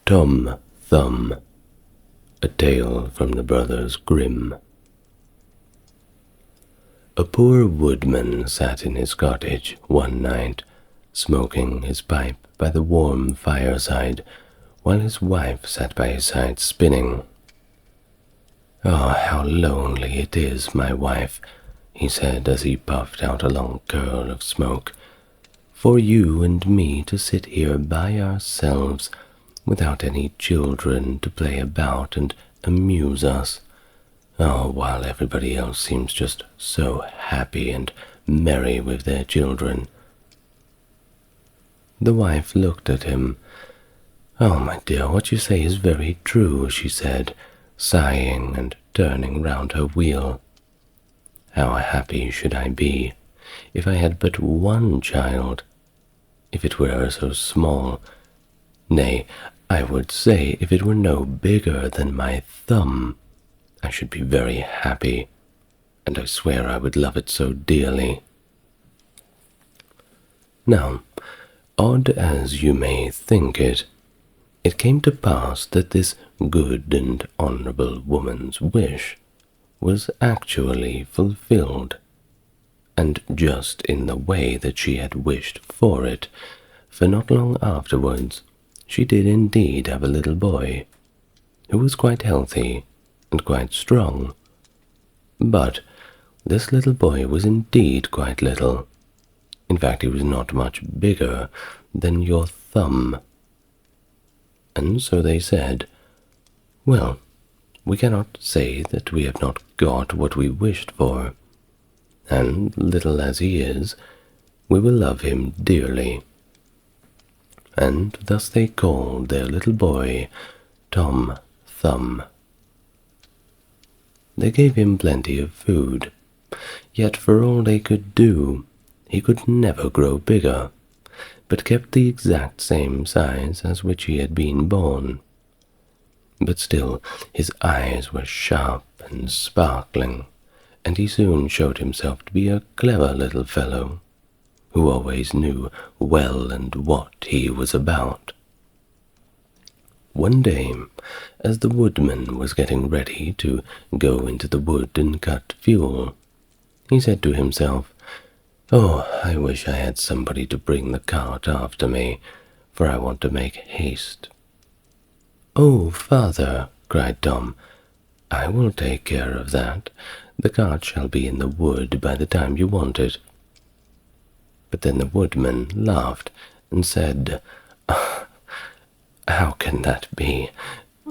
Tom Thumb, a tale from the Brothers Grimm. A poor woodman sat in his cottage one night, smoking his pipe by the warm fireside, while his wife sat by his side spinning. "Oh, how lonely it is, my wife," he said as he puffed out a long curl of smoke, "for you and me to sit here by ourselves, without any children to play about and amuse us. Oh, while everybody else seems just so happy and merry with their children." The wife looked at him. "Oh, my dear, what you say is very true," she said, sighing and turning round her wheel. "How happy should I be if I had but one child, if it were so small, nay, I would say if it were no bigger than my thumb. I should be very happy, and I swear I would love it so dearly." Now, odd as you may think it, it came to pass that this good and honorable woman's wish was actually fulfilled, and just in the way that she had wished for it, for not long afterwards she did indeed have a little boy, who was quite healthy and quite strong. But this little boy was indeed quite little. In fact, he was not much bigger than your thumb. And so they said, "Well, we cannot say that we have not got what we wished for, and little as he is, we will love him dearly." And thus they called their little boy Tom Thumb. They gave him plenty of food, yet for all they could do, he could never grow bigger, but kept the exact same size as which he had been born. But still his eyes were sharp and sparkling, and he soon showed himself to be a clever little fellow, who always knew well and what he was about. One day, as the woodman was getting ready to go into the wood and cut fuel, he said to himself, "Oh, I wish I had somebody to bring the cart after me, for I want to make haste." "Oh, father," cried Tom, "I will take care of that. The cart shall be in the wood by the time you want it." But then the woodman laughed and said, "How can that be?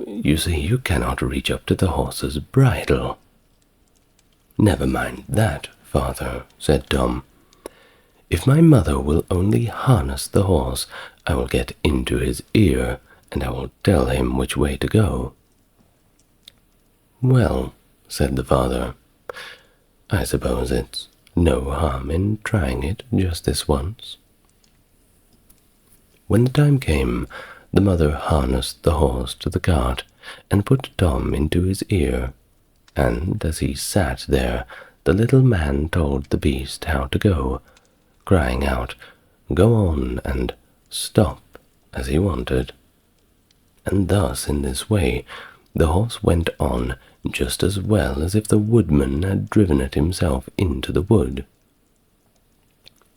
You see, you cannot reach up to the horse's bridle." "Never mind that, father," said Tom. "If my mother will only harness the horse, I will get into his ear, and I will tell him which way to go." "Well," said the father, "I suppose it's no harm in trying it just this once." When the time came, the mother harnessed the horse to the cart and put Tom into his ear, and as he sat there, the little man told the beast how to go, crying out, "Go on," and "Stop," as he wanted. And thus, in this way, the horse went on just as well as if the woodman had driven it himself into the wood.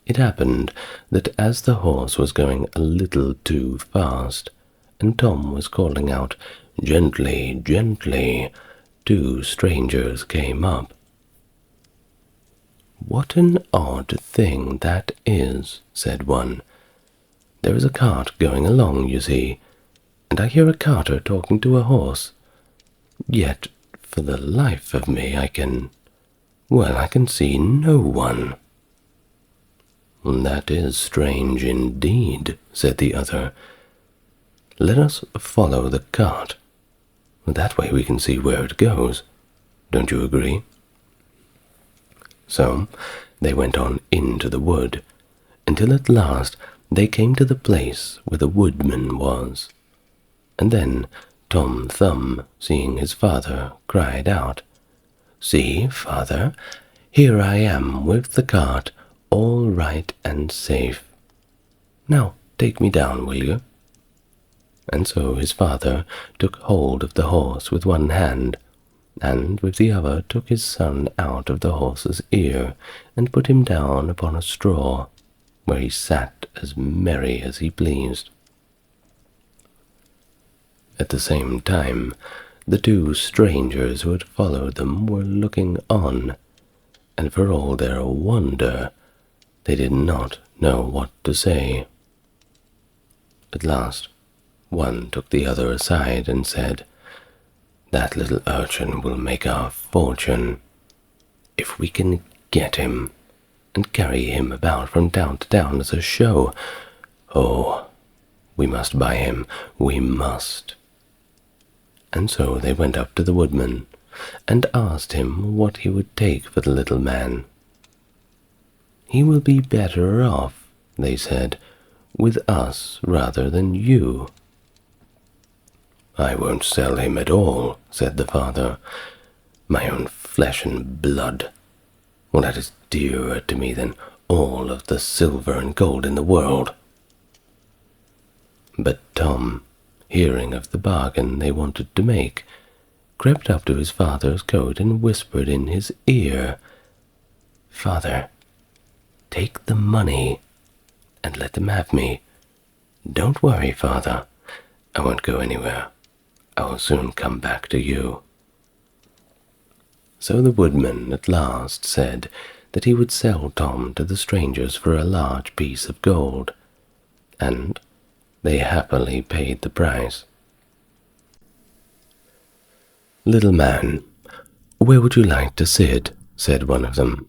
It happened that as the horse was going a little too fast, and Tom was calling out, "Gently, gently," two strangers came up. "What an odd thing that is," said one. "There is a cart going along, you see, and I hear a carter talking to a horse. Yet, for the life of me, I can see no one." "That is strange indeed," said the other. "Let us follow the cart. That way we can see where it goes. Don't you agree?" So they went on into the wood, until at last they came to the place where the woodman was. And then Tom Thumb, seeing his father, cried out, "See, father, here I am with the cart, all right and safe. Now take me down, will you?" And so his father took hold of the horse with one hand, and with the other took his son out of the horse's ear, and put him down upon a straw, where he sat as merry as he pleased. At the same time, the two strangers who had followed them were looking on, and for all their wonder, they did not know what to say. At last, one took the other aside and said, "That little urchin will make our fortune. If we can get him and carry him about from town to town as a show, oh, we must buy him, we must." And so they went up to the woodman and asked him what he would take for the little man. "He will be better off," they said, "with us rather than you." "I won't sell him at all," said the father. "My own flesh and blood. Well, that is dearer to me than all of the silver and gold in the world." But Tom, hearing of the bargain they wanted to make, crept up to his father's coat and whispered in his ear, "Father, take the money and let them have me. Don't worry, father. I won't go anywhere. I will soon come back to you." So the woodman at last said that he would sell Tom to the strangers for a large piece of gold, and they happily paid the price. "Little man, where would you like to sit?" said one of them.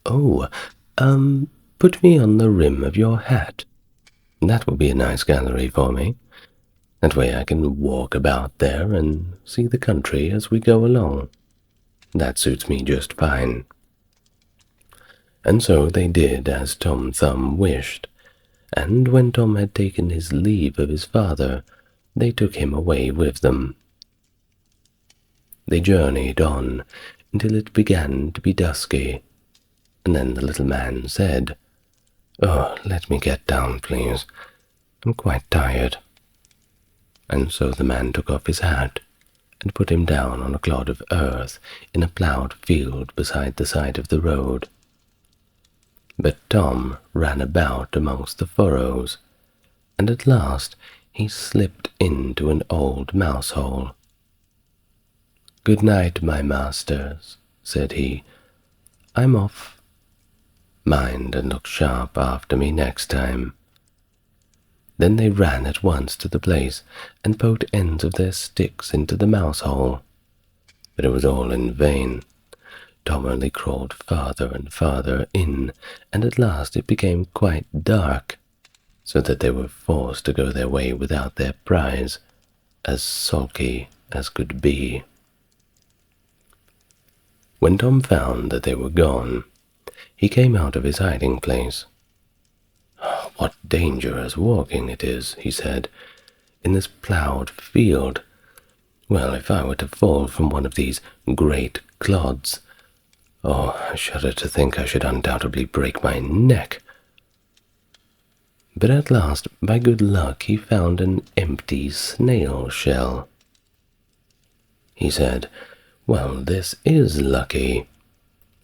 "Oh, put me on the rim of your hat. That will be a nice gallery for me. That way I can walk about there and see the country as we go along. That suits me just fine." And so they did as Tom Thumb wished, and when Tom had taken his leave of his father, they took him away with them. They journeyed on until it began to be dusky, and then the little man said, "Oh, let me get down, please. I'm quite tired." And so the man took off his hat and put him down on a clod of earth in a ploughed field beside the side of the road. But Tom ran about amongst the furrows, and at last he slipped into an old mouse-hole. "Good night, my masters," said he. "I'm off. Mind and look sharp after me next time." Then they ran at once to the place and poked ends of their sticks into the mouse-hole. But it was all in vain. Tom only crawled farther and farther in, and at last it became quite dark, so that they were forced to go their way without their prize, as sulky as could be. When Tom found that they were gone, he came out of his hiding place. "What dangerous walking it is," he said, "in this ploughed field. Well, if I were to fall from one of these great clods, oh, I shudder to think I should undoubtedly break my neck." But at last, by good luck, he found an empty snail shell. He said, "Well, this is lucky.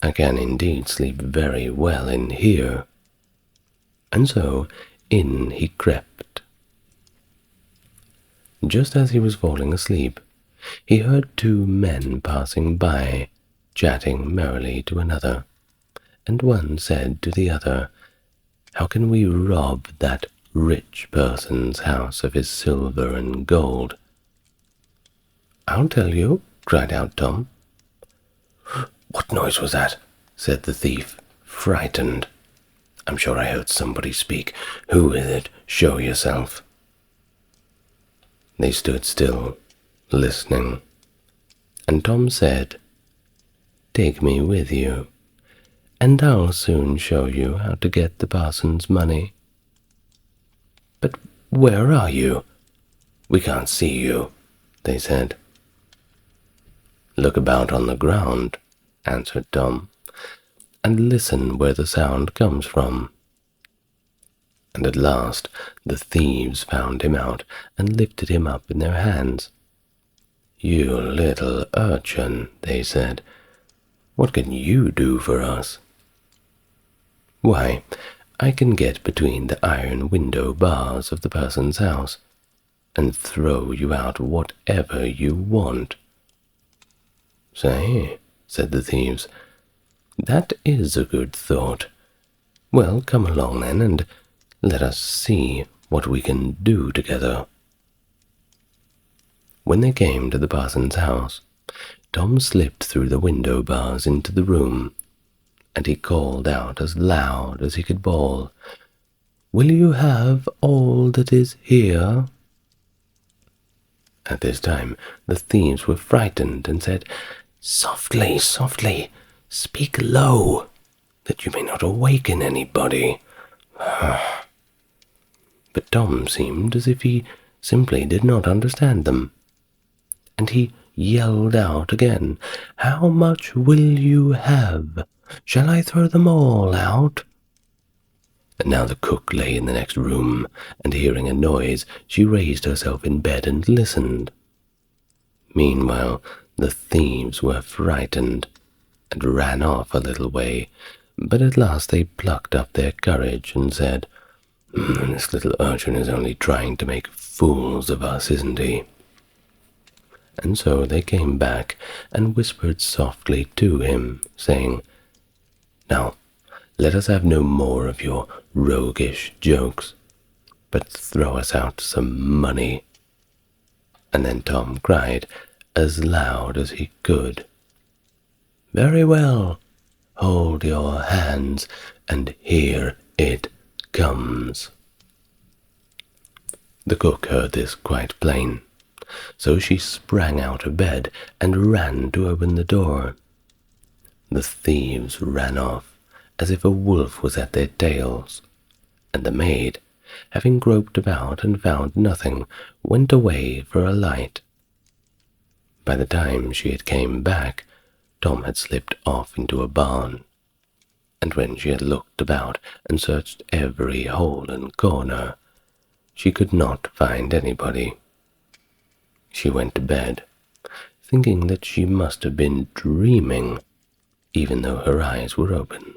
I can indeed sleep very well in here." And so in he crept. Just as he was falling asleep, he heard two men passing by, chatting merrily to another, and one said to the other, "How can we rob that rich person's house of his silver and gold?" "I'll tell you," cried out Tom. "What noise was that?" said the thief, frightened. "I'm sure I heard somebody speak. Who is it? Show yourself." They stood still, listening, and Tom said, "Take me with you, and I'll soon show you how to get the parson's money." "But where are you? We can't see you," they said. "Look about on the ground," answered Tom, "and listen where the sound comes from." and at last the thieves found him out and lifted him up in their hands. "You little urchin," they said, "what can you do for us?" "Why, I can get between the iron window bars of the person's house and throw you out whatever you want." "Say," said the thieves, "that is a good thought. Well, come along then, and let us see what we can do together." When they came to the parson's house, Tom slipped through the window bars into the room, and he called out as loud as he could bawl, "Will you have all that is here?" At this time the thieves were frightened and said, "Softly, softly, speak low, that you may not awaken anybody." But Tom seemed as if he simply did not understand them, and he yelled out again, "How much will you have? Shall I throw them all out?" And now the cook lay in the next room, and hearing a noise, she raised herself in bed and listened. Meanwhile the thieves were frightened, and ran off a little way, but at last they plucked up their courage and said, "This little urchin is only trying to make fools of us, isn't he?" And so they came back and whispered softly to him, saying, "Now, let us have no more of your roguish jokes, but throw us out some money." And then Tom cried as loud as he could, "Very well, hold your hands, and here it comes." The cook heard this quite plain, so she sprang out of bed and ran to open the door. The thieves ran off as if a wolf was at their tails, and the maid, having groped about and found nothing, went away for a light. By the time she had came back, Tom had slipped off into a barn, and when she had looked about and searched every hole and corner, she could not find anybody. She went to bed, thinking that she must have been dreaming, even though her eyes were open.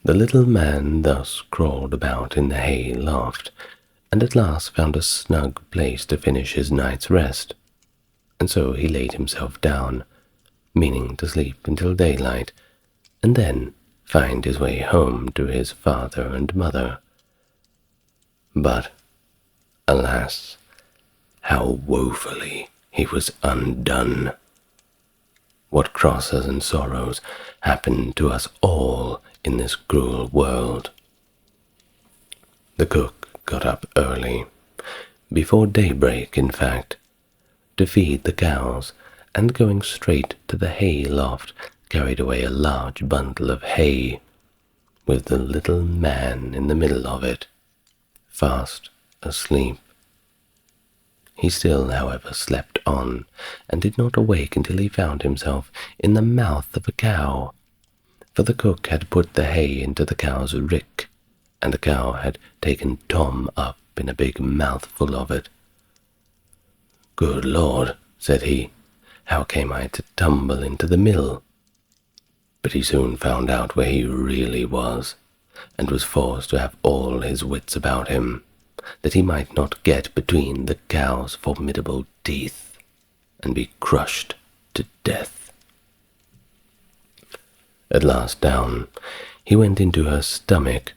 The little man thus crawled about in the hay loft, and at last found a snug place to finish his night's rest, and so he laid himself down, meaning to sleep until daylight, and then find his way home to his father and mother. But, alas, how woefully he was undone! What crosses and sorrows happen to us all in this cruel world. The cook got up early, before daybreak in fact, to feed the cows, and going straight to the hay loft, carried away a large bundle of hay, with the little man in the middle of it, fast asleep. He still, however, slept on, and did not awake until he found himself in the mouth of a cow, for the cook had put the hay into the cow's rick, and the cow had taken Tom up in a big mouthful of it. "Good Lord," said he, "how came I to tumble into the mill?" But he soon found out where he really was, and was forced to have all his wits about him, that he might not get between the cow's formidable teeth, and be crushed to death. At last down, he went into her stomach.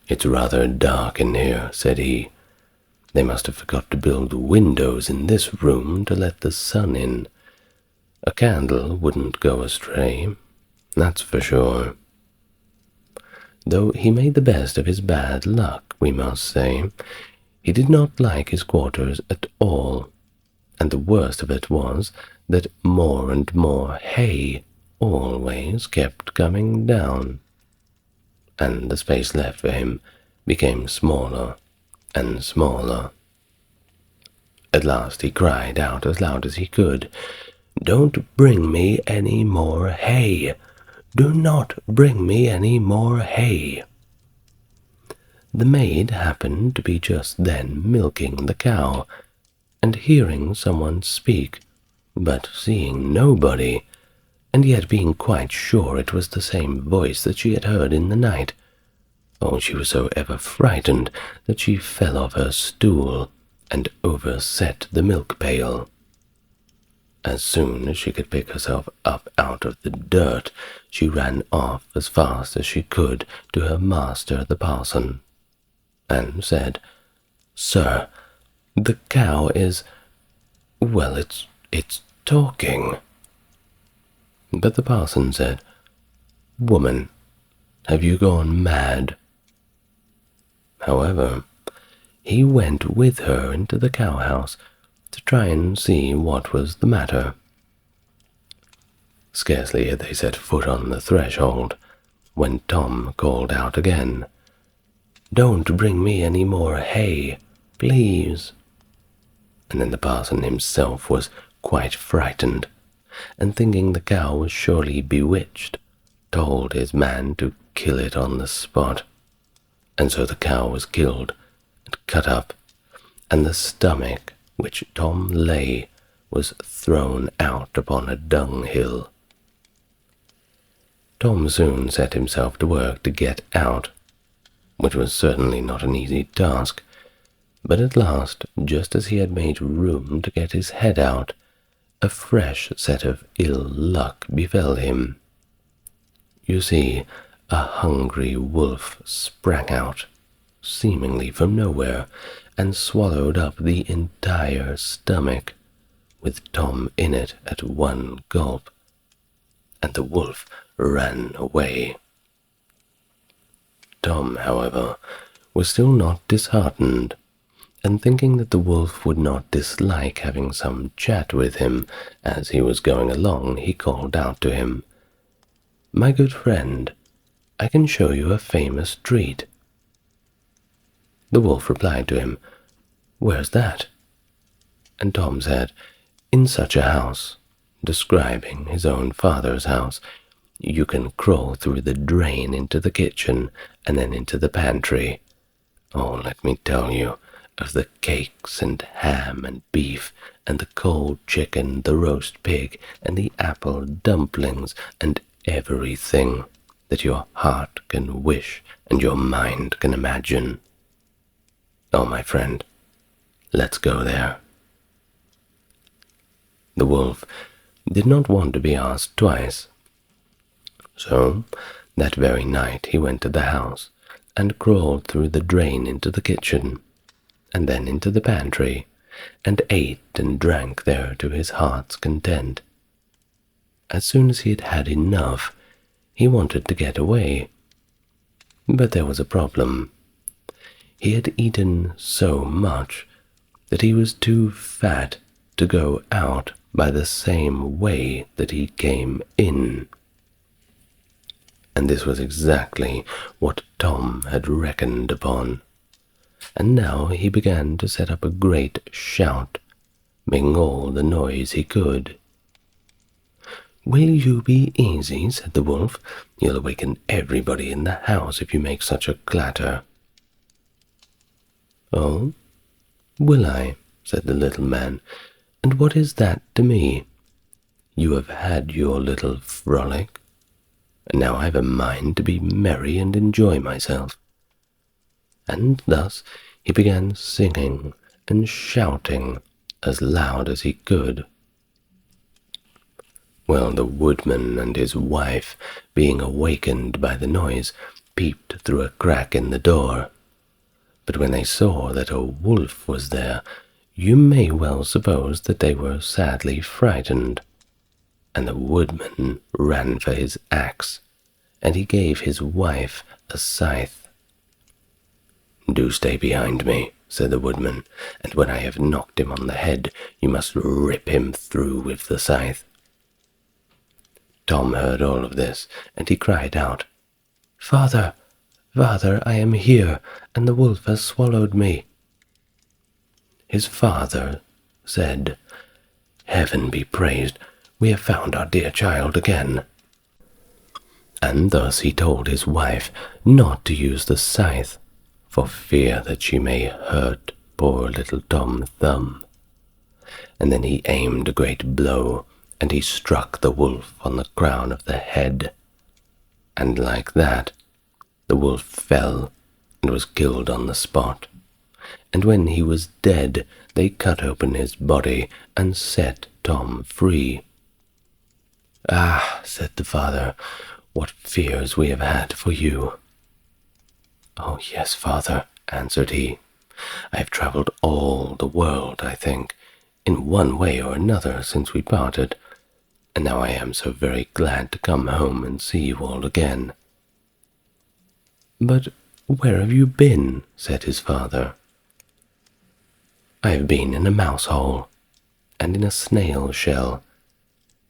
"It's rather dark in here," said he. "They must have forgot to build windows in this room to let the sun in. A candle wouldn't go astray, that's for sure." Though he made the best of his bad luck, we must say, he did not like his quarters at all, and the worst of it was that more and more hay always kept coming down, and the space left for him became smaller and smaller. At last he cried out as loud as he could, "Don't bring me any more hay! "Do not bring me any more hay." The maid happened to be just then milking the cow, and hearing someone speak, but seeing nobody, and yet being quite sure it was the same voice that she had heard in the night. Oh, she was so ever frightened that she fell off her stool and overset the milk pail. As soon as she could pick herself up out of the dirt, she ran off as fast as she could to her master the parson, and said, "Sir, the cow is, well, it's talking." But the parson said, "Woman, have you gone mad?" However, he went with her into the cow-house to try and see what was the matter. Scarcely had they set foot on the threshold when Tom called out again, "Don't bring me any more hay, please." And then the parson himself was quite frightened, and thinking the cow was surely bewitched, told his man to kill it on the spot. And so the cow was killed and cut up, and the stomach which Tom lay was thrown out upon a dunghill. Tom soon set himself to work to get out, which was certainly not an easy task, but at last, just as he had made room to get his head out, a fresh set of ill luck befell him. You see, a hungry wolf sprang out, seemingly from nowhere, and swallowed up the entire stomach, with Tom in it at one gulp, and the wolf ran away. Tom, however, was still not disheartened, and thinking that the wolf would not dislike having some chat with him as he was going along, he called out to him, "My good friend, I can show you a famous treat." The wolf replied to him, "Where's that?" And Tom said, "In such a house," describing his own father's house. "You can crawl through the drain into the kitchen and then into the pantry. Oh, let me tell you of the cakes and ham and beef and the cold chicken, the roast pig and the apple dumplings and everything that your heart can wish and your mind can imagine. Oh, my friend, let's go there." The wolf did not want to be asked twice, so that very night he went to the house and crawled through the drain into the kitchen, and then into the pantry, and ate and drank there to his heart's content. As soon as he had had enough, he wanted to get away. But there was a problem. He had eaten so much that he was too fat to go out by the same way that he came in. And this was exactly what Tom had reckoned upon. And now he began to set up a great shout, making all the noise he could. "Will you be easy?" said the wolf. "You'll awaken everybody in the house if you make such a clatter." "Oh, will I?" said the little man. "And what is that to me? You have had your little frolic, and now I've a mind to be merry and enjoy myself." And thus he began singing and shouting as loud as he could. Well, the woodman and his wife, being awakened by the noise, peeped through a crack in the door. But when they saw that a wolf was there, you may well suppose that they were sadly frightened. And the woodman ran for his axe, and he gave his wife a scythe. "Do stay behind me," said the woodman, "and when I have knocked him on the head, you must rip him through with the scythe." Tom heard all of this, and he cried out, "Father, father, I am here, and the wolf has swallowed me." His father said, "Heaven be praised, we have found our dear child again." And thus he told his wife not to use the scythe, for fear that she may hurt poor little Tom Thumb. And then he aimed a great blow, and he struck the wolf on the crown of the head. And like that, the wolf fell and was killed on the spot. And when he was dead, they cut open his body and set Tom free. "Ah," said the father, "what fears we have had for you." "Oh, yes, father," answered he. "I have travelled all the world, I think, in one way or another since we parted, and now I am so very glad to come home and see you all again." "But where have you been?" said his father. "I have been in a mouse hole, and in a snail shell,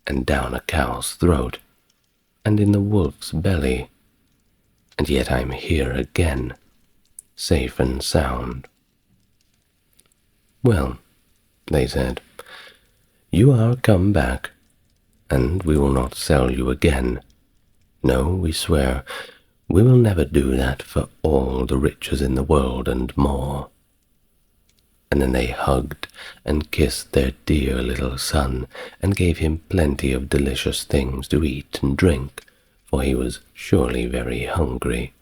and down a cow's throat, and in the wolf's belly, and yet I'm here again, safe and sound." "Well," they said, "you are come back, and we will not sell you again. No, we swear, we will never do that for all the riches in the world and more." And then they hugged and kissed their dear little son, and gave him plenty of delicious things to eat and drink, for he was surely very hungry.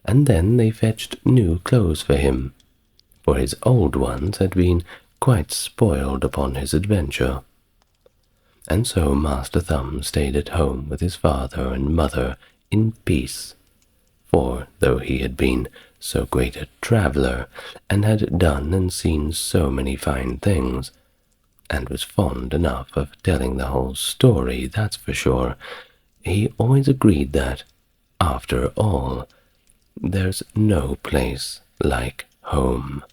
And then they fetched new clothes for him, for his old ones had been quite spoiled upon his adventure. And so Master Thumb stayed at home with his father and mother in peace, for though he had been so great a traveller, and had done and seen so many fine things, and was fond enough of telling the whole story, that's for sure, he always agreed that, after all, there's no place like home.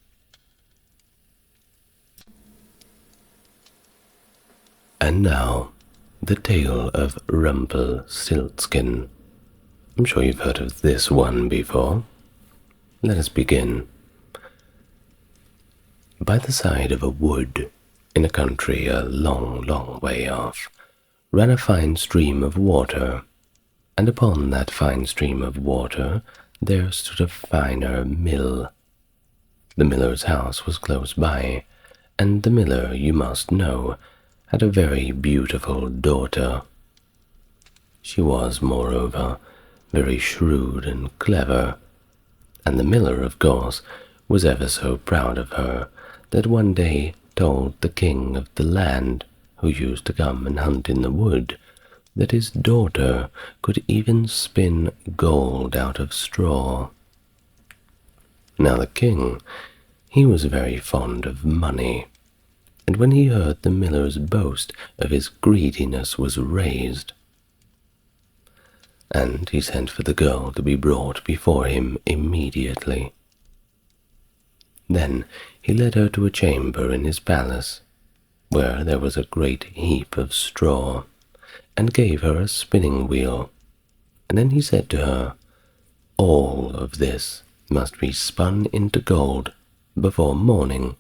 And now, the tale of Rumpelstiltskin. I'm sure you've heard of this one before. Let us begin. By the side of a wood, in a country a long, long way off, ran a fine stream of water, and upon that fine stream of water there stood a finer mill. The miller's house was close by, and the miller, you must know, had a very beautiful daughter. She was, moreover, very shrewd and clever, and the miller, of course, was ever so proud of her that one day told the king of the land, who used to come and hunt in the wood, that his daughter could even spin gold out of straw. Now the king, he was very fond of money, and when he heard the miller's boast of his greediness was raised, and he sent for the girl to be brought before him immediately. Then he led her to a chamber in his palace, where there was a great heap of straw, and gave her a spinning wheel, and then he said to her, "All of this must be spun into gold before morning,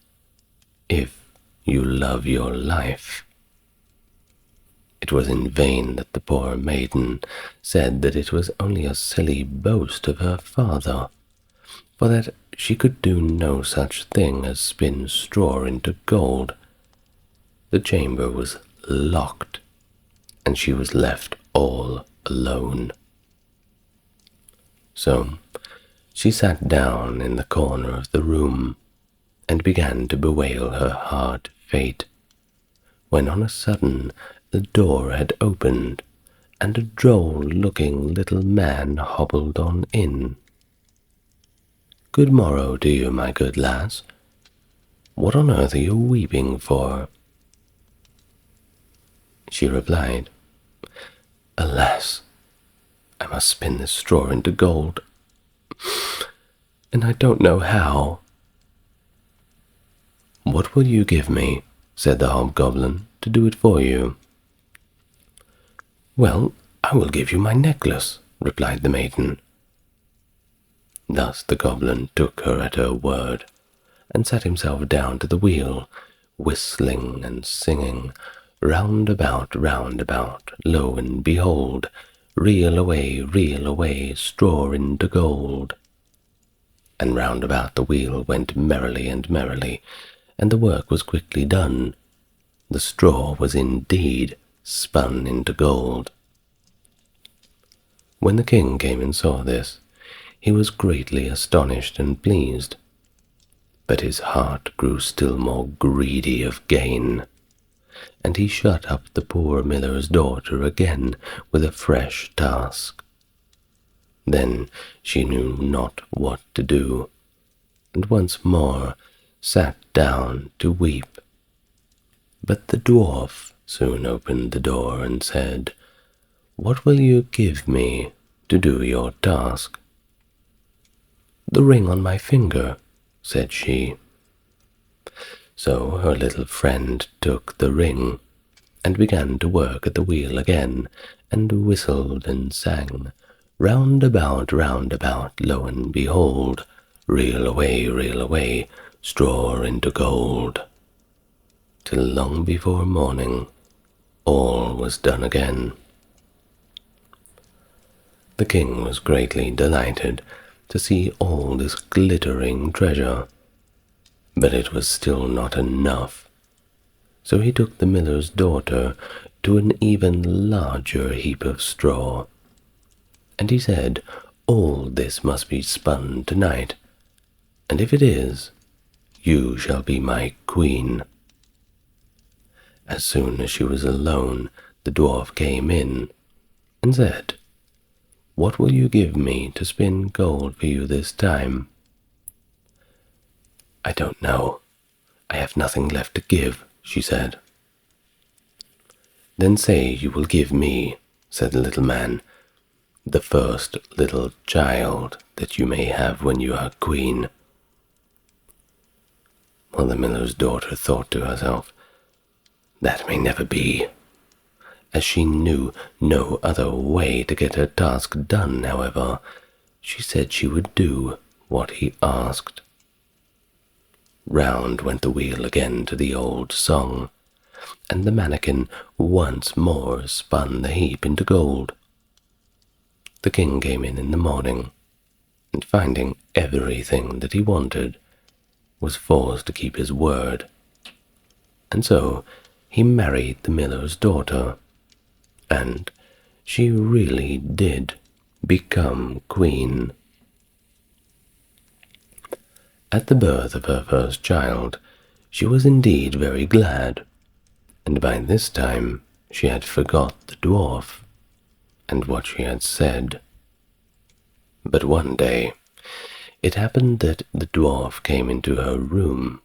if you love your life." It was in vain that the poor maiden said that it was only a silly boast of her father, for that she could do no such thing as spin straw into gold. The chamber was locked, and she was left all alone. So she sat down in the corner of the room, and began to bewail her hard fate, when on a sudden the door had opened, and a droll-looking little man hobbled on in. "Good morrow to you, my good lass. What on earth are you weeping for?" She replied, "Alas, I must spin this straw into gold, and I don't know how." "What will you give me," said the hobgoblin, "to do it for you?" "Well, I will give you my necklace," replied the maiden. Thus the goblin took her at her word, and sat himself down to the wheel, whistling and singing, round about, lo and behold, reel away, straw into gold." And round about the wheel went merrily and merrily, and the work was quickly done. The straw was indeed spun into gold. When the king came and saw this, he was greatly astonished and pleased, but his heart grew still more greedy of gain, and he shut up the poor miller's daughter again with a fresh task. Then she knew not what to do, and once more sat down to weep. But the dwarf soon opened the door and said, "What will you give me to do your task?" "The ring on my finger," said she. So her little friend took the ring, and began to work at the wheel again, and whistled and sang, round about, lo and behold, reel away, straw into gold," till long before morning all was done again. The king was greatly delighted to see all this glittering treasure, but it was still not enough, so he took the miller's daughter to an even larger heap of straw, and he said, "All this must be spun tonight, and if it is, you shall be my queen." As soon as she was alone, the dwarf came in and said, "What will you give me to spin gold for you this time?" "I don't know. I have nothing left to give," she said. "Then say you will give me," said the little man, "the first little child that you may have when you are queen." Well, the miller's daughter thought to herself, "That may never be." As she knew no other way to get her task done, however, she said she would do what he asked. Round went the wheel again to the old song, and the mannikin once more spun the heap into gold. The king came in the morning, and finding everything that he wanted, was forced to keep his word, and so he married the miller's daughter, and she really did become queen. At the birth of her first child, she was indeed very glad, and by this time she had forgot the dwarf and what she had said. But one day it happened that the dwarf came into her room,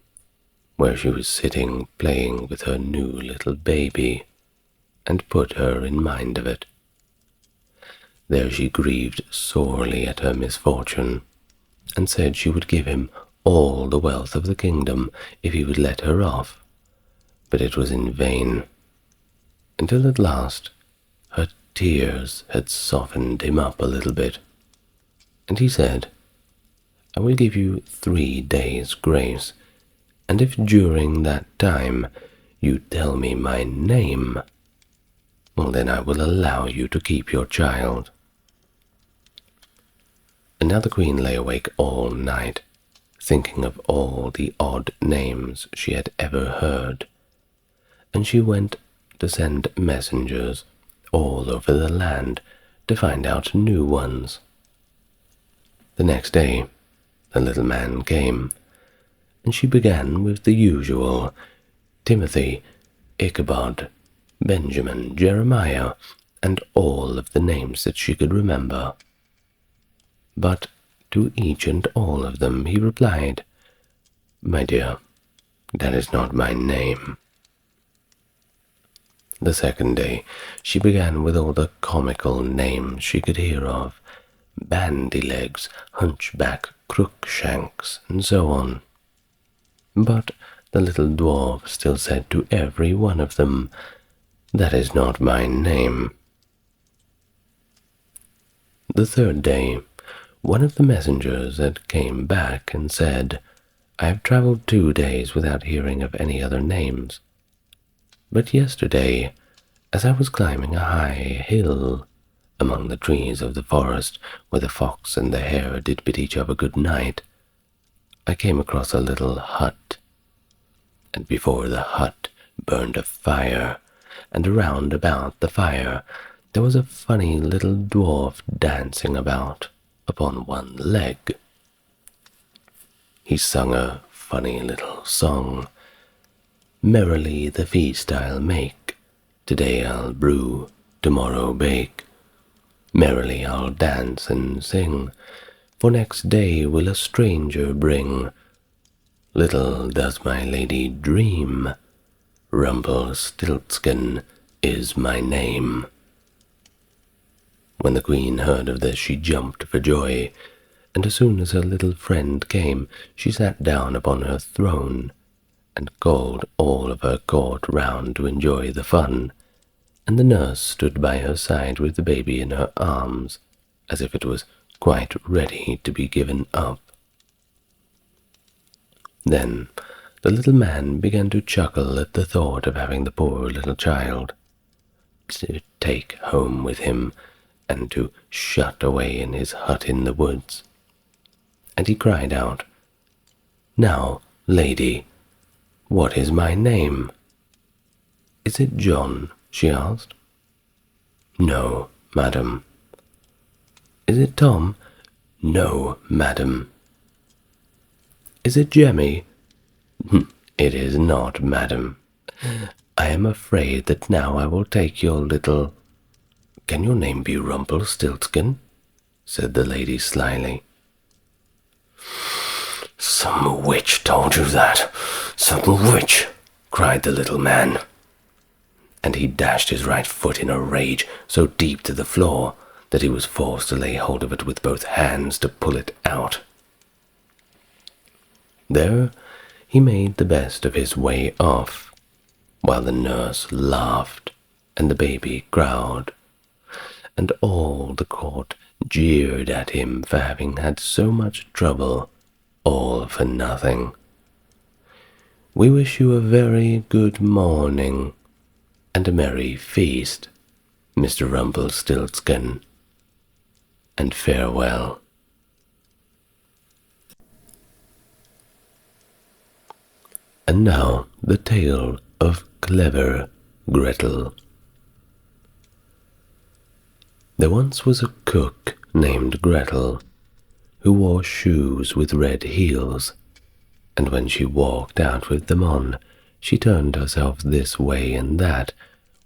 where she was sitting playing with her new little baby, and put her in mind of it. There she grieved sorely at her misfortune, and said she would give him all the wealth of the kingdom if he would let her off, but it was in vain, until at last her tears had softened him up a little bit, and he said, "I will give you 3 days' grace, and if during that time you tell me my name, well, then I will allow you to keep your child." And now the queen lay awake all night, thinking of all the odd names she had ever heard, and she went to send messengers all over the land to find out new ones. The next day the little man came, and she began with the usual Timothy, Ichabod, Benjamin, Jeremiah, and all of the names that she could remember. But to each and all of them he replied, "My dear, that is not my name." The second day she began with all the comical names she could hear of, Bandy-legs, Hunchback, Crookshanks, and so on. But the little dwarf still said to every one of them, "That is not my name." The third day one of the messengers had came back and said, "I have travelled 2 days without hearing of any other names, but yesterday, as I was climbing a high hill, among the trees of the forest where the fox and the hare did bid each other good night, I came across a little hut, and before the hut burned a fire, and around about the fire there was a funny little dwarf dancing about upon one leg. He sung a funny little song. Merrily the feast I'll make, today I'll brew, tomorrow bake. Merrily I'll dance and sing, for next day will a stranger bring. Little does my lady dream, Rumpelstiltskin is my name. When the queen heard of this, she jumped for joy, and as soon as her little friend came, she sat down upon her throne, and called all of her court round to enjoy the fun, and the nurse stood by her side with the baby in her arms, as if it was quite ready to be given up. Then the little man began to chuckle at the thought of having the poor little child to take home with him and to shut away in his hut in the woods. And he cried out, "Now, lady, what is my name?" "Is it John?" she asked. "No, madam." "Is it Tom?" "No, madam." "Is it Jemmy?" "It is not, madam. I am afraid that now I will take your little—" "Can your name be Rumpelstiltskin?" said the lady slyly. "Some witch told you that, some witch!" cried the little man. And he dashed his right foot in a rage so deep to the floor that he was forced to lay hold of it with both hands to pull it out. There he made the best of his way off, while the nurse laughed and the baby growled, and all the court jeered at him for having had so much trouble, all for nothing. "We wish you a very good morning, and a merry feast, Mr. Rumpelstiltskin, and farewell." And now the tale of clever Gretel. There once was a cook named Gretel, who wore shoes with red heels, and when she walked out with them on, she turned herself this way and that,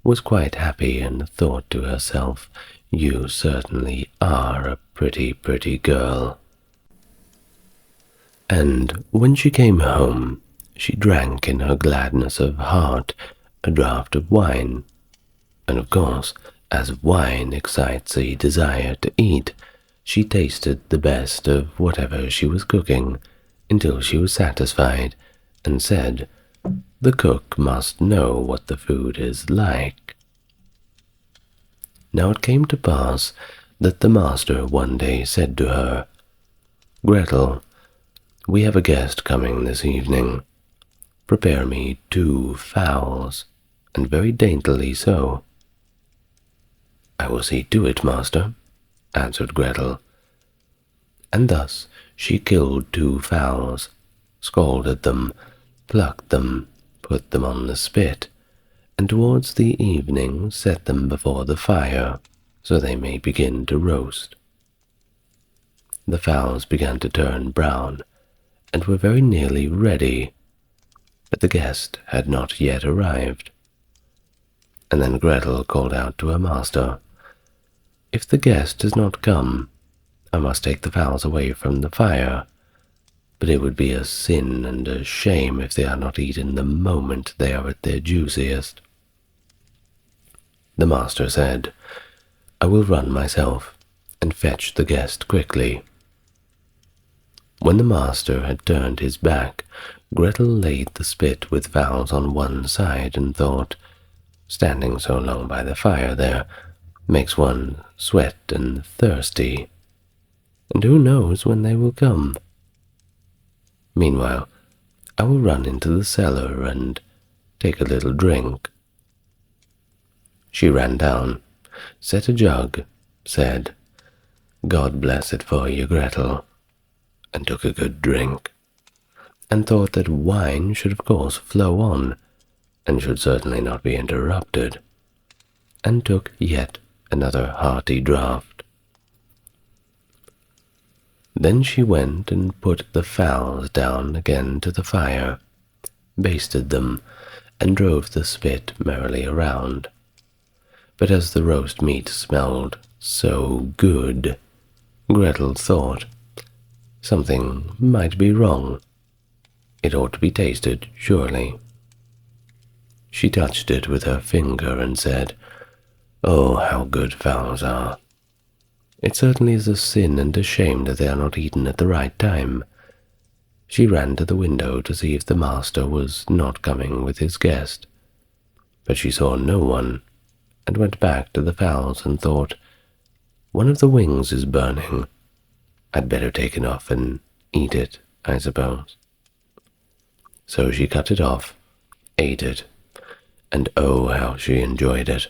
was quite happy, and thought to herself, "You certainly are a pretty, pretty girl." And when she came home, she drank in her gladness of heart a draught of wine, and of course, as wine excites a desire to eat, she tasted the best of whatever she was cooking, until she was satisfied, and said, "The cook must know what the food is like." Now it came to pass that the master one day said to her, "Gretel, we have a guest coming this evening. Prepare me 2 fowls, and very daintily so." "I will see to it, master," answered Gretel. And thus she killed 2 fowls, scalded them, plucked them, put them on the spit, and towards the evening set them before the fire, so they may begin to roast. The fowls began to turn brown, and were very nearly ready, but the guest had not yet arrived. And then Gretel called out to her master, "If the guest does not come, I must take the fowls away from the fire, but it would be a sin and a shame if they are not eaten the moment they are at their juiciest." The master said, "I will run myself, and fetch the guest quickly." When the master had turned his back, Gretel laid the spit with fowls on one side, and thought, "Standing so long by the fire there makes one sweat and thirsty, and who knows when they will come? Meanwhile, I will run into the cellar and take a little drink." She ran down, set a jug, said, "God bless it for you, Gretel," and took a good drink, and thought that wine should of course flow on, and should certainly not be interrupted, and took yet another hearty draught. Then she went and put the fowls down again to the fire, basted them, and drove the spit merrily around. But as the roast meat smelled so good, Gretel thought something might be wrong. It ought to be tasted, surely. She touched it with her finger and said, "Oh, how good fowls are! It certainly is a sin and a shame that they are not eaten at the right time." She ran to the window to see if the master was not coming with his guest, but she saw no one, and went back to the fowls and thought, "One of the wings is burning. I'd better take it off and eat it, I suppose." So she cut it off, ate it, and oh, how she enjoyed it.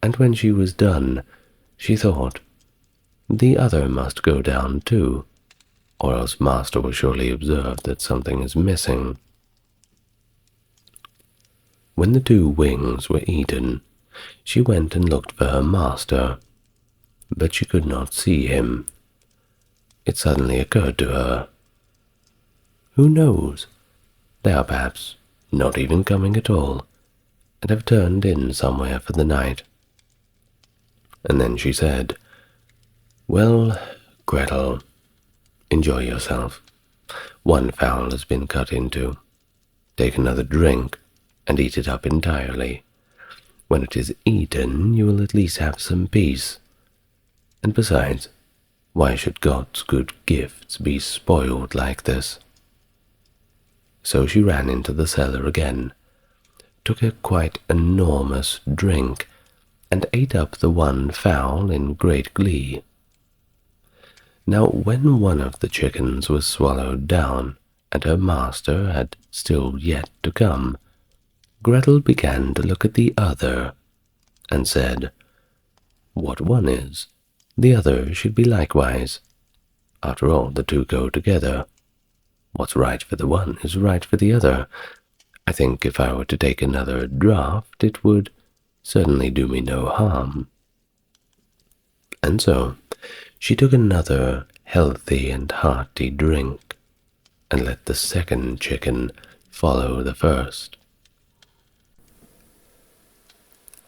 And when she was done, she thought, the other must go down too, or else master will surely observe that something is missing. When the 2 wings were eaten, she went and looked for her master, but she could not see him. It suddenly occurred to her, who knows, they are perhaps not even coming at all, and have turned in somewhere for the night. And then she said, "Well, Gretel, enjoy yourself. 1 fowl has been cut into. Take another drink, and eat it up entirely. When it is eaten, you will at least have some peace. And besides, why should God's good gifts be spoiled like this?" So she ran into the cellar again, took a quite enormous drink, and ate up the 1 fowl in great glee. Now when one of the chickens was swallowed down, and her master had still yet to come, Gretel began to look at the other, and said, "What one is, the other should be likewise. After all, the 2 go together. What's right for the one is right for the other. I think if I were to take another draught, it would certainly do me no harm." And so she took another healthy and hearty drink, and let the 2nd chicken follow the first.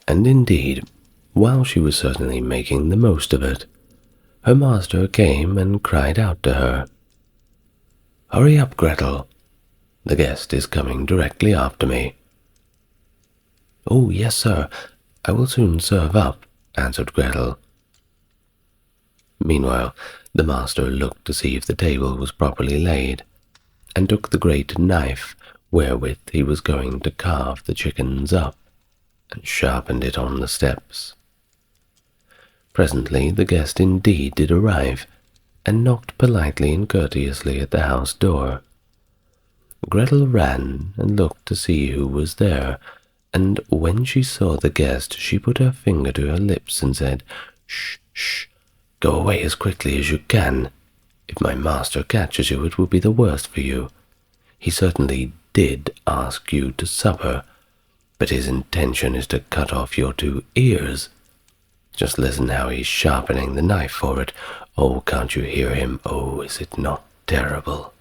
And indeed, while she was certainly making the most of it, her master came and cried out to her, "Hurry up, Gretel. The guest is coming directly after me." "Oh, yes, sir. I will soon serve up," answered Gretel. Meanwhile, the master looked to see if the table was properly laid, and took the great knife wherewith he was going to carve the chickens up, and sharpened it on the steps. Presently the guest indeed did arrive, and knocked politely and courteously at the house door. Gretel ran and looked to see who was there, and when she saw the guest, she put her finger to her lips and said, "Shh, shh, go away as quickly as you can. If my master catches you, it will be the worst for you. He certainly did ask you to supper, but his intention is to cut off your 2 ears. Just listen how he's sharpening the knife for it. Oh, can't you hear him? Oh, is it not terrible?"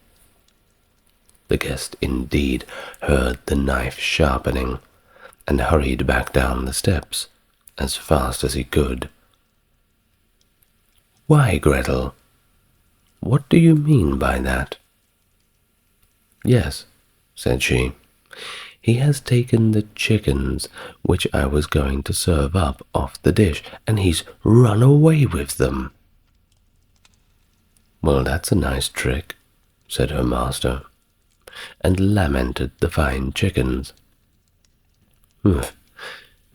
The guest indeed heard the knife sharpening, and hurried back down the steps as fast as he could. "Why, Gretel, what do you mean by that?" "Yes," said she, "he has taken the chickens which I was going to serve up off the dish, and he's run away with them." "Well, that's a nice trick," said her master, and lamented the fine chickens.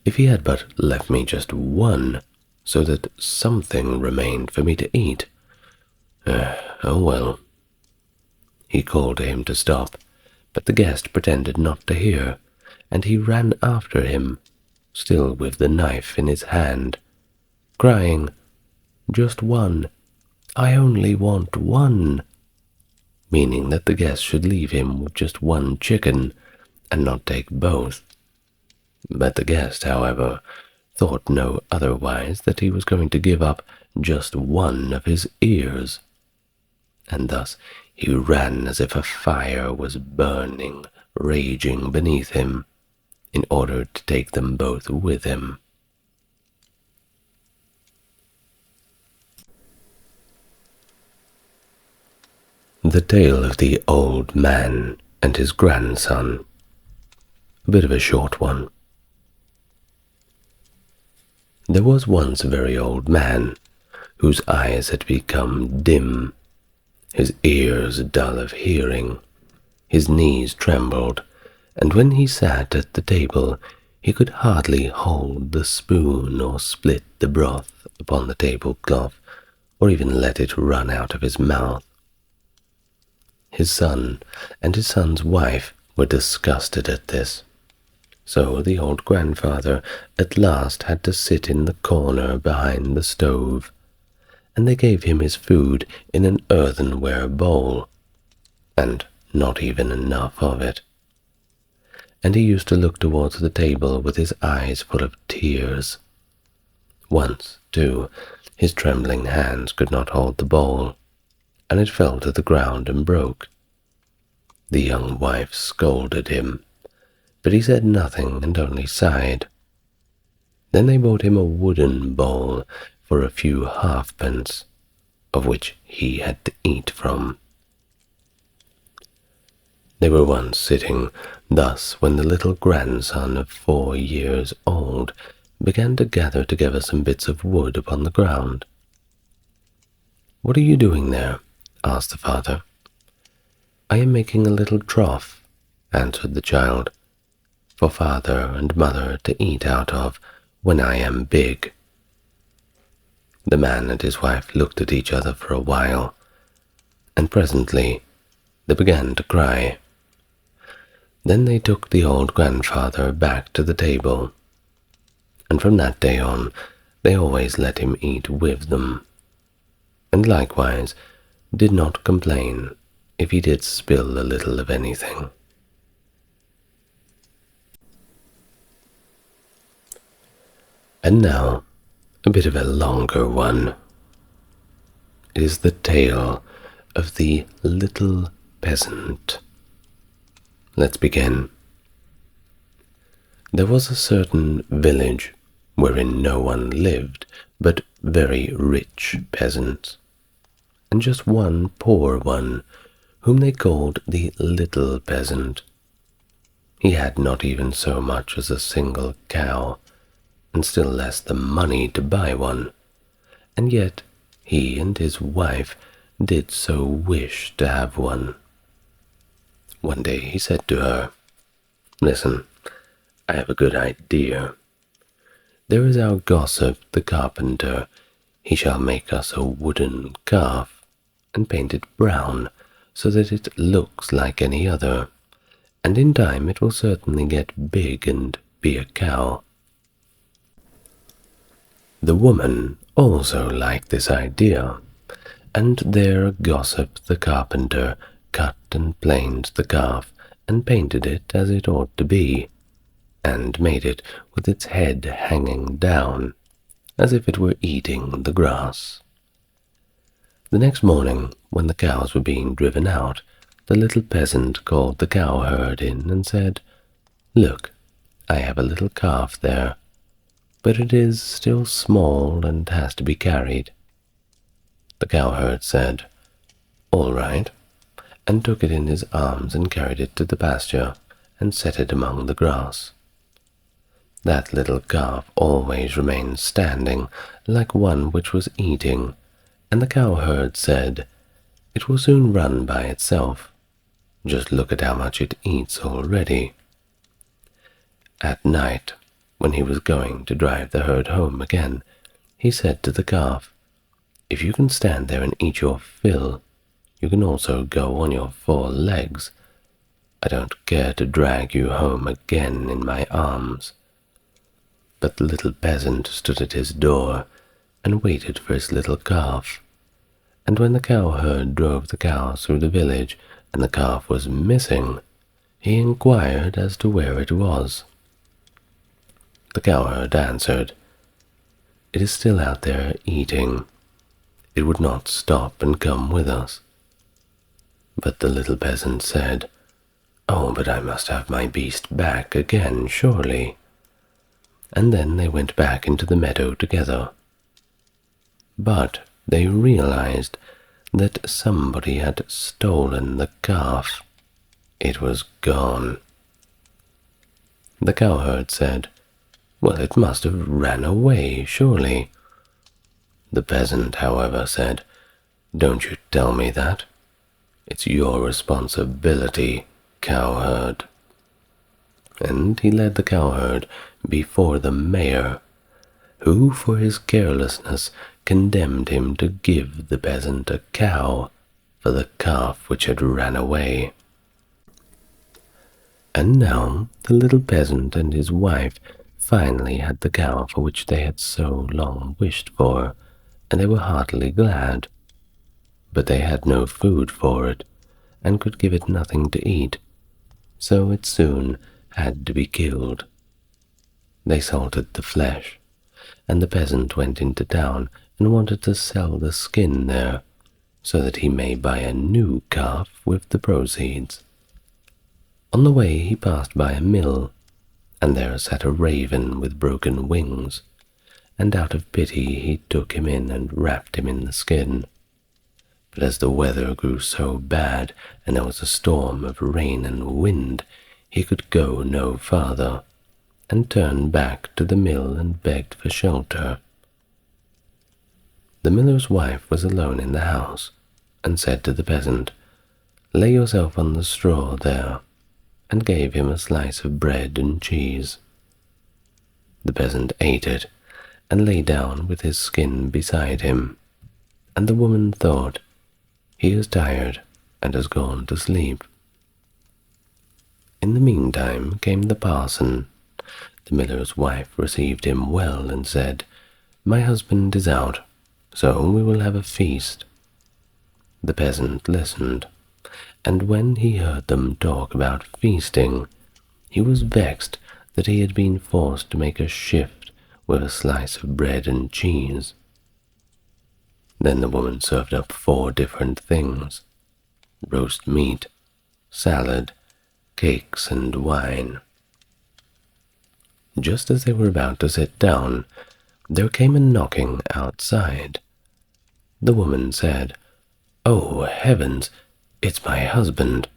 If he had but left me just 1, so that something remained for me to eat. Oh well." He called to him to stop, but the guest pretended not to hear, and he ran after him, still with the knife in his hand. crying, "Just one, I only want one," meaning that the guest should leave him with just one chicken and not take both. But the guest, however, thought no otherwise that he was going to give up just one of his ears, and thus he ran as if a fire was burning, raging beneath him, in order to take them both with him. The Tale of the Old Man and His Grandson. A bit of a short one. There was once a very old man, whose eyes had become dim, his ears dull of hearing, his knees trembled, and when he sat at the table he could hardly hold the spoon or split the broth upon the tablecloth, or even let it run out of his mouth. His son and his son's wife were disgusted at this, so the old grandfather at last had to sit in the corner behind the stove, and they gave him his food in an earthenware bowl, and not even enough of it. And he used to look towards the table with his eyes full of tears. Once, too, his trembling hands could not hold the bowl, and it fell to the ground and broke. The young wife scolded him, but he said nothing and only sighed. Then they bought him a wooden bowl for a few halfpence, of which he had to eat from. They were once sitting thus when the little grandson of 4 years old began to gather together some bits of wood upon the ground. "What are you doing there?" asked the father. "I am making a little trough," answered the child, "for father and mother to eat out of when I am big." The man and his wife looked at each other for a while, and presently they began to cry. Then they took the old grandfather back to the table, and from that day on they always let him eat with them, and likewise did not complain if he did spill a little of anything. And now, a bit of a longer one. It is the tale of the Little Peasant. Let's begin. There was a certain village wherein no one lived but very rich peasants, and just one poor one, whom they called the Little Peasant. He had not even so much as a single cow, and still less the money to buy one, and yet he and his wife did so wish to have one. One day he said to her, "Listen, I have a good idea. There is our gossip, the carpenter. He shall make us a wooden calf, and paint it brown, so that it looks like any other, and in time it will certainly get big and be a cow." The woman also liked this idea, and there Gossip the carpenter cut and planed the calf, and painted it as it ought to be, and made it with its head hanging down, as if it were eating the grass. The next morning, when the cows were being driven out, the little peasant called the cowherd in and said, "Look, I have a little calf there, but it is still small and has to be carried." The cowherd said, "All right," and took it in his arms and carried it to the pasture and set it among the grass. That little calf always remained standing like one which was eating, and the cowherd said, "It will soon run by itself. Just look at how much it eats already." At night, when he was going to drive the herd home again, he said to the calf, "If you can stand there and eat your fill, you can also go on your 4 legs. I don't care to drag you home again in my arms." But the little peasant stood at his door, and waited for his little calf. And when the cowherd drove the cows through the village and the calf was missing, he inquired as to where it was. The cowherd answered, "It is still out there eating. It would not stop and come with us." But the little peasant said, "Oh, but I must have my beast back again, surely." And then they went back into the meadow together. But they realized that somebody had stolen the calf. It was gone. The cowherd said, "Well, it must have ran away, surely." The peasant, however, said, "Don't you tell me that. It's your responsibility, cowherd." And he led the cowherd before the mayor, who for his carelessness condemned him to give the peasant a cow for the calf which had ran away. And now the little peasant and his wife finally had the cow for which they had so long wished for, and they were heartily glad. But they had no food for it, and could give it nothing to eat, so it soon had to be killed. They salted the flesh, and the peasant went into town and wanted to sell the skin there, so that he may buy a new calf with the proceeds. On the way he passed by a mill, and there sat a raven with broken wings, and out of pity he took him in and wrapped him in the skin. But as the weather grew so bad, and there was a storm of rain and wind, he could go no farther, and turned back to the mill and begged for shelter. The miller's wife was alone in the house, and said to the peasant, "Lay yourself on the straw there," and gave him a slice of bread and cheese. The peasant ate it, and lay down with his skin beside him, and the woman thought, "He is tired and has gone to sleep." In the meantime came the parson. The miller's wife received him well and said, "My husband is out, so we will have a feast." The peasant listened, and when he heard them talk about feasting, he was vexed that he had been forced to make a shift with a slice of bread and cheese. Then the woman served up 4 different things: roast meat, salad, cakes, and wine. Just as they were about to sit down, there came a knocking outside. The woman said, "Oh, heavens, it's my husband."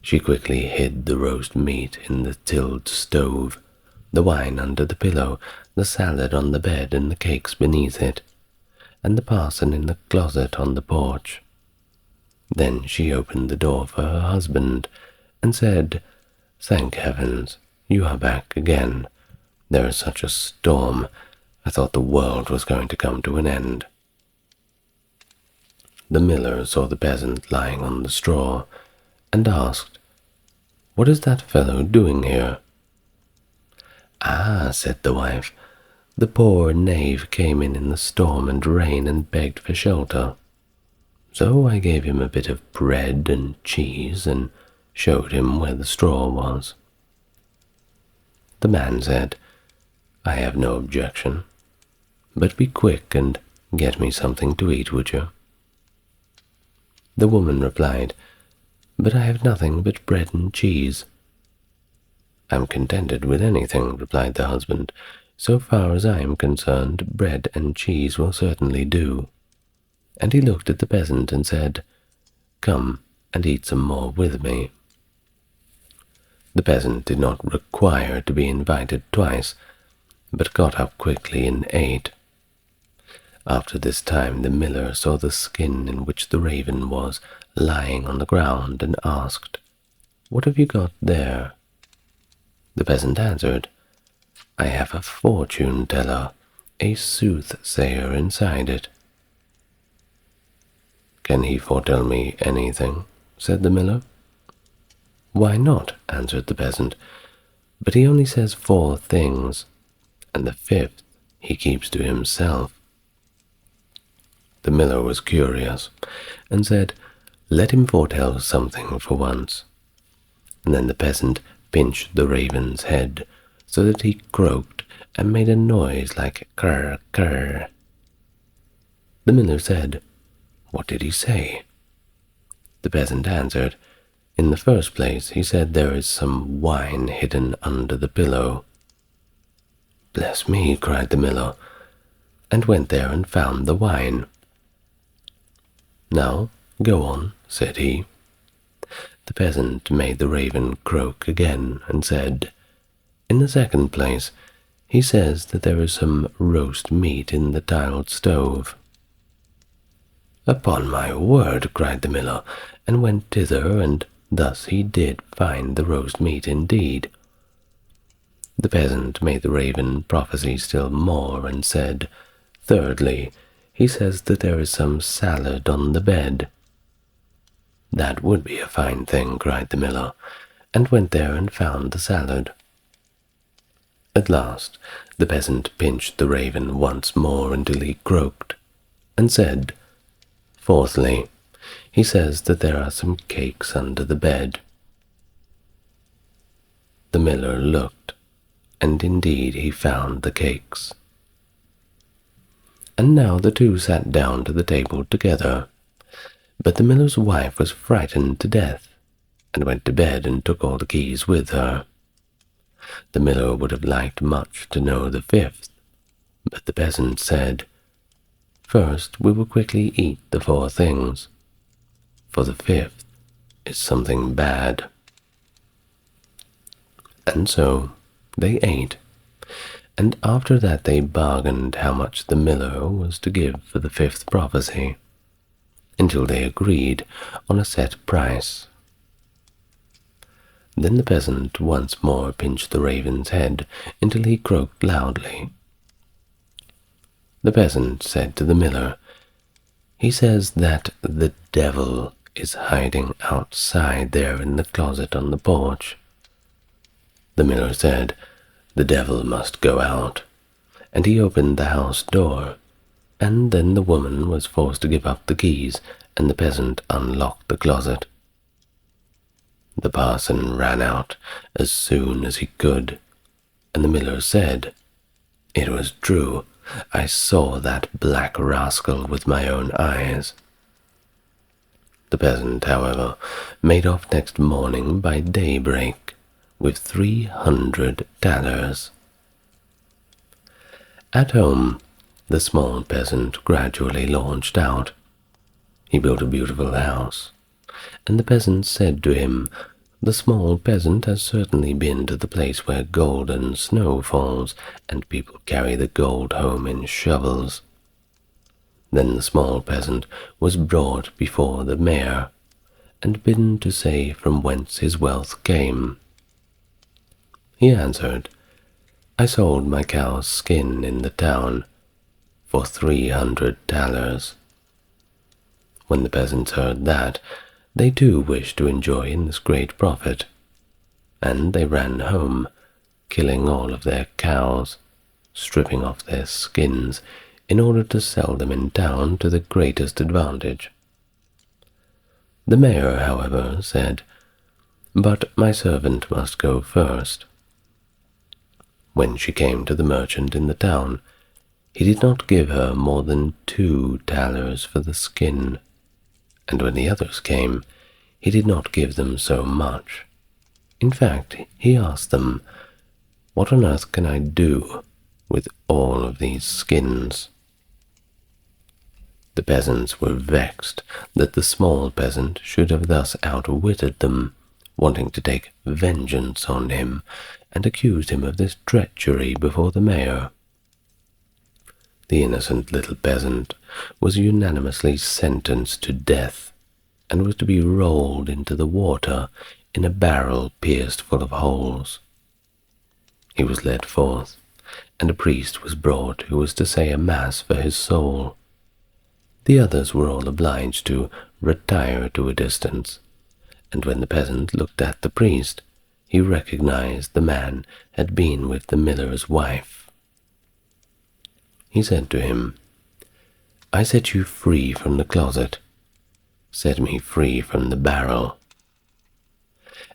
She quickly hid the roast meat in the tiled stove, the wine under the pillow, the salad on the bed, and the cakes beneath it, and the parson in the closet on the porch. Then she opened the door for her husband, and said, "Thank heavens, you are back again. There is such a storm, I thought the world was going to come to an end." The miller saw the peasant lying on the straw, and asked, "What is that fellow doing here?" "Ah," said the wife, "the poor knave came in the storm and rain and begged for shelter. So I gave him a bit of bread and cheese and showed him where the straw was." The man said, "I have no objection, but be quick and get me something to eat, would you?" The woman replied, "But I have nothing but bread and cheese." "I'm contented with anything," replied the husband. "So far as I am concerned, bread and cheese will certainly do." And he looked at the peasant and said, "Come and eat some more with me." The peasant did not require to be invited twice, but got up quickly and ate. After this time the miller saw the skin in which the raven was lying on the ground, and asked, "What have you got there?" The peasant answered, "I have a fortune teller, a soothsayer inside it." "Can he foretell me anything?" said the miller. "Why not?" answered the peasant, "but he only says 4 things, and the 5th he keeps to himself." The miller was curious, and said, "Let him foretell something for once." And then the peasant pinched the raven's head, so that he croaked and made a noise like "krr, krr." The miller said, "What did he say?" The peasant answered, "In the first place, he said there is some wine hidden under the pillow." "Bless me," cried the miller, and went there and found the wine. "Now, go on," said he. The peasant made the raven croak again and said, "In the second place, he says that there is some roast meat in the tiled stove." "Upon my word," cried the miller, and went thither, and thus he did find the roast meat indeed. The peasant made the raven prophesy still more, and said, "Thirdly, he says that there is some salad on the bed." "That would be a fine thing," cried the miller, and went there and found the salad. At last the peasant pinched the raven once more until he croaked, and said, "Fourthly, he says that there are some cakes under the bed." The miller looked, and indeed he found the cakes. And now the two sat down to the table together, but the miller's wife was frightened to death, and went to bed and took all the keys with her. The miller would have liked much to know the fifth, but the peasant said, "First we will quickly eat the four things, for the fifth is something bad." And so they ate, and after that they bargained how much the miller was to give for the fifth prophecy, until they agreed on a set price. Then the peasant once more pinched the raven's head until he croaked loudly. The peasant said to the miller, "He says that the devil is hiding outside there in the closet on the porch." The miller said, "The devil must go out," and he opened the house door, and then the woman was forced to give up the keys, and the peasant unlocked the closet. The parson ran out as soon as he could, and the miller said, "It was true, I saw that black rascal with my own eyes." The peasant, however, made off next morning by daybreak with 300 thalers. At home, the small peasant gradually launched out. He built a beautiful house, and the peasant said to him, "The small peasant has certainly been to the place where golden snow falls, and people carry the gold home in shovels." Then the small peasant was brought before the mayor, and bidden to say from whence his wealth came. He answered, "I sold my cow's skin in the town for 300 thalers. When the peasants heard that, they too wished to enjoy in this great profit, and they ran home, killing all of their cows, stripping off their skins, in order to sell them in town to the greatest advantage. The mayor, however, said, "But my servant must go first." When she came to the merchant in the town, he did not give her more than 2 thalers for the skin, and when the others came, he did not give them so much. In fact, he asked them, "What on earth can I do with all of these skins?" The peasants were vexed that the small peasant should have thus outwitted them, wanting to take vengeance on him, and accused him of this treachery before the mayor. The innocent little peasant was unanimously sentenced to death, and was to be rolled into the water in a barrel pierced full of holes. He was led forth, and a priest was brought who was to say a mass for his soul. The others were all obliged to retire to a distance, and when the peasant looked at the priest, he recognized the man had been with the miller's wife. He said to him, I set you free from the closet. Set me free from the barrel."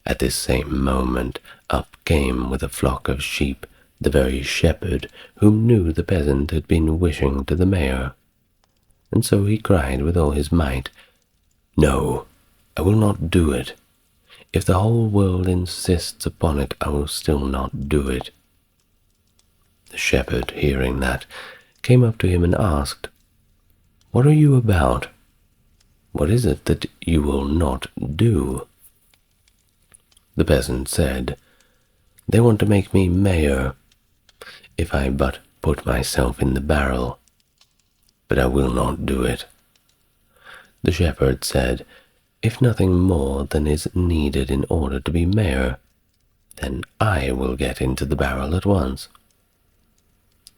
At this same moment up came with a flock of sheep the very shepherd whom knew the peasant had been wishing to the mayor, and so he cried with all his might, "No, I will not do it. If the whole world insists upon it, I will still not do it." The shepherd, hearing that, came up to him and asked, "What are you about? What is it that you will not do?" The peasant said, "They want to make me mayor, if I but put myself in the barrel, but I will not do it." The shepherd said, "If nothing more than is needed in order to be mayor, then I will get into the barrel at once."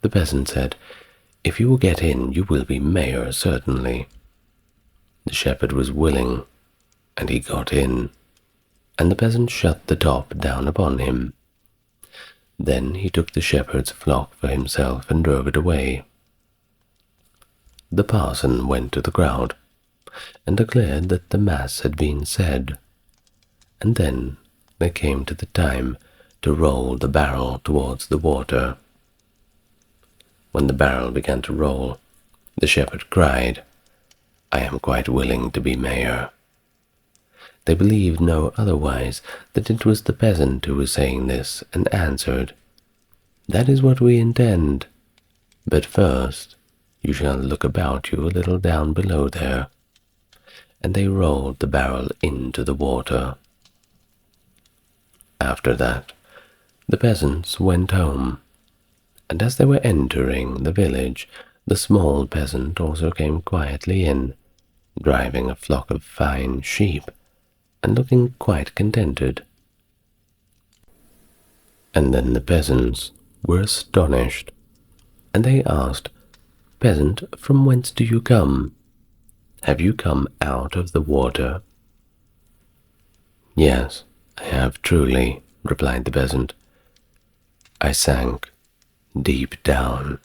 The peasant said, "If you will get in, you will be mayor, certainly." The shepherd was willing, and he got in, and the peasant shut the top down upon him. Then he took the shepherd's flock for himself and drove it away. The parson went to the crowd, and declared that the mass had been said, and then they came to the time to roll the barrel towards the water. When the barrel began to roll, the shepherd cried, "I am quite willing to be mayor." They believed no otherwise that it was the peasant who was saying this, and answered, "That is what we intend. But first you shall look about you a little down below there." And they rolled the barrel into the water. After that, the peasants went home, and as they were entering the village, the small peasant also came quietly in, driving a flock of fine sheep, and looking quite contented. And then the peasants were astonished, and they asked, "Peasant, from whence do you come? Have you come out of the water?" "Yes, I have truly," replied the peasant. "I sank deep down,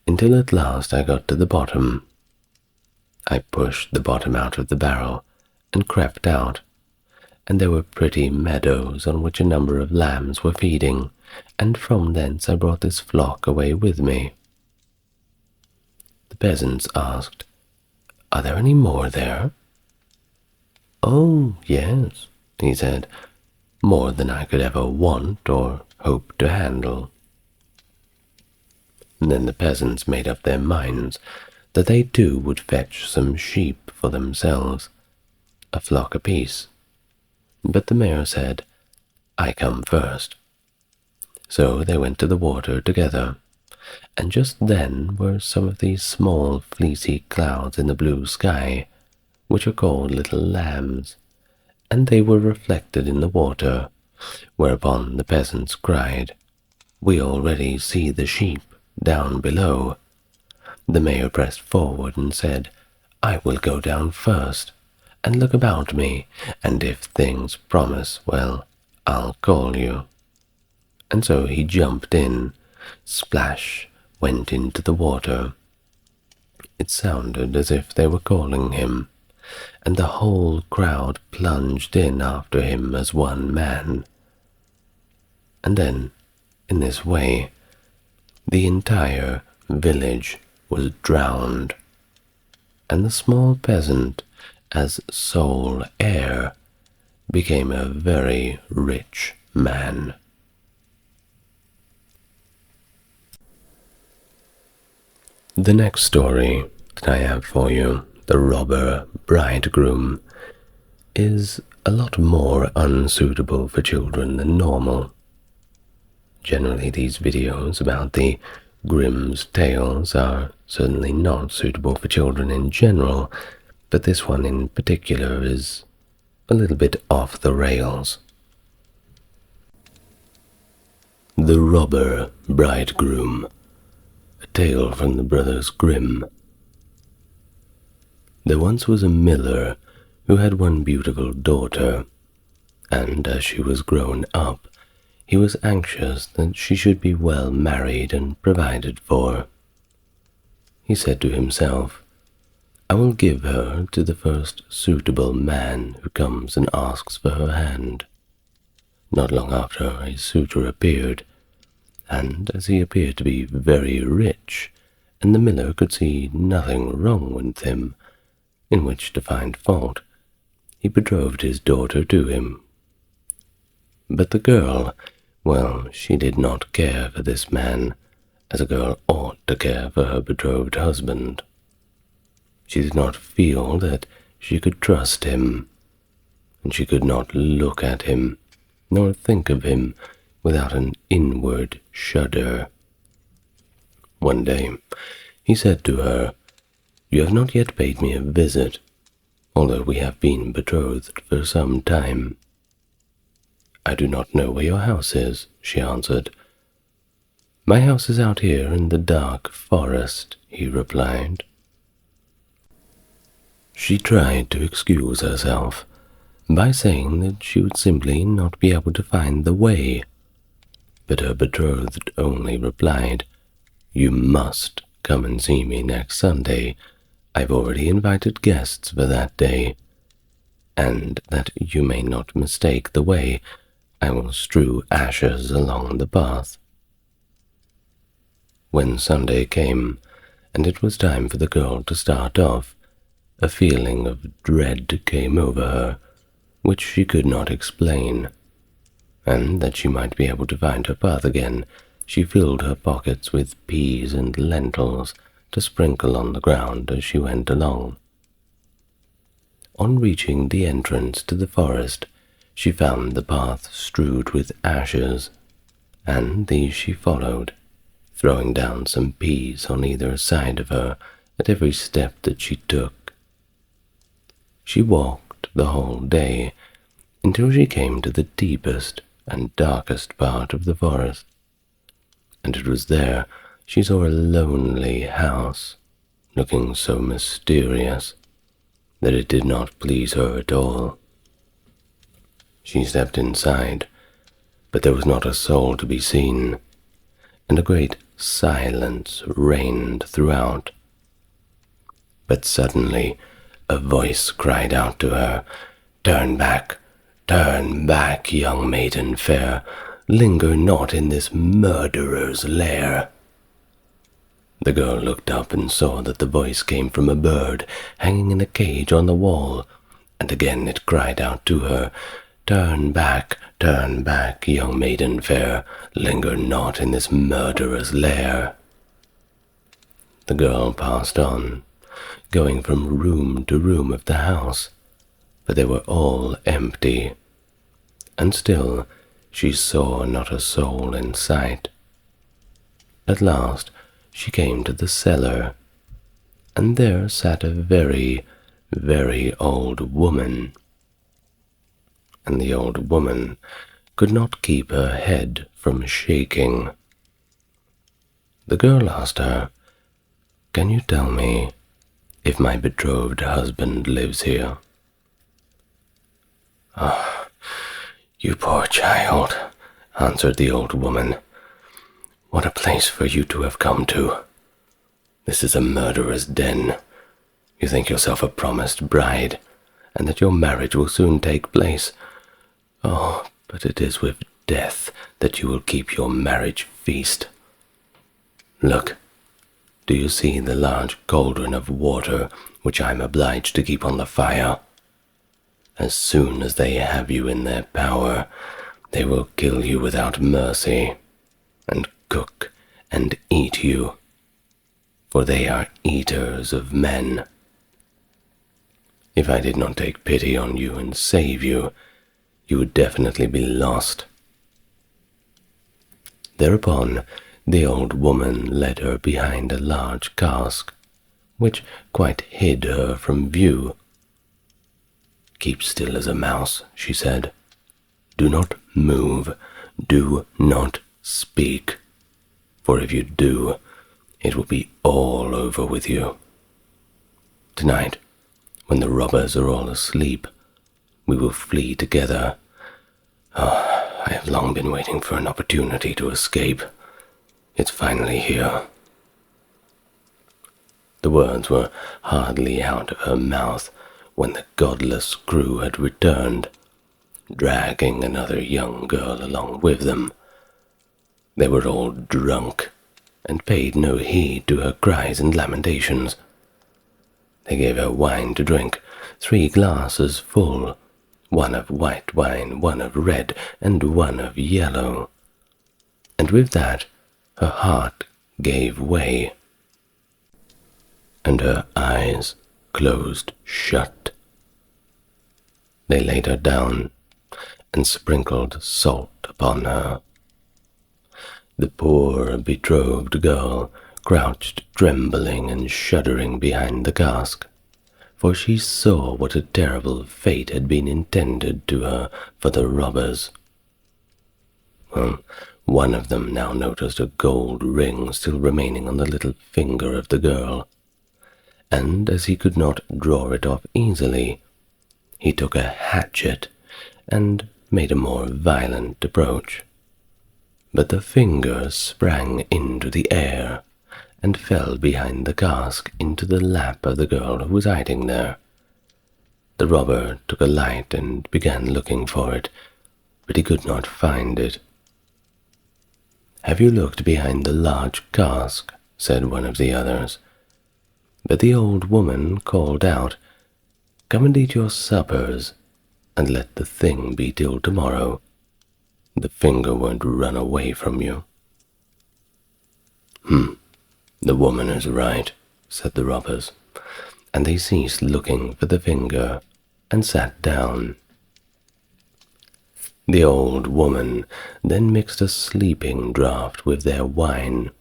until at last I got to the bottom. I pushed the bottom out of the barrel and crept out, and there were pretty meadows on which a number of lambs were feeding, and from thence I brought this flock away with me." The peasants asked, "Are there any more there?" "Oh, yes," he said, "more than I could ever want or hope to handle." And then the peasants made up their minds that they too would fetch some sheep for themselves, a flock apiece. But the mayor said, "I come first." So they went to the water together, and just then were some of these small fleecy clouds in the blue sky, which are called little lambs, and they were reflected in the water, whereupon the peasants cried, "We already see the sheep down below." The mayor pressed forward and said, "I will go down first, and look about me, and if things promise well, I'll call you." And so he jumped in, splash, went into the water. It sounded as if they were calling him, and the whole crowd plunged in after him as one man. And then, in this way, the entire village was drowned, and the small peasant, as sole heir, became a very rich man. The next story that I have for you, The Robber Bridegroom, is a lot more unsuitable for children than normal. Generally, these videos about the Grimm's tales are certainly not suitable for children in general, but this one in particular is a little bit off the rails. The Robber Bridegroom, a tale from the Brothers Grimm. There once was a miller who had one beautiful daughter, and as she was grown up, he was anxious that she should be well married and provided for. He said to himself, I will give her to the first suitable man who comes and asks for her hand." Not long after, a suitor appeared, and as he appeared to be very rich, and the miller could see nothing wrong with him in which to find fault, he betrothed his daughter to him. But the girl, well, she did not care for this man, as a girl ought to care for her betrothed husband. She did not feel that she could trust him, and she could not look at him, nor think of him, without an inward shudder. One day he said to her, "You have not yet paid me a visit, although we have been betrothed for some time." "I do not know where your house is," she answered. "My house is out here in the dark forest," he replied. She tried to excuse herself by saying that she would simply not be able to find the way, but her betrothed only replied, "You must come and see me next Sunday. I've already invited guests for that day, and that you may not mistake the way, I will strew ashes along the path." When Sunday came, and it was time for the girl to start off, a feeling of dread came over her, which she could not explain, and that she might be able to find her path again, she filled her pockets with peas and lentils to sprinkle on the ground as she went along. On reaching the entrance to the forest, she found the path strewed with ashes, and these she followed, throwing down some peas on either side of her at every step that she took. She walked the whole day until she came to the deepest and darkest part of the forest, and it was there she saw a lonely house, looking so mysterious that it did not please her at all. She stepped inside, but there was not a soul to be seen, and a great silence reigned throughout. But suddenly a voice cried out to her, turn back, young maiden fair, linger not in this murderer's lair." The girl looked up and saw that the voice came from a bird hanging in a cage on the wall, and again it cried out to her, turn back, young maiden fair, linger not in this murderer's lair." The girl passed on, going from room to room of the house, but they were all empty, and still she saw not a soul in sight. At last she came to the cellar, and there sat a very, very old woman, and the old woman could not keep her head from shaking. The girl asked her, "Can you tell me if my betrothed husband lives here?" "Ah, you poor child," answered the old woman. "What a place for you to have come to. This is a murderer's den. You think yourself a promised bride, and that your marriage will soon take place. Oh, but it is with death that you will keep your marriage feast. Look, do you see the large cauldron of water which I am obliged to keep on the fire? As soon as they have you in their power, they will kill you without mercy, and cook and eat you, for they are eaters of men. If I did not take pity on you and save you, you would definitely be lost." Thereupon the old woman led her behind a large cask, which quite hid her from view. "Keep still as a mouse," she said. "Do not move, do not speak, for if you do, it will be all over with you. Tonight, when the robbers are all asleep, we will flee together. Oh, I have long been waiting for an opportunity to escape. It's finally here." The words were hardly out of her mouth when the godless crew had returned, dragging another young girl along with them. They were all drunk, and paid no heed to her cries and lamentations. They gave her wine to drink, 3 glasses full, one of white wine, one of red, and one of yellow. And with that her heart gave way, and her eyes closed shut. They laid her down and sprinkled salt upon her. The poor betrothed girl crouched trembling and shuddering behind the cask, for she saw what a terrible fate had been intended to her for the robbers. One of them now noticed a gold ring still remaining on the little finger of the girl, and as he could not draw it off easily, he took a hatchet and made a more violent approach. But the finger sprang into the air and fell behind the cask into the lap of the girl who was hiding there. The robber took a light and began looking for it, but he could not find it. "Have you looked behind the large cask?" said one of the others. But the old woman called out, "Come and eat your suppers, and let the thing be till tomorrow. The finger won't run away from you." "The woman is right," said the robbers, and they ceased looking for the finger and sat down. The old woman then mixed a sleeping draught with their wine,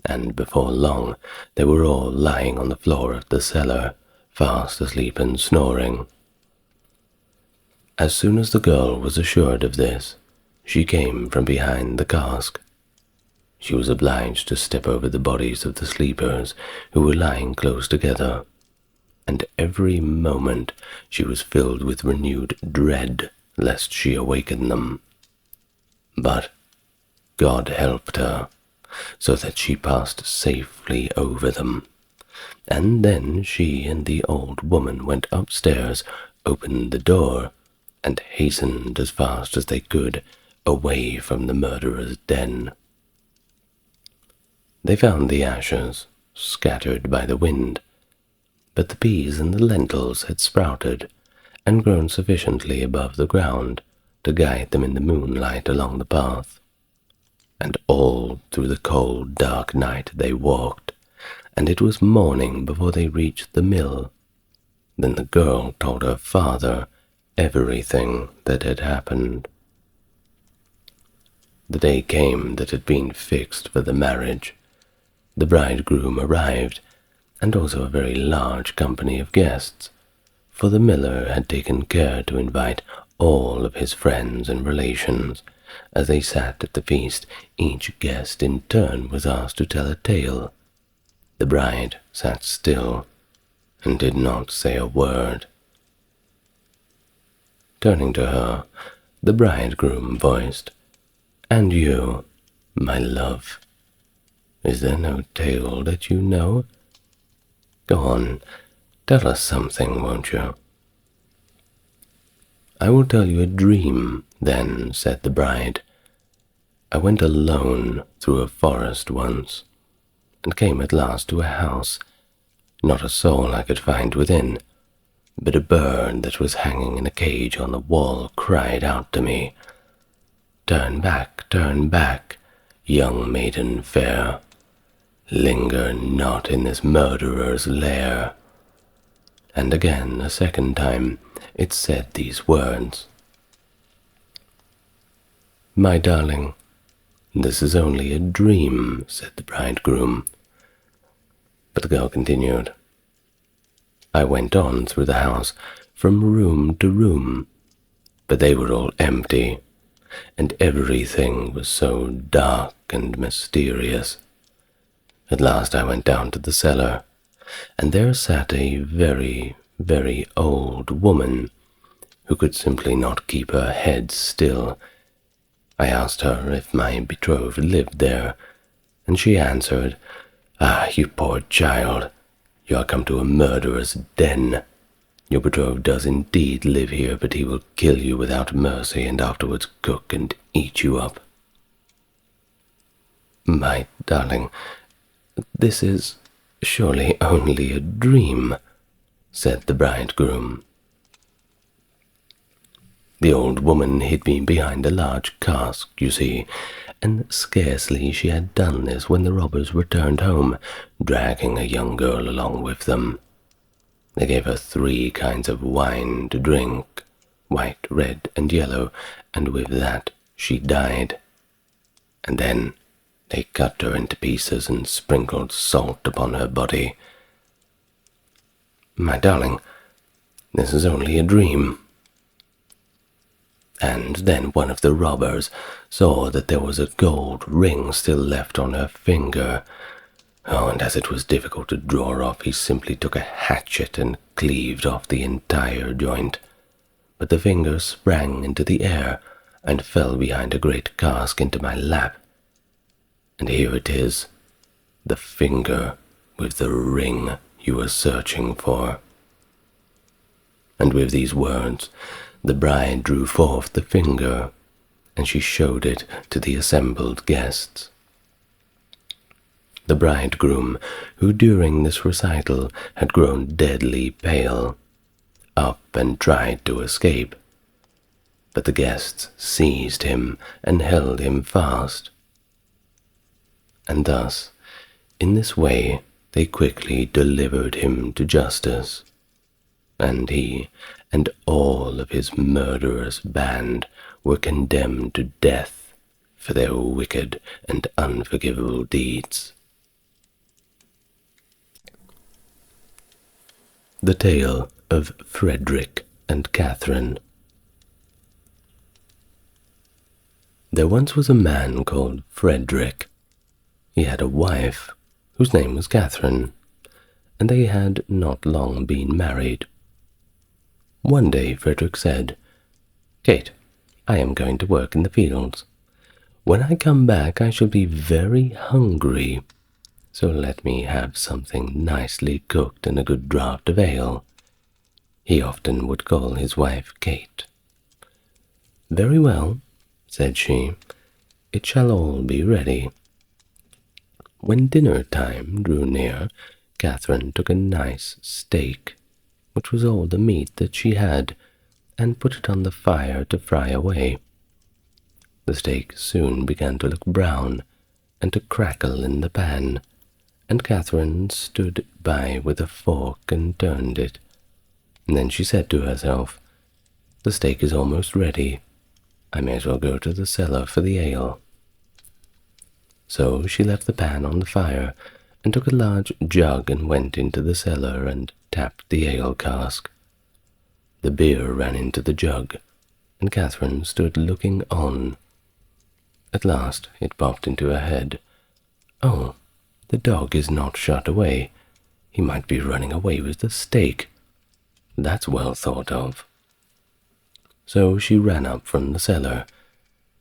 and before long they were all lying on the floor of the cellar, fast asleep and snoring. As soon as the girl was assured of this, she came from behind the cask. She was obliged to step over the bodies of the sleepers who were lying close together, and every moment she was filled with renewed dread lest she awaken them. But God helped her, so that she passed safely over them, and then she and the old woman went upstairs, opened the door, and hastened as fast as they could away from the murderer's den. They found the ashes scattered by the wind, but the peas and the lentils had sprouted and grown sufficiently above the ground to guide them in the moonlight along the path. And all through the cold, dark night they walked, and it was morning before they reached the mill. Then the girl told her father everything that had happened. The day came that had been fixed for the marriage. The bridegroom arrived, and also a very large company of guests, for the miller had taken care to invite all of his friends and relations. As they sat at the feast, each guest in turn was asked to tell a tale. The bride sat still and did not say a word. Turning to her, the bridegroom voiced, "And you, my love, is there no tale that you know? Go on, tell us something, won't you?" "I will tell you a dream, then," said the bride. "I went alone through a forest once, and came at last to a house. Not a soul I could find within, but a bird that was hanging in a cage on the wall cried out to me, 'Turn back, young maiden fair. Linger not in this murderer's lair.' And again, a second time, it said these words, 'My darling, this is only a dream,' said the bridegroom. But the girl continued, 'I went on through the house from room to room, but they were all empty, and everything was so dark and mysterious. At last I went down to the cellar, and there sat a very, very old woman who could simply not keep her head still. I asked her if my betrothed lived there, and she answered, 'Ah, you poor child, You are come to a murderer's den. Your betrothed does indeed live here, but he will kill you without mercy and afterwards cook and eat you up." "My darling, this is surely only a dream," said the bridegroom. "The old woman hid me behind a large cask, you see, and scarcely she had done this when the robbers returned home, dragging a young girl along with them. They gave her 3 kinds of wine to drink, white, red, and yellow, and with that she died. And then they cut her into pieces and sprinkled salt upon her body. My darling, this is only a dream." And then one of the robbers saw that there was a gold ring still left on her finger. Oh, and as it was difficult to draw off, he simply took a hatchet and cleaved off the entire joint. But the finger sprang into the air and fell behind a great cask into my lap. And here it is, the finger with the ring you were searching for." And with these words, the bride drew forth the finger, and she showed it to the assembled guests. The bridegroom, who during this recital had grown deadly pale, up and tried to escape, but the guests seized him and held him fast. And thus, in this way, they quickly delivered him to justice, and he and all of his murderous band were condemned to death for their wicked and unforgivable deeds. The Tale of Frederick and Catherine. There once was a man called Frederick. He had a wife whose name was Catherine, and they had not long been married. One day Frederick said, "Kate, I am going to work in the fields. When I come back I shall be very hungry, so let me have something nicely cooked and a good draught of ale." He often would call his wife Kate. "Very well," said she, "it shall all be ready." When dinner time drew near, Catherine took a nice steak, which was all the meat that she had, and put it on the fire to fry away. The steak soon began to look brown and to crackle in the pan, and Catherine stood by with a fork and turned it. And then she said to herself, "The steak is almost ready. I may as well go to the cellar for the ale." So she left the pan on the fire and took a large jug and went into the cellar and tapped the ale cask. The beer ran into the jug, and Catherine stood looking on. At last it popped into her head, "Oh, the dog is not shut away. He might be running away with the steak. That's well thought of." So she ran up from the cellar,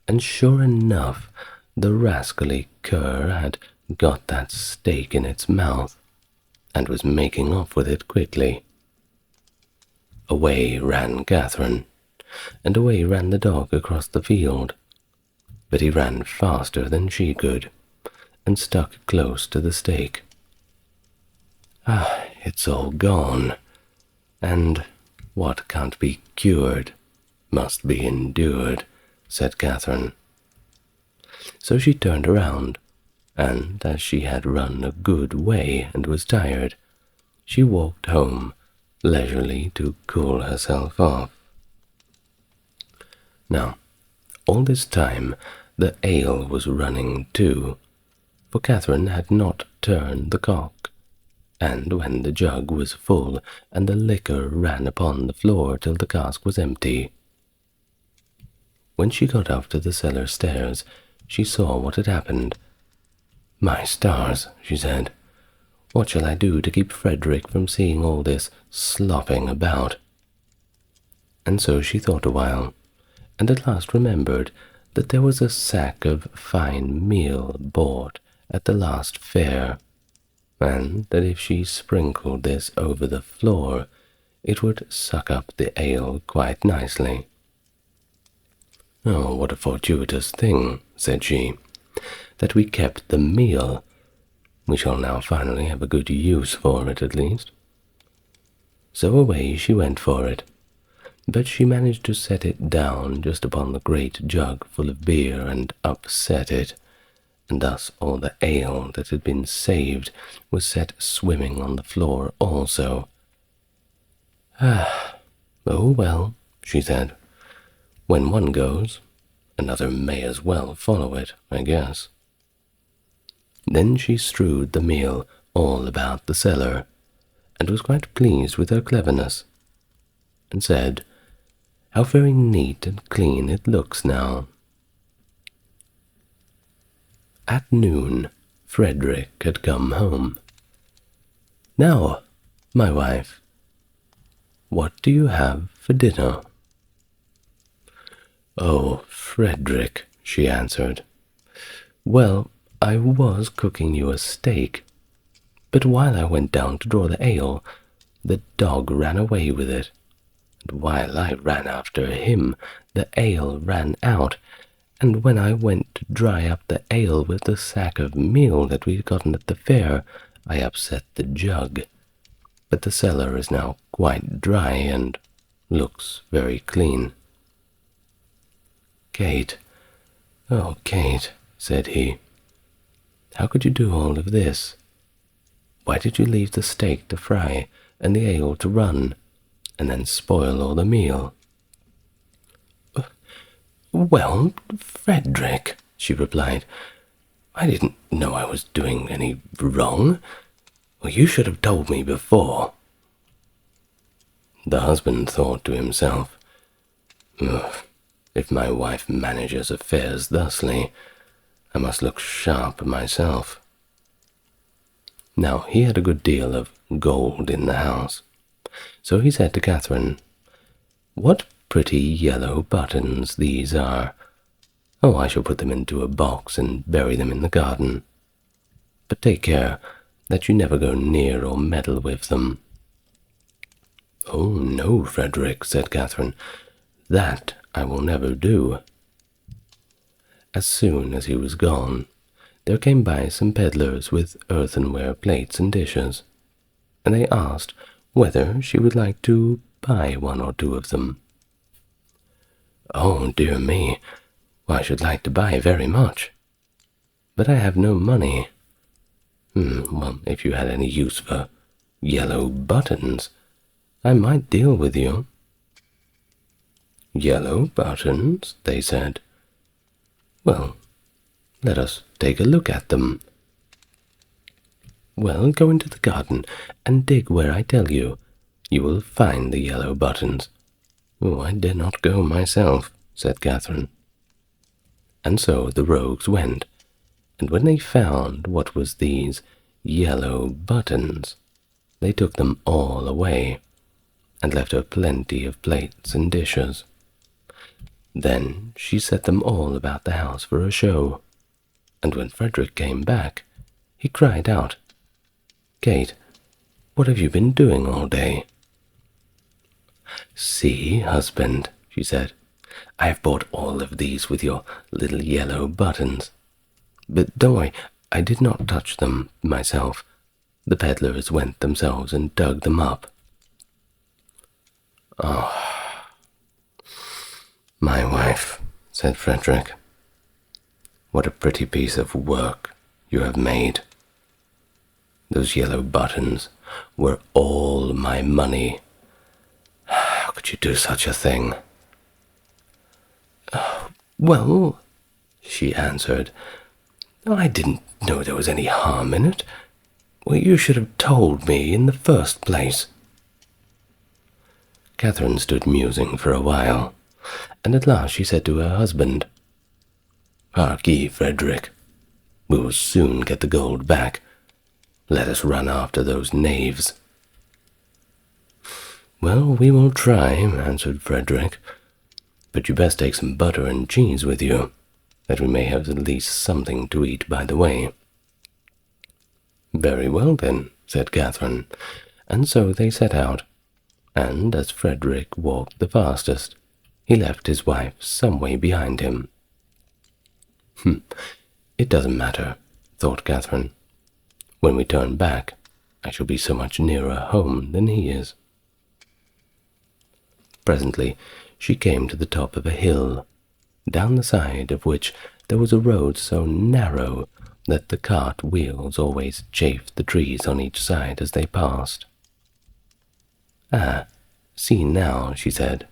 and sure enough, the rascally cur had got that steak in its mouth, and was making off with it quickly. Away ran Catherine, and away ran the dog across the field, but he ran faster than she could, and stuck close to the steak. "Ah, it's all gone, and what can't be cured must be endured," said Catherine. So she turned around, and as she had run a good way and was tired, she walked home leisurely to cool herself off. Now, all this time the ale was running too, for Catherine had not turned the cock, and when the jug was full and the liquor ran upon the floor till the cask was empty. When she got up to the cellar stairs, she saw what had happened. "My stars," she said, "what shall I do to keep Frederick from seeing all this slopping about?" And so she thought a while, and at last remembered that there was a sack of fine meal bought at the last fair. and that if she sprinkled this over the floor, it would suck up the ale quite nicely. "Oh, what a fortuitous thing," said she, "that we kept the meal. We shall now finally have a good use for it, at least." So away she went for it, but she managed to set it down just upon the great jug full of beer and upset it, and thus all the ale that had been saved was set swimming on the floor also. "Ah, oh well," she said, "when one goes, another may as well follow it, I guess." Then she strewed the meal all about the cellar, and was quite pleased with her cleverness, and said, "How very neat and clean it looks now." At noon, Frederick had come home. "Now, my wife, what do you have for dinner?" "Oh, Frederick," she answered, "well, I was cooking you a steak, but while I went down to draw the ale, the dog ran away with it, and while I ran after him, the ale ran out, and when I went to dry up the ale with the sack of meal that we'd gotten at the fair, I upset the jug, but the cellar is now quite dry and looks very clean." "Kate, oh, Kate," said he, "how could you do all of this? Why did you leave the steak to fry and the ale to run, and then spoil all the meal?" "Well, Frederick," she replied, "I didn't know I was doing any wrong. Well, you should have told me before." The husband thought to himself, "If my wife manages affairs thusly, I must look sharp myself." Now he had a good deal of gold in the house, so he said to Catherine, "What pretty yellow buttons these are! Oh, I shall put them into a box and bury them in the garden. But take care that you never go near or meddle with them." "Oh, no, Frederick," said Catherine, "that I will never do." As soon as he was gone, there came by some peddlers with earthenware plates and dishes, and they asked whether she would like to buy one or two of them. "Oh, dear me, I should like to buy very much, but I have no money." Well, if you had any use for yellow buttons, I might deal with you." "Yellow buttons?" they said. "Well, let us take a look at them." "Well, go into the garden and dig where I tell you. You will find the yellow buttons." "Oh, I dare not go myself," said Catherine. And so the rogues went, and when they found what was these yellow buttons, they took them all away, and left her plenty of plates and dishes. Then she set them all about the house for a show, and when Frederick came back, he cried out, "Kate, what have you been doing all day?" "See, husband," she said, "I have bought all of these with your little yellow buttons. But don't worry, I did not touch them myself. The peddlers went themselves and dug them up." "Oh, my wife," said Frederick, "what a pretty piece of work you have made. Those yellow buttons were all my money. How could you do such a thing?" "Well," she answered, "I didn't know there was any harm in it. Well, you should have told me in the first place." Catherine stood musing for a while, and at last she said to her husband, "Hark ye, Frederick, we will soon get the gold back. Let us run after those knaves." "Well, we will try," answered Frederick, "but you best take some butter and cheese with you, that we may have at least something to eat by the way." Very well then, said Catherine, and so they set out, and as Frederick walked the fastest, he left his wife some way behind him. It doesn't matter, thought Catherine. When we turn back, I shall be so much nearer home than he is. Presently she came to the top of a hill, down the side of which there was a road so narrow that the cart wheels always chafed the trees on each side as they passed. "Ah, see now," she said,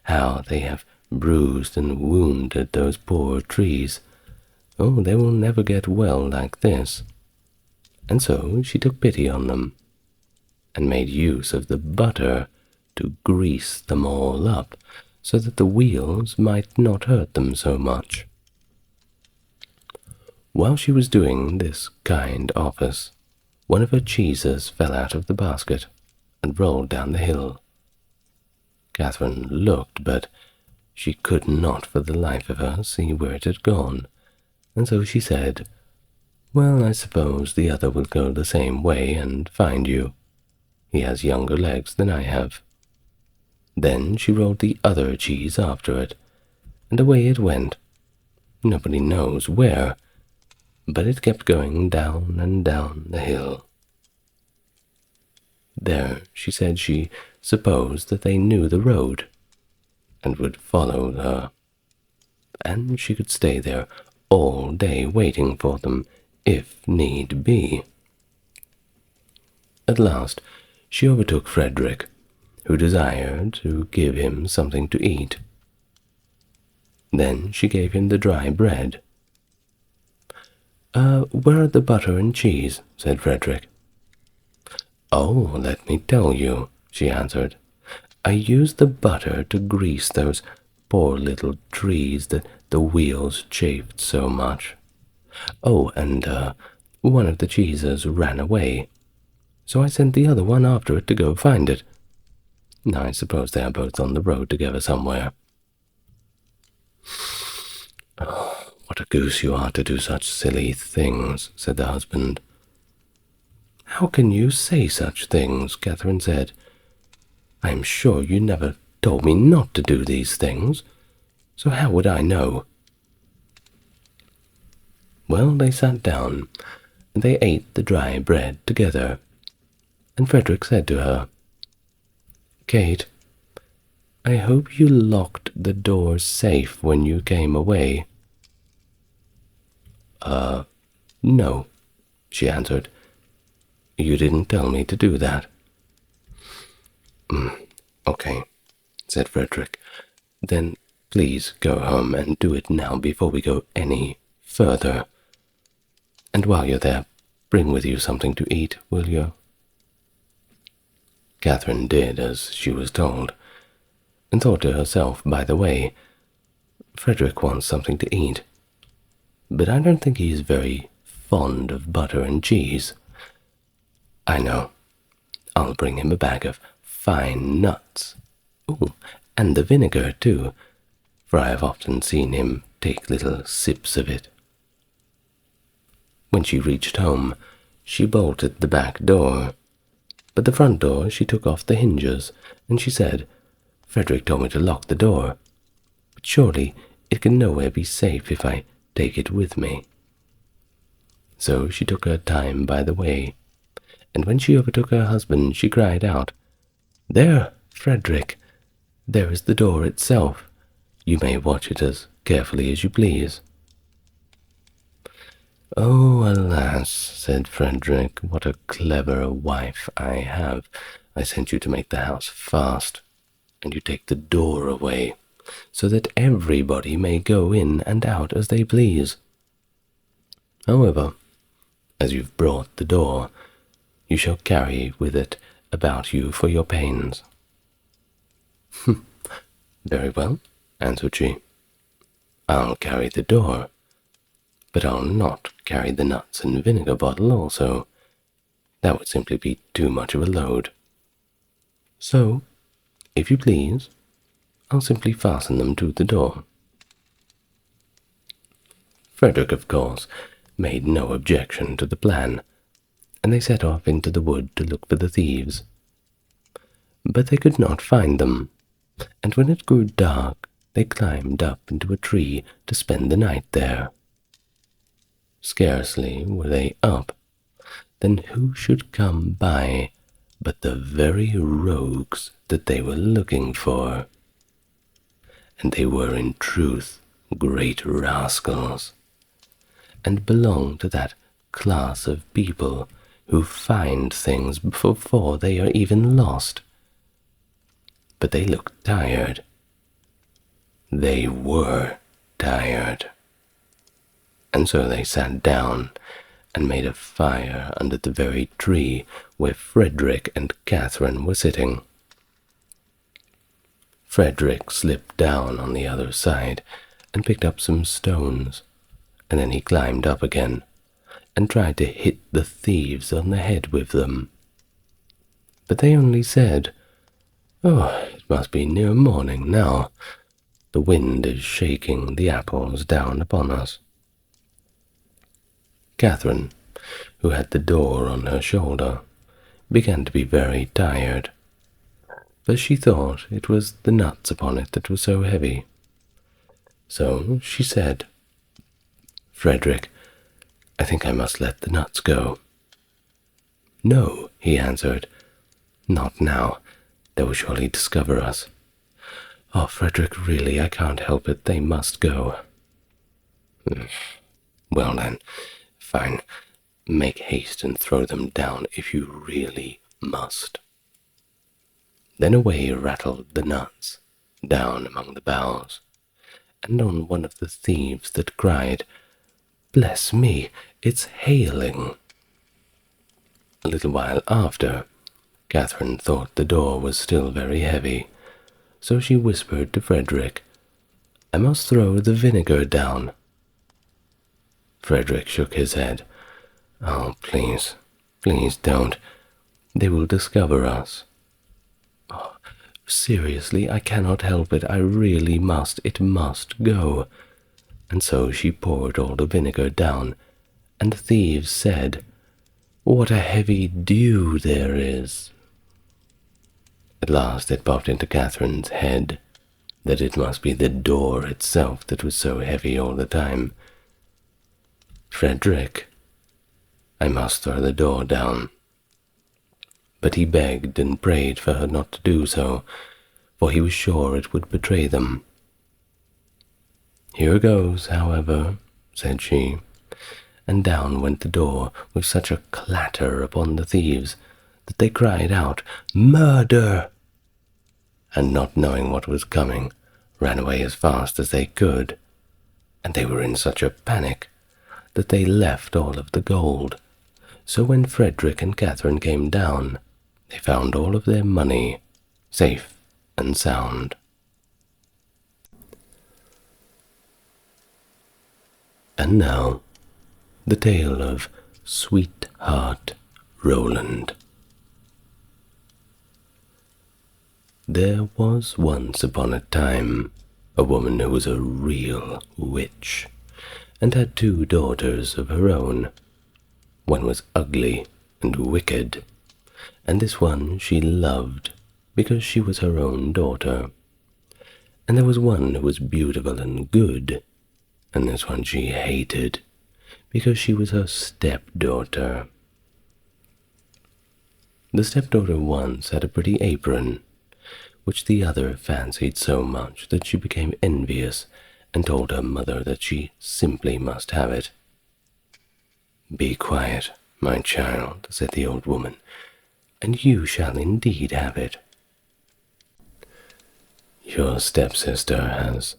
"how they have bruised and wounded those poor trees. Oh, they will never get well like this." And so she took pity on them, and made use of the butter to grease them all up, so that the wheels might not hurt them so much. While she was doing this kind office, one of her cheeses fell out of the basket and rolled down the hill. Catherine looked, but she could not for the life of her see where it had gone, and so she said, "Well, I suppose the other will go the same way and find you. He has younger legs than I have." Then she rolled the other cheese after it, and away it went. Nobody knows where, but it kept going down and down the hill. There, she said she supposed that they knew the road, and would follow her, and she could stay there all day waiting for them, if need be. At last she overtook Frederick, who desired to give him something to eat. Then she gave him the dry bread. Where are the butter and cheese?" said Frederick. "Oh, let me tell you," she answered. "I used the butter to grease those poor little trees that the wheels chafed so much. Oh, and one of the cheeses ran away, so I sent the other one after it to go find it. I suppose they are both on the road together somewhere." "Oh, what a goose you are to do such silly things," said the husband. "How can you say such things?" Catherine said. "I am sure you never told me not to do these things, so how would I know?" Well, they sat down, and they ate the dry bread together, and Frederick said to her, "Kate, I hope you locked the door safe when you came away." No," she answered. "You didn't tell me to do that." Okay," said Frederick. "Then please go home and do it now before we go any further. And while you're there, bring with you something to eat, will you?" Catherine did as she was told, and thought to herself, by the way, "Frederick wants something to eat, but I don't think he is very fond of butter and cheese. I know, I'll bring him a bag of fine nuts. Oh, and the vinegar too, for I have often seen him take little sips of it." When she reached home, she bolted the back door, but the front door she took off the hinges, and she said, "Frederick told me to lock the door, but surely it can nowhere be safe if I take it with me." So she took her time by the way, and when she overtook her husband, she cried out, "There, Frederick, there is the door itself. You may watch it as carefully as you please." "Oh, alas," said Frederick, "what a clever wife I have. I sent you to make the house fast, and you take the door away, so that everybody may go in and out as they please. However, as you've brought the door, you shall carry with it about you for your pains." "Very well," answered she. "I'll carry the door, but I'll not carry the nuts and vinegar bottle also. That would simply be too much of a load. So, if you please, I'll simply fasten them to the door." Frederick, of course, made no objection to the plan, and they set off into the wood to look for the thieves. But they could not find them, and when it grew dark, they climbed up into a tree to spend the night there. Scarcely were they up, then who should come by but the very rogues that they were looking for? And they were in truth great rascals, and belonged to that class of people who find things before they are even lost. But they looked tired. They were tired. And so they sat down and made a fire under the very tree where Frederick and Catherine were sitting. Frederick slipped down on the other side and picked up some stones, and then he climbed up again and tried to hit the thieves on the head with them. But they only said, "Oh, it must be near morning now. The wind is shaking the apples down upon us." Catherine, who had the door on her shoulder, began to be very tired, but she thought it was the nuts upon it that were so heavy. So she said, "Frederick, I think I must let the nuts go." "No," he answered, "not now. They will surely discover us." "Oh, Frederick, really, I can't help it. They must go." "Well then, fine. Make haste and throw them down if you really must." Then away rattled the nuts, down among the boughs, and on one of the thieves that cried, "Bless me, it's hailing." A little while after, Catherine thought the door was still very heavy, so she whispered to Frederick, "I must throw the vinegar down." Frederick shook his head. "Oh, please, please don't. They will discover us." "Oh, seriously, I cannot help it. I really must. It must go." And so she poured all the vinegar down, and the thieves said, "What a heavy dew there is." At last it popped into Catherine's head that it must be the door itself that was so heavy all the time. "Frederick, I must throw the door down." But he begged and prayed for her not to do so, for he was sure it would betray them. "Here goes, however," said she, and down went the door with such a clatter upon the thieves that they cried out, "Murder!" and not knowing what was coming, ran away as fast as they could, and they were in such a panic that they left all of the gold. So when Frederick and Catherine came down, they found all of their money safe and sound. And now, the tale of Sweetheart Roland. There was once upon a time a woman who was a real witch, and had 2 daughters of her own. One was ugly and wicked, and this one she loved because she was her own daughter. And there was one who was beautiful and good, and this one she hated because she was her stepdaughter. The stepdaughter once had a pretty apron, which the other fancied so much that she became envious and told her mother that she simply must have it. "Be quiet, my child," said the old woman, "and you shall indeed have it. Your stepsister has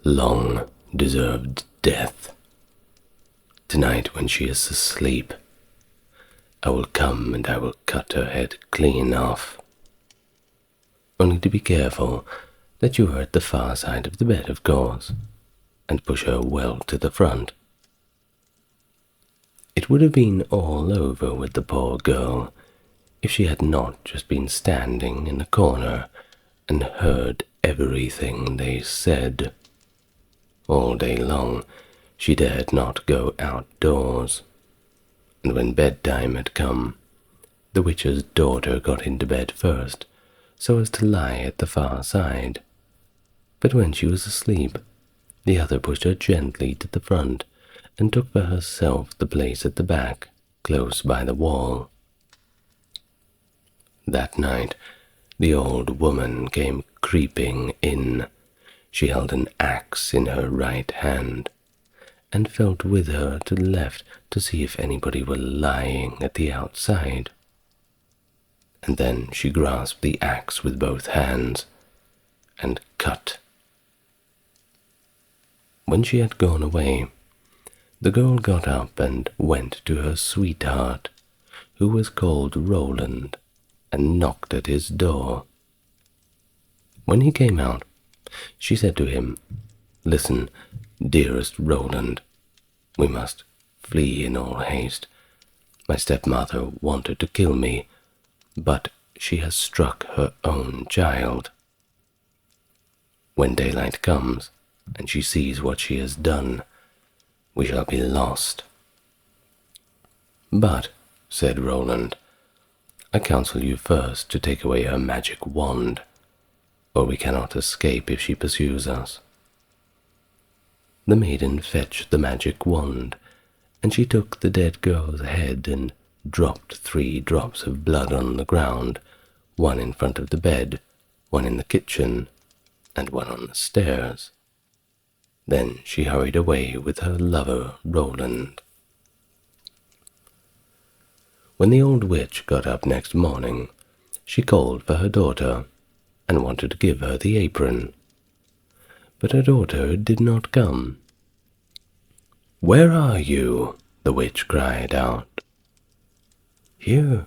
long deserved death. Tonight, when she is asleep, I will come and I will cut her head clean off. Only to be careful that you are at the far side of the bed, of course, and push her well to the front." It would have been all over with the poor girl if she had not just been standing in a corner and heard everything they said. All day long she dared not go outdoors. and when bedtime had come, the witch's daughter got into bed first, so as to lie at the far side. But when she was asleep, the other pushed her gently to the front, and took for herself the place at the back, close by the wall. That night, the old woman came creeping in. She held an axe in her right hand, and felt with her to the left to see if anybody were lying at the outside. And then she grasped the axe with both hands, and cut. When she had gone away, the girl got up and went to her sweetheart, who was called Roland, and knocked at his door. When he came out, she said to him, "Listen, dearest Roland, we must flee in all haste. My stepmother wanted to kill me, but she has struck her own child. When daylight comes, and she sees what she has done, we shall be lost." "But," said Roland, "I counsel you first to take away her magic wand, or we cannot escape if she pursues us." The maiden fetched the magic wand, and she took the dead girl's head and dropped 3 drops of blood on the ground, 1 in front of the bed, 1 in the kitchen, and 1 on the stairs. Then she hurried away with her lover Roland. When the old witch got up next morning, she called for her daughter, and wanted to give her the apron. But her daughter did not come. "Where are you?" the witch cried out. "Here,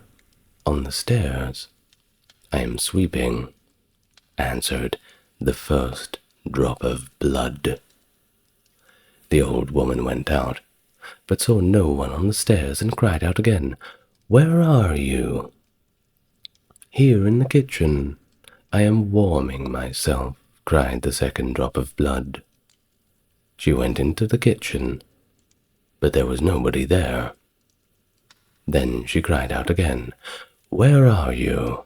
on the stairs. I am sweeping," answered the first drop of blood. The old woman went out, but saw no one on the stairs, and cried out again, "Where are you?" "Here in the kitchen. I am warming myself," cried the second drop of blood. She went into the kitchen, but there was nobody there. Then she cried out again, "Where are you?"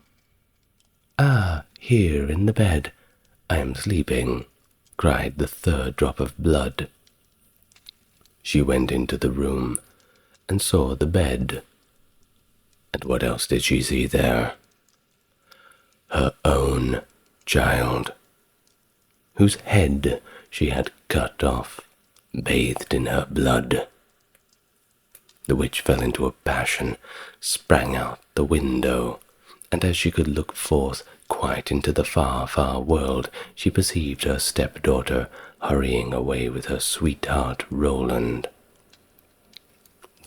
"Ah, here in the bed. I am sleeping," cried the third drop of blood. She went into the room and saw the bed. And what else did she see there? Her own child, whose head she had cut off, bathed in her blood. The witch fell into a passion, sprang out the window, and as she could look forth quite into the far, far world, she perceived her stepdaughter hurrying away with her sweetheart Roland.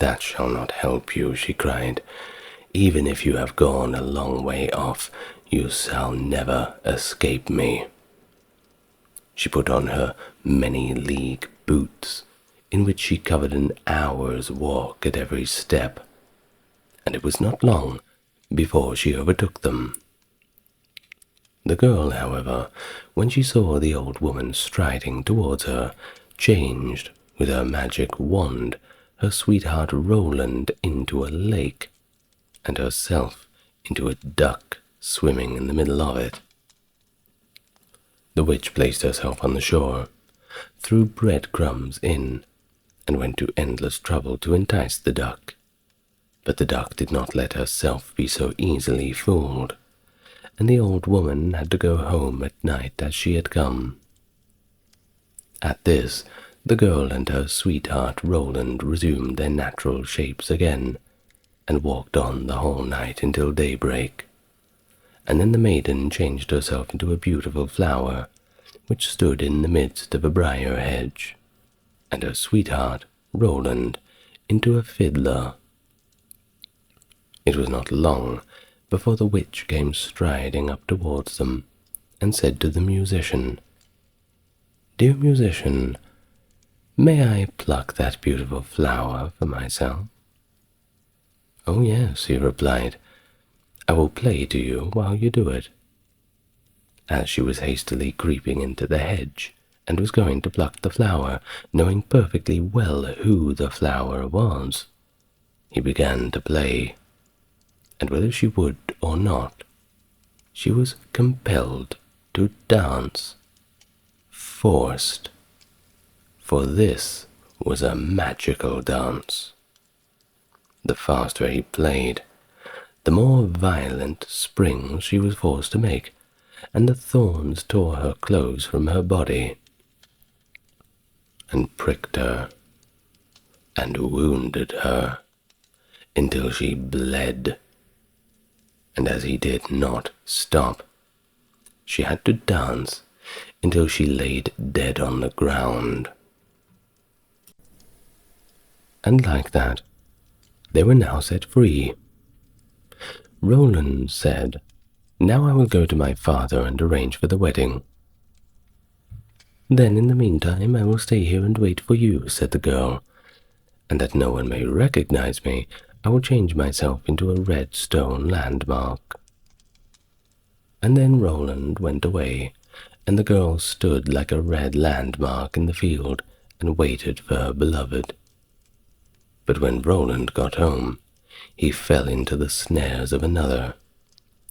"That shall not help you," she cried. "Even if you have gone a long way off, you shall never escape me." She put on her many-league boots, in which she covered an hour's walk at every step, and it was not long before she overtook them. The girl, however, when she saw the old woman striding towards her, changed, with her magic wand, her sweetheart Roland into a lake, and herself into a duck swimming in the middle of it. The witch placed herself on the shore, threw breadcrumbs in, and went to endless trouble to entice the duck. But the duck did not let herself be so easily fooled, and the old woman had to go home at night as she had come. At this, the girl and her sweetheart Roland resumed their natural shapes again, and walked on the whole night until daybreak. And then the maiden changed herself into a beautiful flower, which stood in the midst of a briar hedge, and her sweetheart Roland into a fiddler. It was not long before the witch came striding up towards them, and said to the musician, "Dear musician, may I pluck that beautiful flower for myself?" "Oh yes," he replied, "I will play to you while you do it." As she was hastily creeping into the hedge, and was going to pluck the flower, knowing perfectly well who the flower was, he began to play, and whether she would or not, she was compelled to dance, forced, for this was a magical dance. The faster he played, the more violent springs she was forced to make, and the thorns tore her clothes from her body, and pricked her, and wounded her, until she bled. And as he did not stop, she had to dance until she laid dead on the ground. And like that, they were now set free. Roland said, "Now I will go to my father and arrange for the wedding." "Then in the meantime I will stay here and wait for you," said the girl, "and that no one may recognize me, I will change myself into a red stone landmark." And then Roland went away, and the girl stood like a red landmark in the field and waited for her beloved. But when Roland got home, he fell into the snares of another,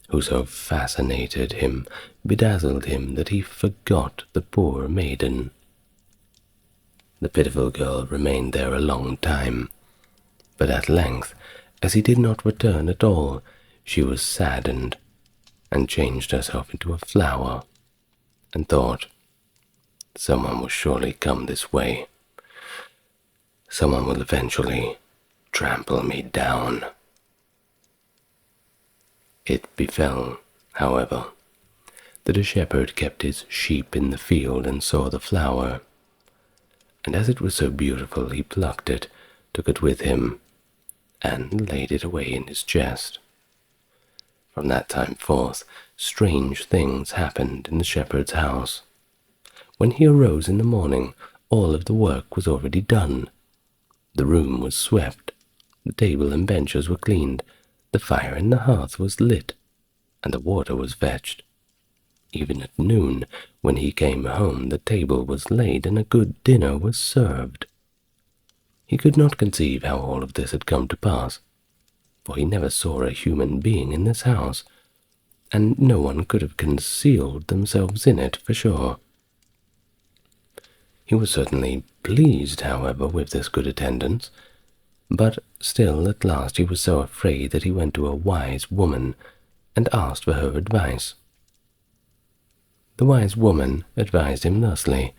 who so fascinated him, bedazzled him, that he forgot the poor maiden. The pitiful girl remained there a long time, but at length, as he did not return at all, she was saddened, and changed herself into a flower, and thought, "Someone will surely come this way. Someone will eventually trample me down." It befell, however, that a shepherd kept his sheep in the field and saw the flower, and as it was so beautiful he plucked it, took it with him, and laid it away in his chest. From that time forth, strange things happened in the shepherd's house. When he arose in the morning, all of the work was already done. The room was swept, the table and benches were cleaned, the fire in the hearth was lit, and the water was fetched. Even at noon, when he came home, the table was laid and a good dinner was served. He could not conceive how all of this had come to pass, for he never saw a human being in this house, and no one could have concealed themselves in it for sure. He was certainly pleased, however, with this good attendance, but still at last he was so afraid that he went to a wise woman and asked for her advice. The wise woman advised him thusly: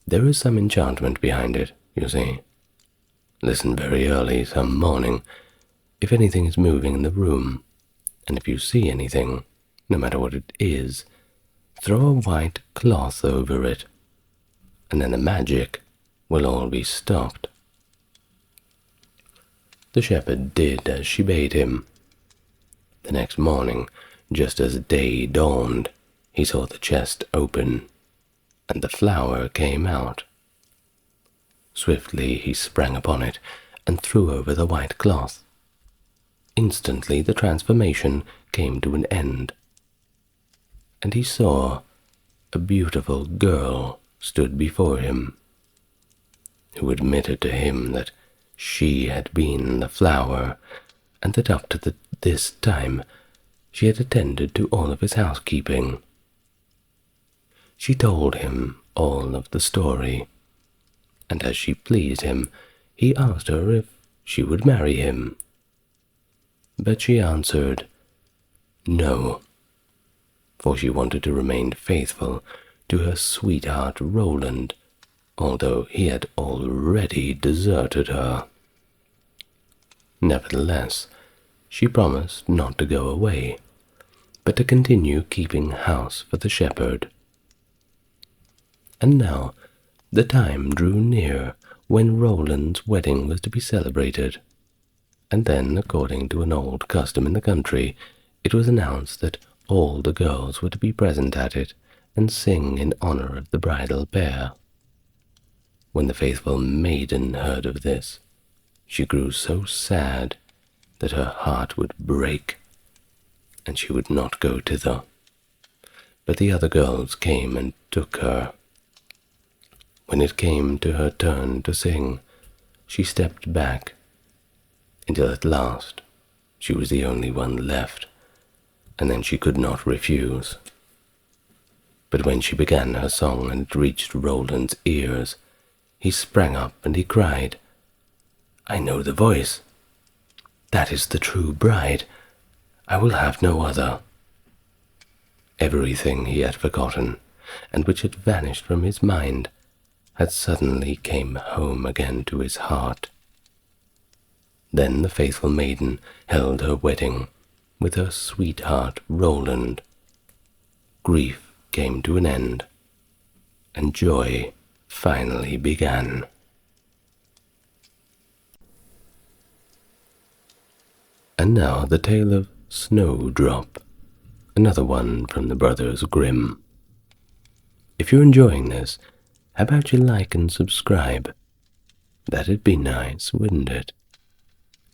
"There is some enchantment behind it, you see. Listen very early some morning, if anything is moving in the room, and if you see anything, no matter what it is, throw a white cloth over it, and then the magic will all be stopped." The shepherd did as she bade him. The next morning, just as day dawned, he saw the chest open, and the flower came out. Swiftly he sprang upon it, and threw over the white cloth. Instantly the transformation came to an end, and he saw a beautiful girl stood before him, who admitted to him that she had been the flower, and that up to this time she had attended to all of his housekeeping. She told him all of the story, and as she pleased him, he asked her if she would marry him. But she answered no, for she wanted to remain faithful to her sweetheart Roland, although he had already deserted her. Nevertheless, she promised not to go away, but to continue keeping house for the shepherd. And now the time drew near when Roland's wedding was to be celebrated, and then, according to an old custom in the country, it was announced that all the girls were to be present at it and sing in honor of the bridal pair. When the faithful maiden heard of this, she grew so sad that her heart would break, and she would not go thither. But the other girls came and took her. When it came to her turn to sing, she stepped back until at last she was the only one left, and then she could not refuse. But when she began her song and it reached Roland's ears, he sprang up and he cried, "I know the voice. That is the true bride. I will have no other." Everything he had forgotten, and which had vanished from his mind, had suddenly came home again to his heart. Then the faithful maiden held her wedding with her sweetheart Roland. Grief came to an end, and joy finally began. And now the tale of Snowdrop, another one from the Brothers Grimm. If you're enjoying this, how about you like and subscribe? That'd be nice, wouldn't it?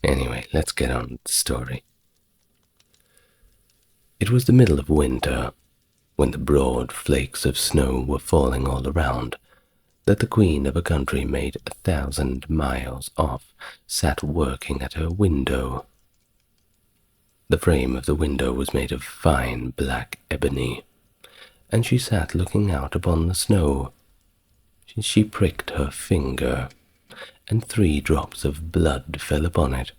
Anyway, let's get on with the story. It was the middle of winter, when the broad flakes of snow were falling all around, that the queen of a country made 1,000 miles off sat working at her window. The frame of the window was made of fine black ebony, and she sat looking out upon the snow. She pricked her finger, and 3 drops of blood fell upon it.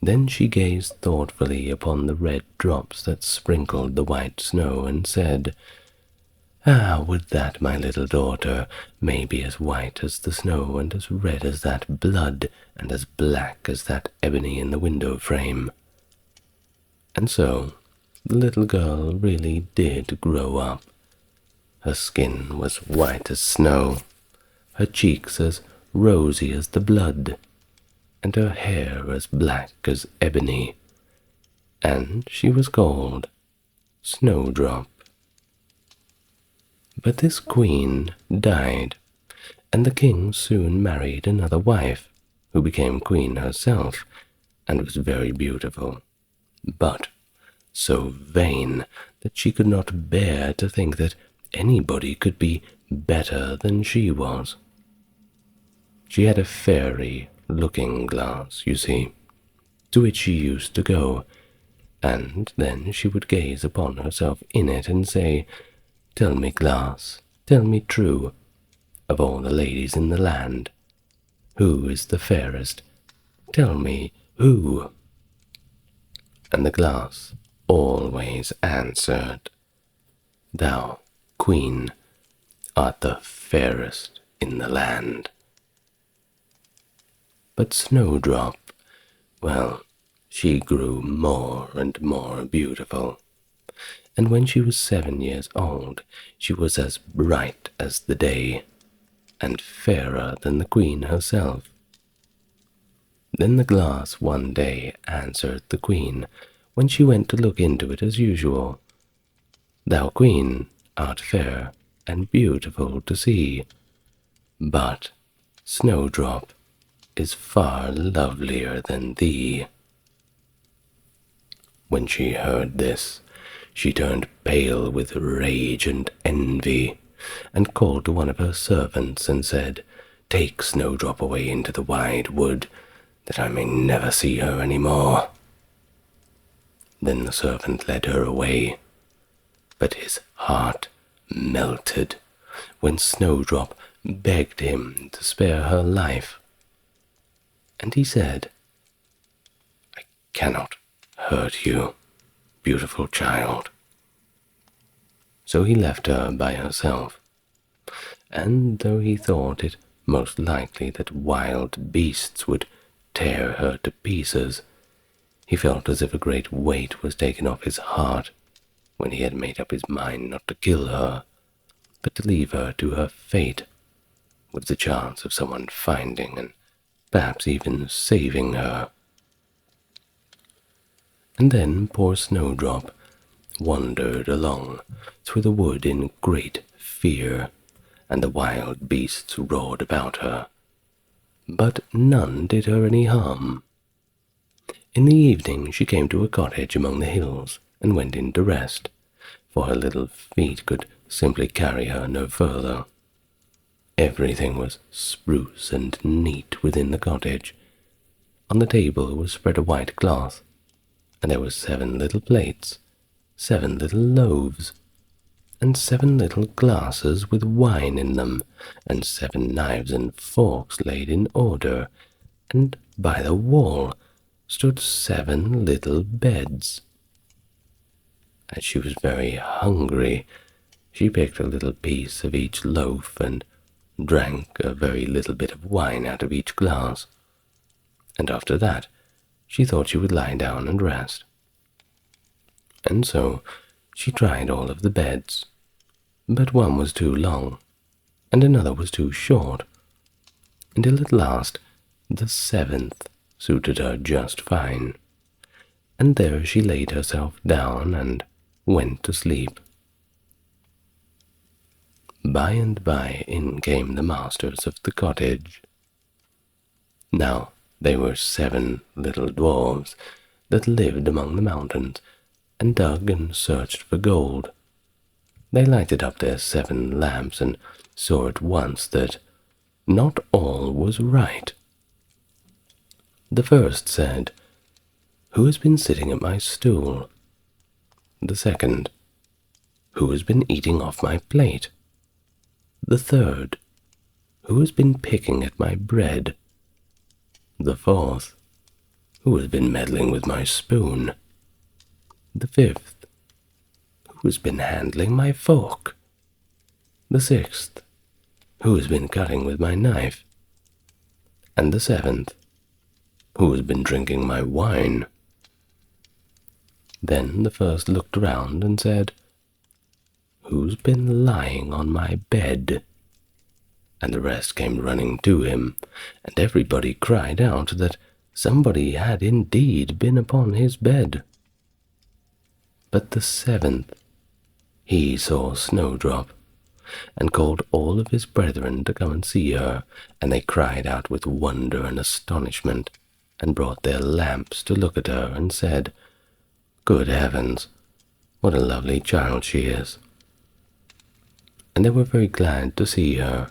Then she gazed thoughtfully upon the red drops that sprinkled the white snow, and said, "Ah, would that my little daughter may be as white as the snow, and as red as that blood, and as black as that ebony in the window frame." And so the little girl really did grow up. Her skin was white as snow, her cheeks as rosy as the blood, and her hair as black as ebony, and she was called Snowdrop. But this queen died, and the king soon married another wife, who became queen herself, and was very beautiful, but so vain that she could not bear to think that anybody could be better than she was. She had a fairy looking-glass, you see, to which she used to go, and then she would gaze upon herself in it and say, "Tell me, glass, tell me true, of all the ladies in the land, who is the fairest? Tell me who?" And the glass always answered, "Thou, queen, art the fairest in the land." But Snowdrop, well, she grew more and more beautiful, and when she was 7 years old, she was as bright as the day, and fairer than the queen herself. Then the glass one day answered the queen, when she went to look into it as usual, "Thou, queen, art fair and beautiful to see, but Snowdrop is far lovelier than thee." When she heard this, she turned pale with rage and envy, and called to one of her servants and said, "Take Snowdrop away into the wide wood, that I may never see her any more." Then the servant led her away, but his heart melted when Snowdrop begged him to spare her life. And he said, "I cannot hurt you, beautiful child." So he left her by herself, and though he thought it most likely that wild beasts would tear her to pieces, he felt as if a great weight was taken off his heart when he had made up his mind not to kill her, but to leave her to her fate, with the chance of someone finding and perhaps even saving her. And then poor Snowdrop wandered along through the wood in great fear, and the wild beasts roared about her, but none did her any harm. In the evening she came to a cottage among the hills and went in to rest, for her little feet could simply carry her no further. Everything was spruce and neat within the cottage, On the table was spread a white cloth, and there were 7 little plates, 7 little loaves, and 7 little glasses with wine in them, and 7 knives and forks laid in order, and by the wall stood 7 little beds. As she was very hungry, she picked a little piece of each loaf and drank a very little bit of wine out of each glass, and after that she thought she would lie down and rest. And so she tried all of the beds, but one was too long, and another was too short, until at last the 7th suited her just fine, and there she laid herself down and went to sleep. By and by in came the masters of the cottage. Now they were 7 little dwarfs that lived among the mountains, and dug and searched for gold. They lighted up their 7 lamps and saw at once that not all was right. The first said, "Who has been sitting at my stool?" The second, "Who has been eating off my plate?" The third, "Who has been picking at my bread?" The fourth, "Who has been meddling with my spoon?" The fifth, "Who has been handling my fork?" The sixth, "Who has been cutting with my knife?" And the seventh, "Who has been drinking my wine?" Then the first looked round and said, "Who's been lying on my bed?" And the rest came running to him, and everybody cried out that somebody had indeed been upon his bed. But the 7th, he saw Snowdrop, and called all of his brethren to come and see her, and they cried out with wonder and astonishment, and brought their lamps to look at her, and said, "Good heavens, what a lovely child she is!" And they were very glad to see her,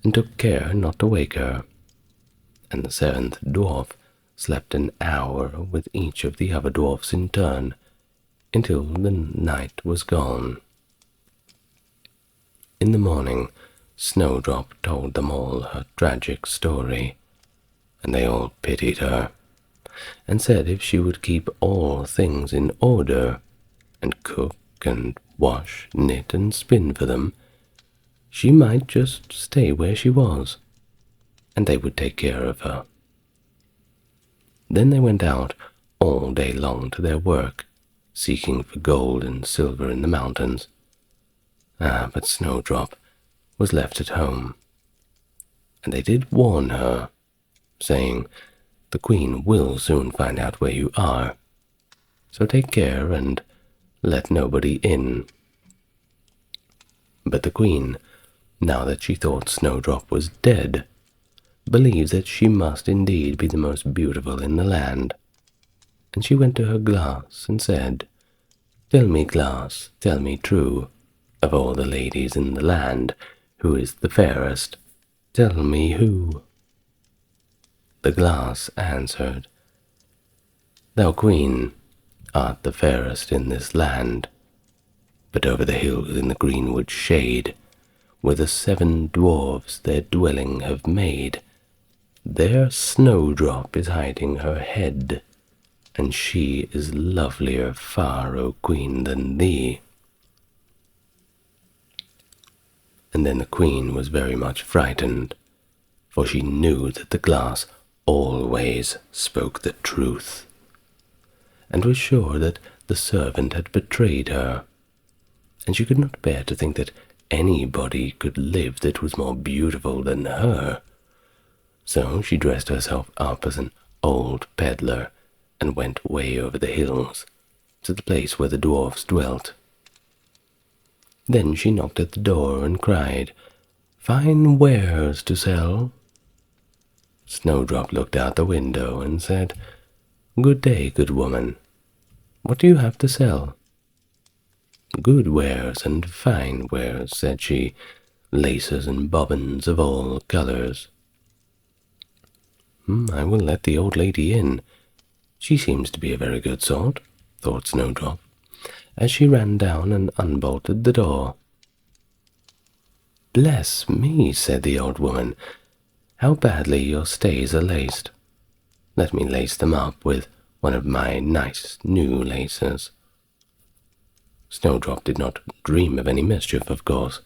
and took care not to wake her. And the 7th dwarf slept an hour with each of the other dwarfs in turn, until the night was gone. In the morning, Snowdrop told them all her tragic story, and they all pitied her, and said if she would keep all things in order, and cook and wash, knit and spin for them, she might just stay where she was, and they would take care of her. Then they went out all day long to their work, seeking for gold and silver in the mountains. But Snowdrop was left at home, and they did warn her, saying, "The Queen will soon find out where you are, so take care and let nobody in." But the Queen, now that she thought Snowdrop was dead, believed that she must indeed be the most beautiful in the land, and she went to her glass and said, "Tell me, glass, tell me true, of all the ladies in the land, who is the fairest? Tell me who." The glass answered, "Thou, Queen, art the fairest in this land, but over the hills in the greenwood shade, where the 7 dwarfs their dwelling have made, there Snowdrop is hiding her head, and she is lovelier far, O Queen, than thee." And then the Queen was very much frightened, for she knew that the glass always spoke the truth, and was sure that the servant had betrayed her, and she could not bear to think that anybody could live that was more beautiful than her. So she dressed herself up as an old peddler, and went way over the hills, to the place where the dwarfs dwelt. Then she knocked at the door and cried, "Fine wares to sell." Snowdrop looked out the window and said, "Good day, good woman. What do you have to sell?" "Good wares and fine wares," said she, "laces and bobbins of all colors." I will let the old lady in. She seems to be a very good sort, thought Snowdrop, as she ran down and unbolted the door. Bless me, said the old woman, how badly your stays are laced. Let me lace them up with one of my nice new laces. Snowdrop did not dream of any mischief, of course,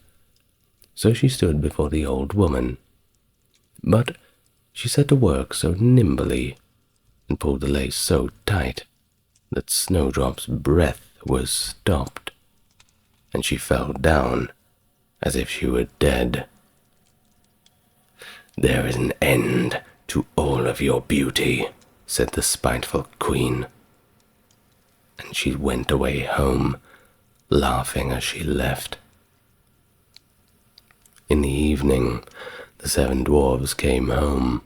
so she stood before the old woman. But she set to work so nimbly and pulled the lace so tight that Snowdrop's breath was stopped, and she fell down as if she were dead. There is an end to all of your beauty, said the spiteful queen, and she went away home, laughing as she left. In the evening, the 7 dwarfs came home,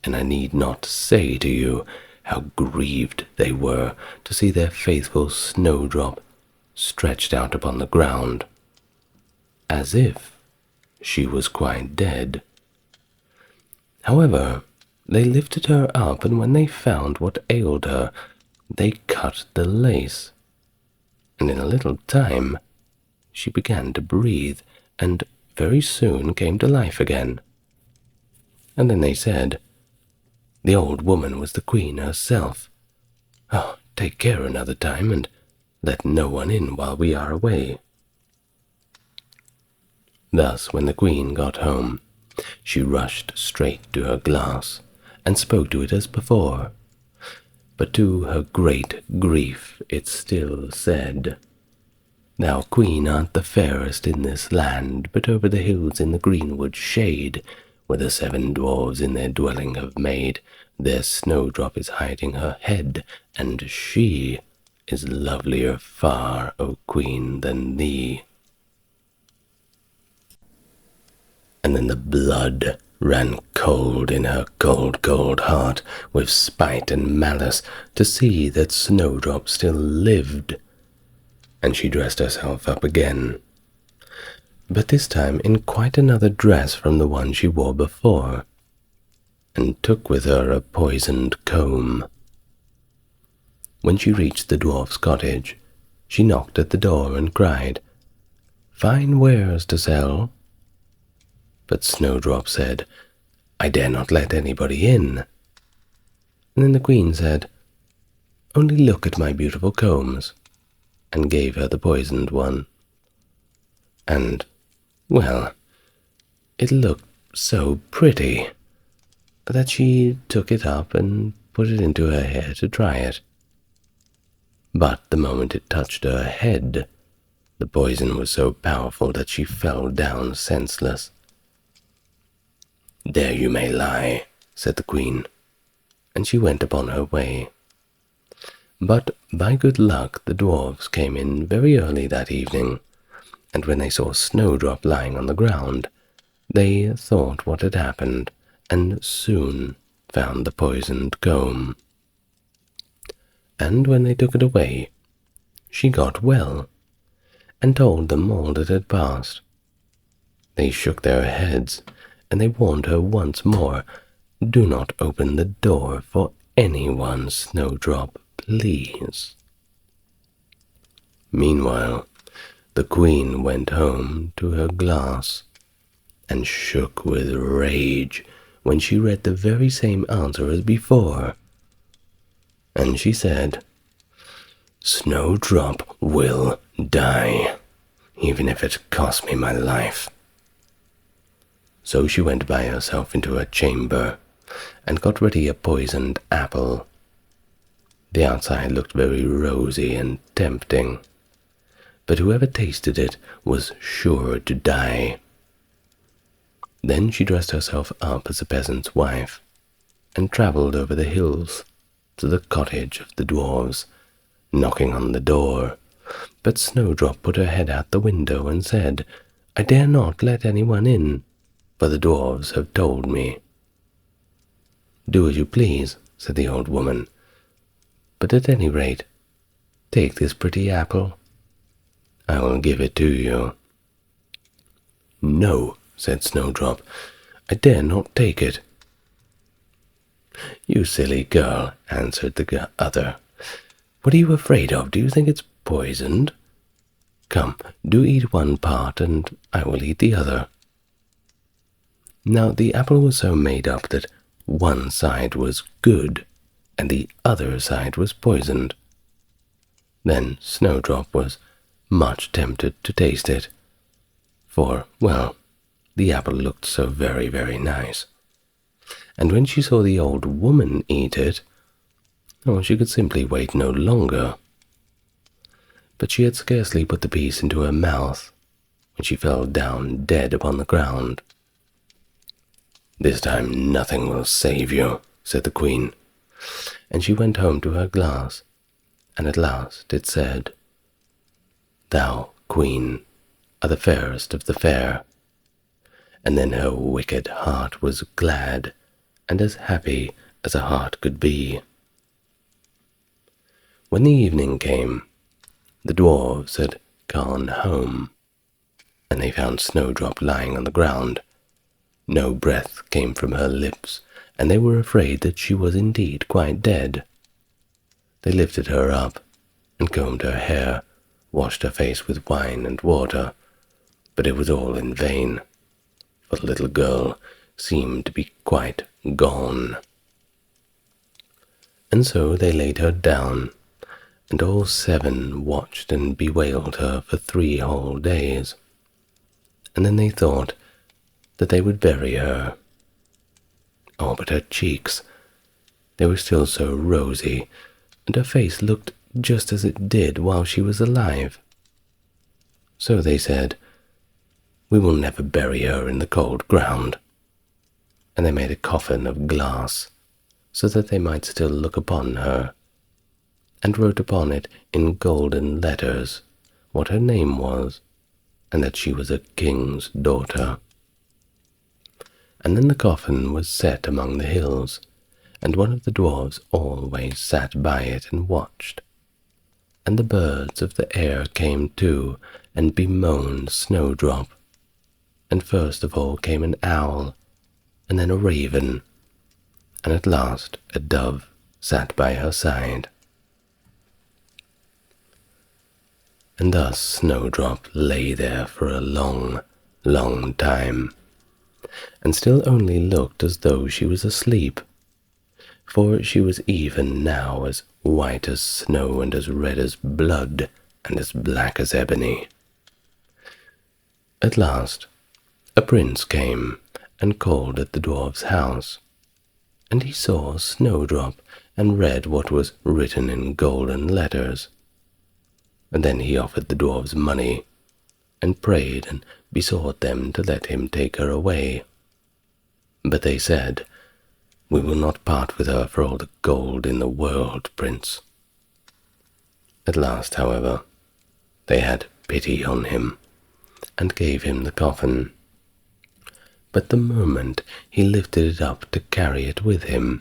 and I need not say to you how grieved they were to see their faithful Snowdrop stretched out upon the ground, as if she was quite dead. However, they lifted her up, and when they found what ailed her, they cut the lace, and in a little time she began to breathe, and very soon came to life again. And then they said, the old woman was the queen herself. Oh, take care another time, and let no one in while we are away. Thus, when the queen got home, she rushed straight to her glass, and spoke to it as before. But to her great grief it still said, Thou queen art the fairest in this land, but over the hills in the greenwood shade, where the 7 dwarfs in their dwelling have made, their Snowdrop is hiding her head, and she is lovelier far, O queen, than thee. And then the blood ran cold in her cold, cold heart with spite and malice to see that Snowdrop still lived, and she dressed herself up again, but this time in quite another dress from the one she wore before, and took with her a poisoned comb. When she reached the dwarf's cottage, she knocked at the door and cried, Fine wares to sell. But Snowdrop said, I dare not let anybody in. And then the queen said, Only look at my beautiful combs, and gave her the poisoned one. And, well, it looked so pretty that she took it up and put it into her hair to try it. But the moment it touched her head, the poison was so powerful that she fell down senseless. There you may lie, said the queen, and she went upon her way. But by good luck the dwarfs came in very early that evening, and when they saw Snowdrop lying on the ground, they thought what had happened, and soon found the poisoned comb. And when they took it away, she got well, and told them all that had passed. They shook their heads, and they warned her once more, Do not open the door for anyone, Snowdrop, please. Meanwhile, the queen went home to her glass, and shook with rage when she read the very same answer as before. And she said, Snowdrop will die, even if it costs me my life. So she went by herself into her chamber, and got ready a poisoned apple. The outside looked very rosy and tempting, but whoever tasted it was sure to die. Then she dressed herself up as a peasant's wife, and travelled over the hills to the cottage of the dwarfs, knocking on the door. But Snowdrop put her head out the window and said, I dare not let anyone in, for the dwarfs have told me. Do as you please, said the old woman, but at any rate, take this pretty apple. I will give it to you. No, said Snowdrop, I dare not take it. "You silly girl," answered the other. "What are you afraid of? Do you think it's poisoned? Come, do eat one part, and I will eat the other." Now the apple was so made up that one side was good, and the other side was poisoned. Then Snowdrop was much tempted to taste it, for, well, the apple looked so very, very nice. And when she saw the old woman eat it, oh, she could simply wait no longer. But she had scarcely put the piece into her mouth when she fell down dead upon the ground. "This time nothing will save you," said the queen, and she went home to her glass, and at last it said, "Thou, queen, are the fairest of the fair." And then her wicked heart was glad and as happy as a heart could be. When the evening came, the dwarves had gone home, and they found Snowdrop lying on the ground. No breath came from her lips, and they were afraid that she was indeed quite dead. They lifted her up and combed her hair, washed her face with wine and water, but it was all in vain, for the little girl seemed to be quite gone. And so they laid her down, and all 7 watched and bewailed her for 3 whole days, and then they thought that they would bury her. Oh, but her cheeks, they were still so rosy, and her face looked just as it did while she was alive. So they said, "We will never bury her in the cold ground." And they made a coffin of glass, so that they might still look upon her, and wrote upon it in golden letters what her name was, and that she was a king's daughter. And then the coffin was set among the hills, and one of the dwarves always sat by it and watched. And the birds of the air came too, and bemoaned Snowdrop. And first of all came an owl, and then a raven, and at last a dove sat by her side. And thus Snowdrop lay there for a long, long time, and still only looked as though she was asleep, for she was even now as white as snow and as red as blood and as black as ebony. At last a prince came and called at the dwarf's house, and he saw Snowdrop and read what was written in golden letters. And then he offered the dwarves money, and prayed and besought them to let him take her away. But they said, "We will not part with her for all the gold in the world, prince." At last, however, they had pity on him, and gave him the coffin. But the moment he lifted it up to carry it with him,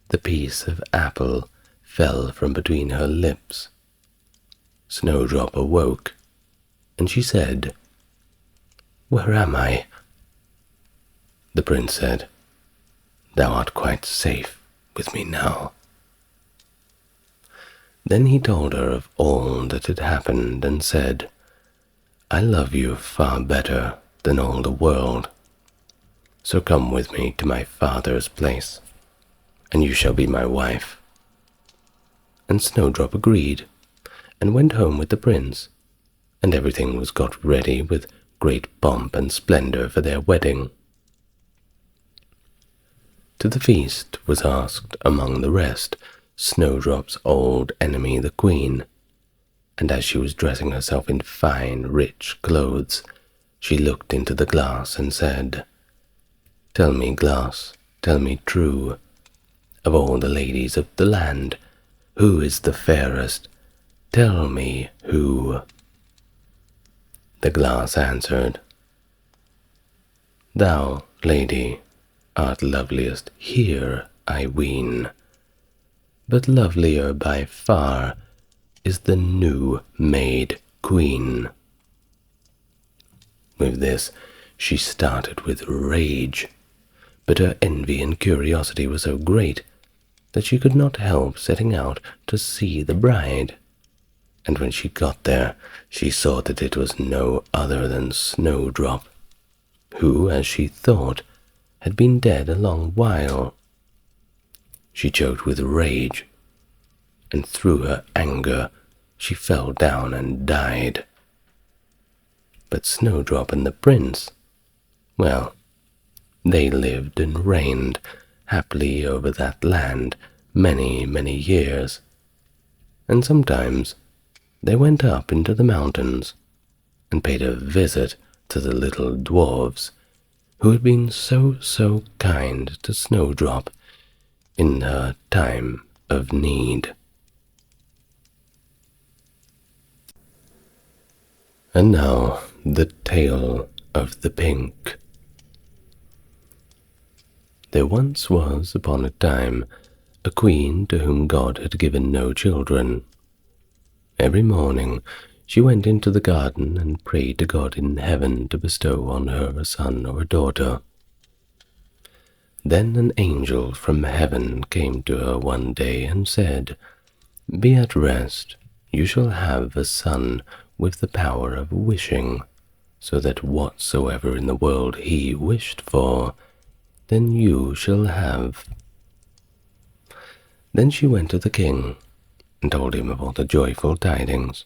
the piece of apple fell from between her lips. Snowdrop awoke, and she said, "Where am I?" The prince said, "Thou art quite safe with me now." Then he told her of all that had happened, and said, "I love you far better than all the world. So come with me to my father's place, and you shall be my wife." And Snowdrop agreed, and went home with the prince, and everything was got ready with great pomp and splendor for their wedding. To the feast was asked, among the rest, Snowdrop's old enemy the queen, and as she was dressing herself in fine, rich clothes, she looked into the glass and said, "Tell me, glass, tell me true, of all the ladies of the land, who is the fairest? Tell me who." The glass answered, "Thou, lady, art loveliest here, I ween, but lovelier by far is the new-made queen." With this she started with rage, but her envy and curiosity were so great that she could not help setting out to see the bride. And when she got there, she saw that it was no other than Snowdrop, who, as she thought, had been dead a long while. She choked with rage, and through her anger she fell down and died. But Snowdrop and the prince, well, they lived and reigned happily over that land many, many years, and sometimes they went up into the mountains and paid a visit to the little dwarfs who had been so kind to Snowdrop in her time of need. And now the tale of the pink. There once was upon a time a queen to whom God had given no children. Every morning she went into the garden and prayed to God in heaven to bestow on her a son or a daughter. Then an angel from heaven came to her one day and said, "Be at rest, you shall have a son with the power of wishing, so that whatsoever in the world he wished for, then you shall have." Then she went to the king and told him of all the joyful tidings,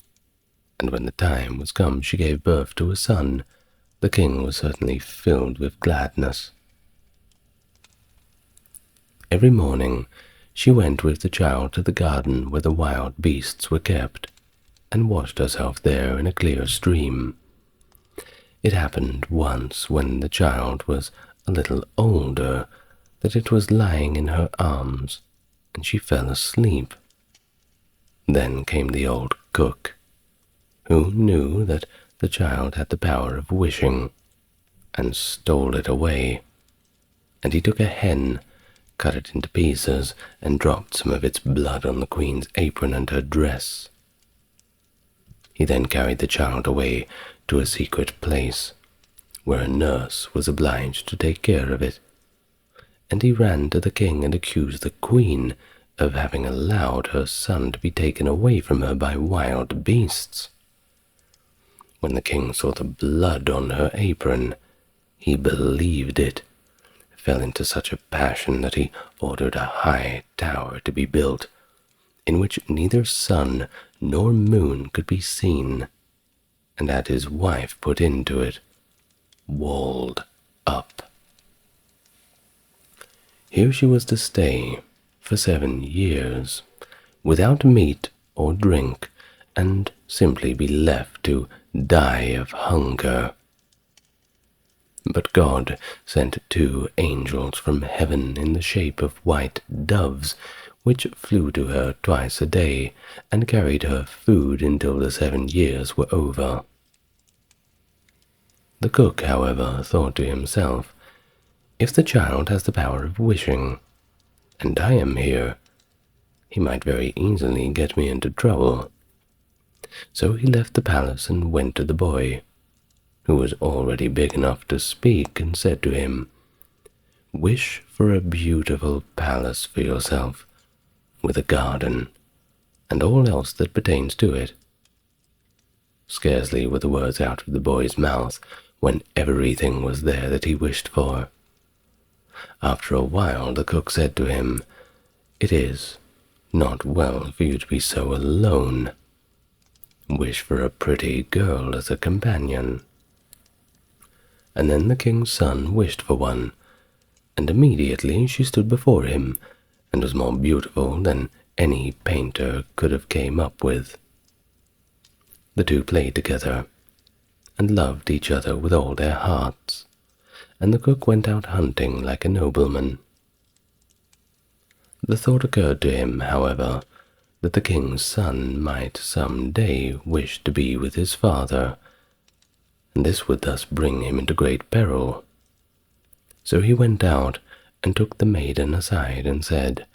and when the time was come she gave birth to a son. The king was certainly filled with gladness. Every morning she went with the child to the garden where the wild beasts were kept, and washed herself there in a clear stream. It happened once when the child was a little older that it was lying in her arms, and she fell asleep. Then came the old cook, who knew that the child had the power of wishing, and stole it away. And he took a hen, cut it into pieces, and dropped some of its blood on the queen's apron and her dress. He then carried the child away to a secret place, where a nurse was obliged to take care of it, and he ran to the king and accused the queen of having allowed her son to be taken away from her by wild beasts. When the king saw the blood on her apron, he believed it, fell into such a passion that he ordered a high tower to be built, in which neither sun nor moon could be seen, and had his wife put into it, walled up. Here she was to stay for 7 years, without meat or drink, and simply be left to die of hunger. But God sent 2 angels from heaven in the shape of white doves, which flew to her twice a day, and carried her food until the 7 years were over. The cook, however, thought to himself, "If the child has the power of wishing, and I am here, he might very easily get me into trouble." So he left the palace and went to the boy, who was already big enough to speak, and said to him, "Wish for a beautiful palace for yourself, with a garden, and all else that pertains to it." Scarcely were the words out of the boy's mouth when everything was there that he wished for. After a while the cook said to him, "It is not well for you to be so alone. Wish for a pretty girl as a companion." And then the king's son wished for one, and immediately she stood before him, and was more beautiful than any painter could have came up with. The two played together, and loved each other with all their hearts, and the cook went out hunting like a nobleman. The thought occurred to him, however, that the king's son might some day wish to be with his father, and this would thus bring him into great peril. So he went out and took the maiden aside and said,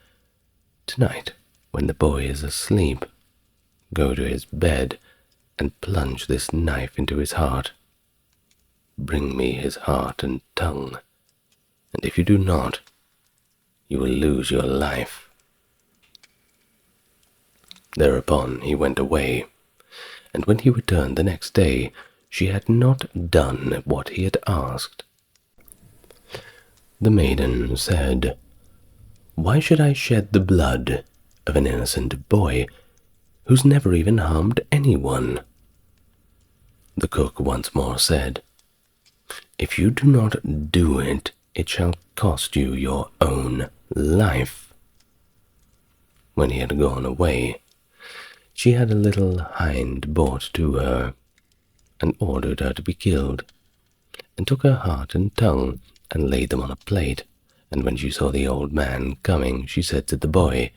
"Tonight, when the boy is asleep, go to his bed and plunge this knife into his heart. Bring me his heart and tongue, and If you do not, you will lose your life." Thereupon he went away, and when he returned the next day, she had not done what he had asked. The maiden said, "Why should I shed the blood of an innocent boy who's never even harmed anyone?" The cook once more said, "If you do not do it, it shall cost you your own life." When he had gone away, she had a little hind brought to her, and ordered her to be killed, and took her heart and tongue, and laid them on a plate, and when she saw the old man coming, she said to the boy,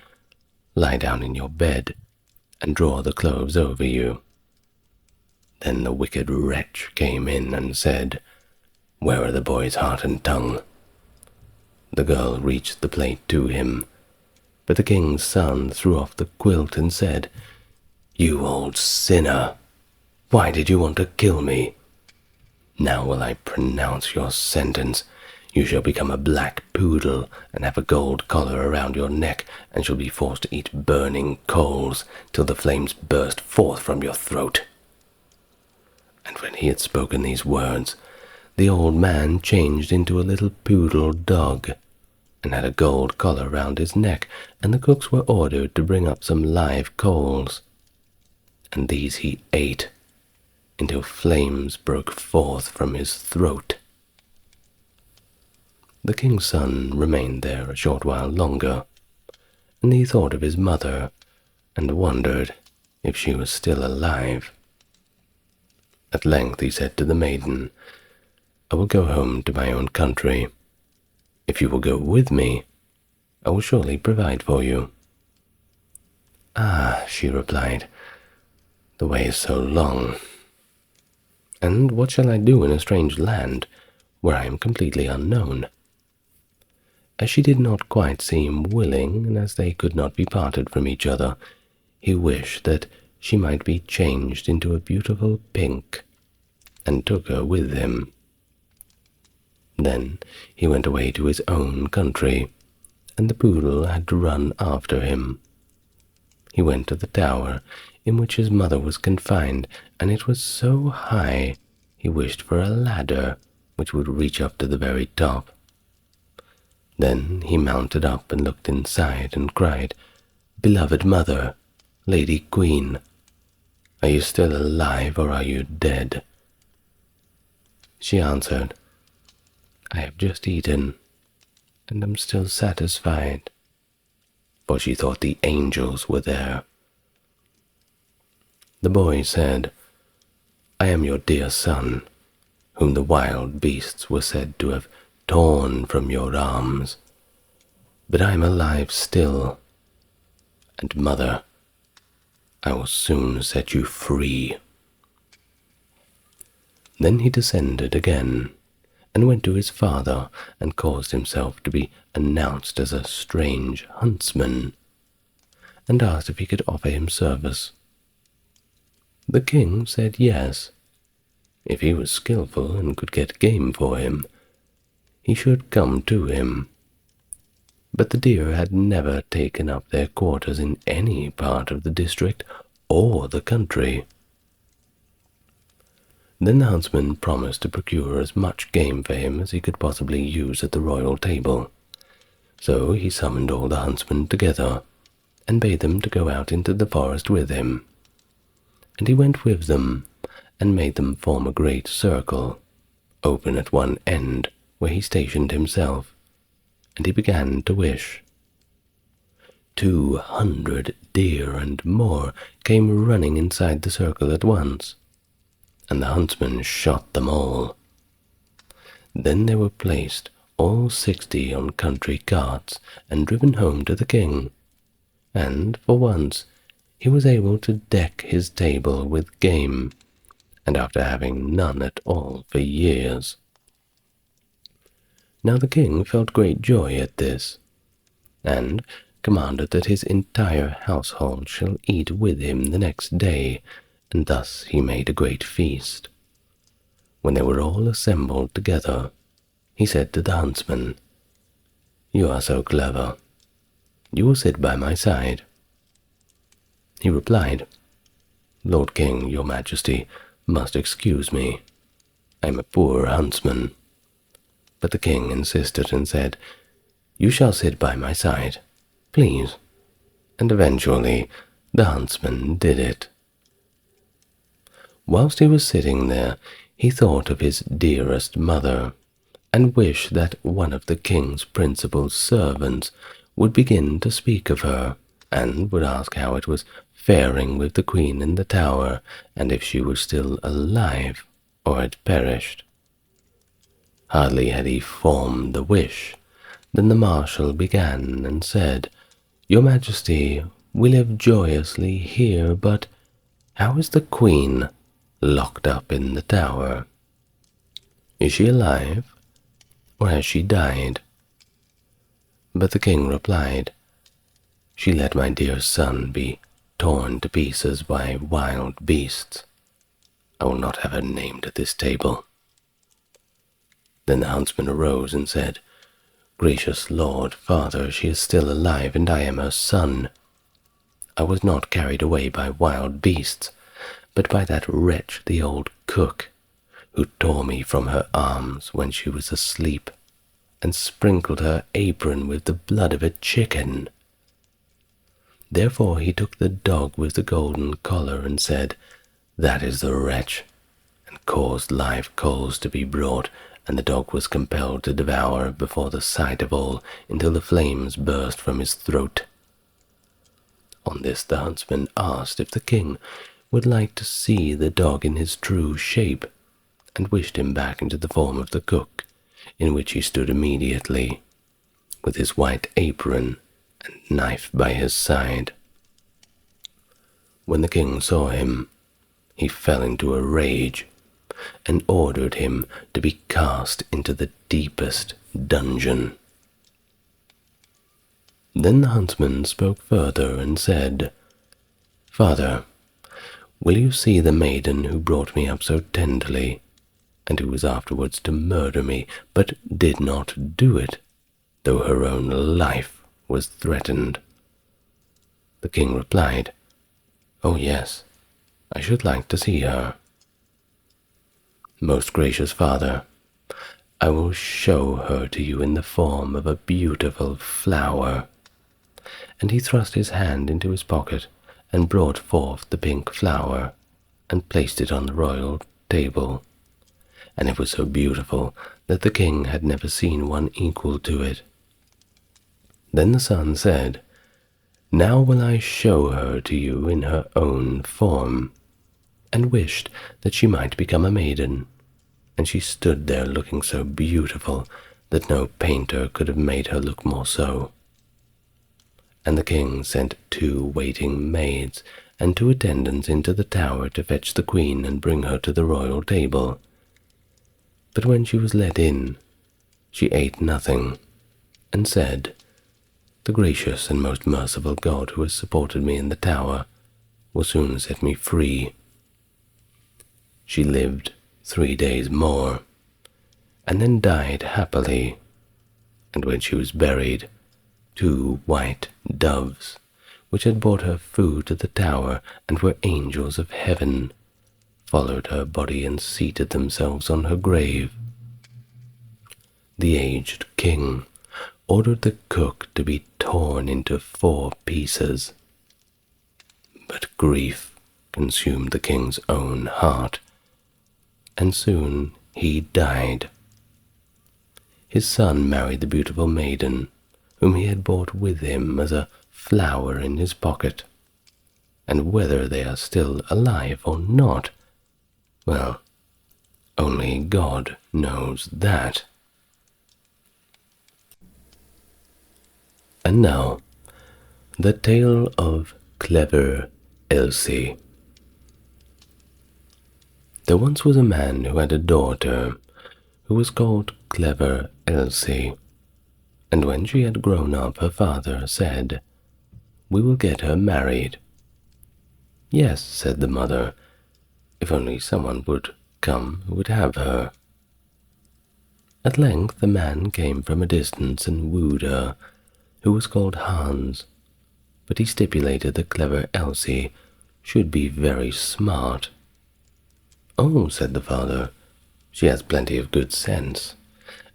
"Lie down in your bed, and draw the cloves over you." Then the wicked wretch came in and said, "Where are the boy's heart and tongue?" The girl reached the plate to him, but the king's son threw off the quilt and said, "You old sinner, why did you want to kill me? Now will I pronounce your sentence. You shall become a black poodle and have a gold collar around your neck, and shall be forced to eat burning coals till the flames burst forth from your throat." And when he had spoken these words, the old man changed into a little poodle dog, and had a gold collar round his neck, and the cooks were ordered to bring up some live coals, and these he ate until flames broke forth from his throat. The king's son remained there a short while longer, and he thought of his mother, and wondered if she was still alive. At length he said to the maiden, "I will go home to my own country. If you will go with me, I will surely provide for you." "Ah," she replied, "the way is so long. And what shall I do in a strange land where I am completely unknown?" As she did not quite seem willing, and as they could not be parted from each other, he wished that she might be changed into a beautiful pink, and took her with him. Then he went away to his own country, and the poodle had to run after him. He went to the tower in which his mother was confined, and it was so high he wished for a ladder which would reach up to the very top. Then he mounted up and looked inside and cried, "Beloved mother, Lady Queen, are you still alive or are you dead?" She answered, "I have just eaten, and am still satisfied," for she thought the angels were there. The boy said, "I am your dear son, whom the wild beasts were said to have torn from your arms, but I am alive still, and mother, I will soon set you free." Then he descended again, and went to his father, and caused himself to be announced as a strange huntsman, and asked if he could offer him service. The king said yes. If he was skilful and could get game for him, he should come to him. But the deer had never taken up their quarters in any part of the district or the country. Then the huntsman promised to procure as much game for him as he could possibly use at the royal table. So he summoned all the huntsmen together, and bade them to go out into the forest with him. And he went with them, and made them form a great circle, open at one end, where he stationed himself, and he began to wish. 200 deer and more came running inside the circle at once, and the huntsman shot them all. Then they were placed, all 60 on country carts, and driven home to the king, and, for once, he was able to deck his table with game, and after having none at all for years. Now the king felt great joy at this, and commanded that his entire household shall eat with him the next day, and thus he made a great feast. When they were all assembled together, he said to the huntsman, You are so clever. You will sit by my side." He replied, "Lord King, your Majesty must excuse me. I am a poor huntsman." But the king insisted and said, "You shall sit by my side, please." And eventually the huntsman did it. Whilst he was sitting there, he thought of his dearest mother, and wished that one of the king's principal servants would begin to speak of her, and would ask how it was faring with the queen in the tower, and if she was still alive or had perished. Hardly had he formed the wish than the marshal began and said, "Your Majesty, we live joyously here, but how is the queen locked up in the tower? Is she alive, or has she died?" But the king replied, "She let my dear son be torn to pieces by wild beasts. I will not have her named at this table." Then the huntsman arose and said, "Gracious lord, father, she is still alive, and I am her son. I was not carried away by wild beasts, but by that wretch, the old cook, who tore me from her arms when she was asleep, and sprinkled her apron with the blood of a chicken." Therefore he took the dog with the golden collar and said, "That is the wretch," and caused live coals to be brought, and the dog was compelled to devour before the sight of all until the flames burst from his throat. On this the huntsman asked if the king would like to see the dog in his true shape, and wished him back into the form of the cook, in which he stood immediately, with his white apron and knife by his side. When the king saw him, he fell into a rage, and ordered him to be cast into the deepest dungeon. Then the huntsman spoke further and said, "Father, will you see the maiden who brought me up so tenderly, and who was afterwards to murder me, but did not do it, though her own life was threatened?" The king replied, "Oh yes, I should like to see her." "Most gracious father, I will show her to you in the form of a beautiful flower." And he thrust his hand into his pocket and brought forth the pink flower and placed it on the royal table. And it was so beautiful that the king had never seen one equal to it. Then the son said, "Now will I show her to you in her own form," and wished that she might become a maiden, and she stood there looking so beautiful that no painter could have made her look more so. And the king sent 2 waiting maids and 2 attendants into the tower to fetch the queen and bring her to the royal table. But when she was let in, she ate nothing, and said, "The gracious and most merciful God who has supported me in the tower will soon set me free." She lived 3 days more, and then died happily, and when she was buried, 2 white doves, which had brought her food to the tower and were angels of heaven, followed her body and seated themselves on her grave. The aged king ordered the cook to be torn into 4 pieces, but grief consumed the king's own heart, and soon he died. His son married the beautiful maiden, whom he had brought with him as a flower in his pocket, and whether they are still alive or not, well, only God knows that. And now, the tale of clever Elsie. There once was a man who had a daughter who was called Clever Elsie, and when she had grown up, her father said, "We will get her married." "Yes," said the mother, "if only someone would come who would have her." At length a man came from a distance and wooed her, who was called Hans, but he stipulated that clever Elsie should be very smart. "Oh," said the father, "she has plenty of good sense."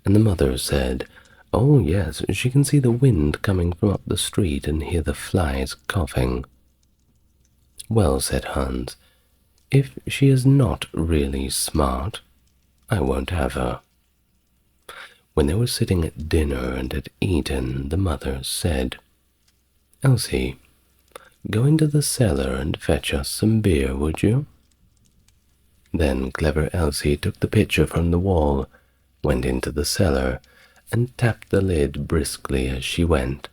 And the mother said, "Oh, yes, she can see the wind coming from up the street and hear the flies coughing." "Well," said Hans, "if she is not really smart, I won't have her." When they were sitting at dinner and had eaten, the mother said, "Elsie, go into the cellar and fetch us some beer, would you?" Then clever Elsie took the pitcher from the wall, went into the cellar, and tapped the lid briskly as she went,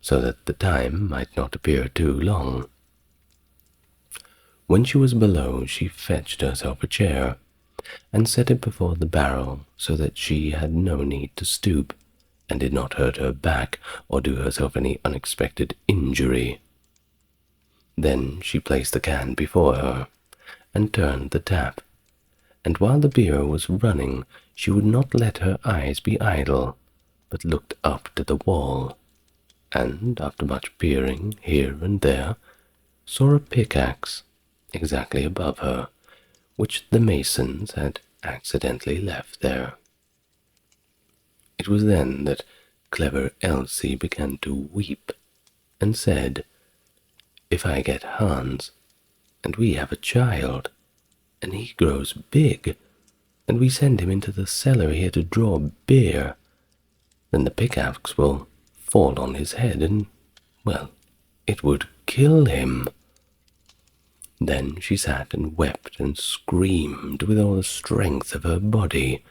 so that the time might not appear too long. When she was below, she fetched herself a chair, and set it before the barrel so that she had no need to stoop, and did not hurt her back or do herself any unexpected injury. Then she placed the can before her, and turned the tap, and while the beer was running, she would not let her eyes be idle, but looked up to the wall, and, after much peering here and there, saw a pickaxe exactly above her, which the masons had accidentally left there. It was then that clever Elsie began to weep, and said, "If I get Hans, and we have a child, and he grows big, and we send him into the cellar here to draw beer, then the pickaxe will fall on his head, and, well, it would kill him." Then she sat and wept and screamed with all the strength of her body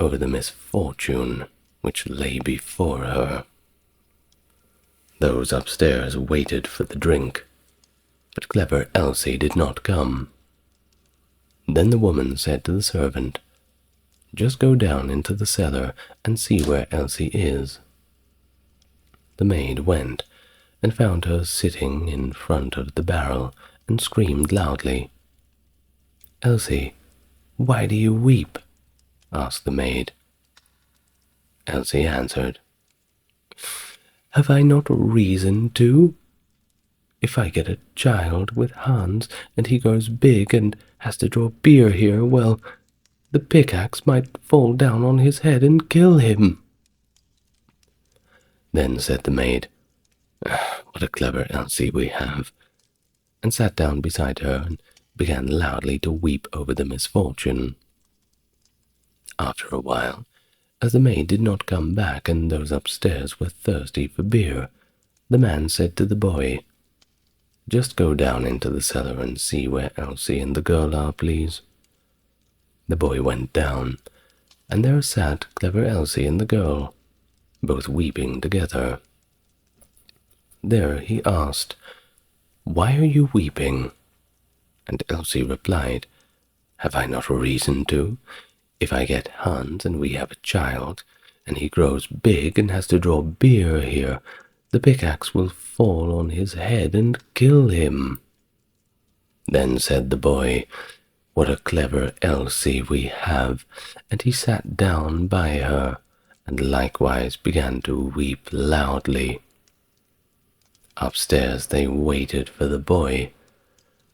over the misfortune which lay before her. Those upstairs waited for the drink, but clever Elsie did not come. Then the woman said to the servant, "Just go down into the cellar and see where Elsie is." The maid went and found her sitting in front of the barrel, and screamed loudly. "Elsie, why do you weep?" asked the maid. Elsie answered, "Have I not reason to? If I get a child with Hans, and he grows big and has to draw beer here, well, the pickaxe might fall down on his head and kill him." Then said the maid, "What a clever Elsie we have," and sat down beside her and began loudly to weep over the misfortune. After a while, as the maid did not come back and those upstairs were thirsty for beer, the man said to the boy, "Just go down into the cellar and see where Elsie and the girl are, please." The boy went down, and there sat clever Elsie and the girl, both weeping together. There he asked, "Why are you weeping?" And Elsie replied, "Have I not reason to? If I get Hans and we have a child, and he grows big and has to draw beer here, the pickaxe will fall on his head and kill him." Then said the boy, "What a clever Elsie we have," and he sat down by her, and likewise began to weep loudly. Upstairs they waited for the boy,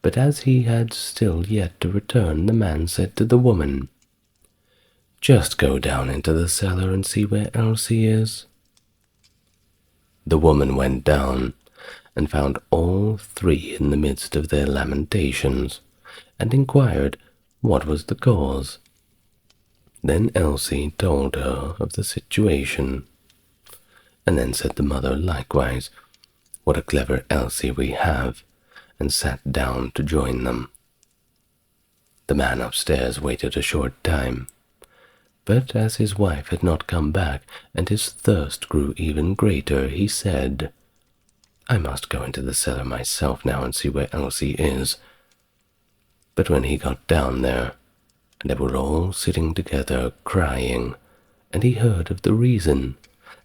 but as he had still yet to return, the man said to the woman, "Just go down into the cellar and see where Elsie is." The woman went down, and found all three in the midst of their lamentations, and inquired what was the cause. Then Elsie told her of the situation, and then said the mother likewise, "What a clever Elsie we have," and sat down to join them. The man upstairs waited a short time, but as his wife had not come back, and his thirst grew even greater, he said, "I must go into the cellar myself now and see where Elsie is." But when he got down there, they were all sitting together crying, and he heard of the reason,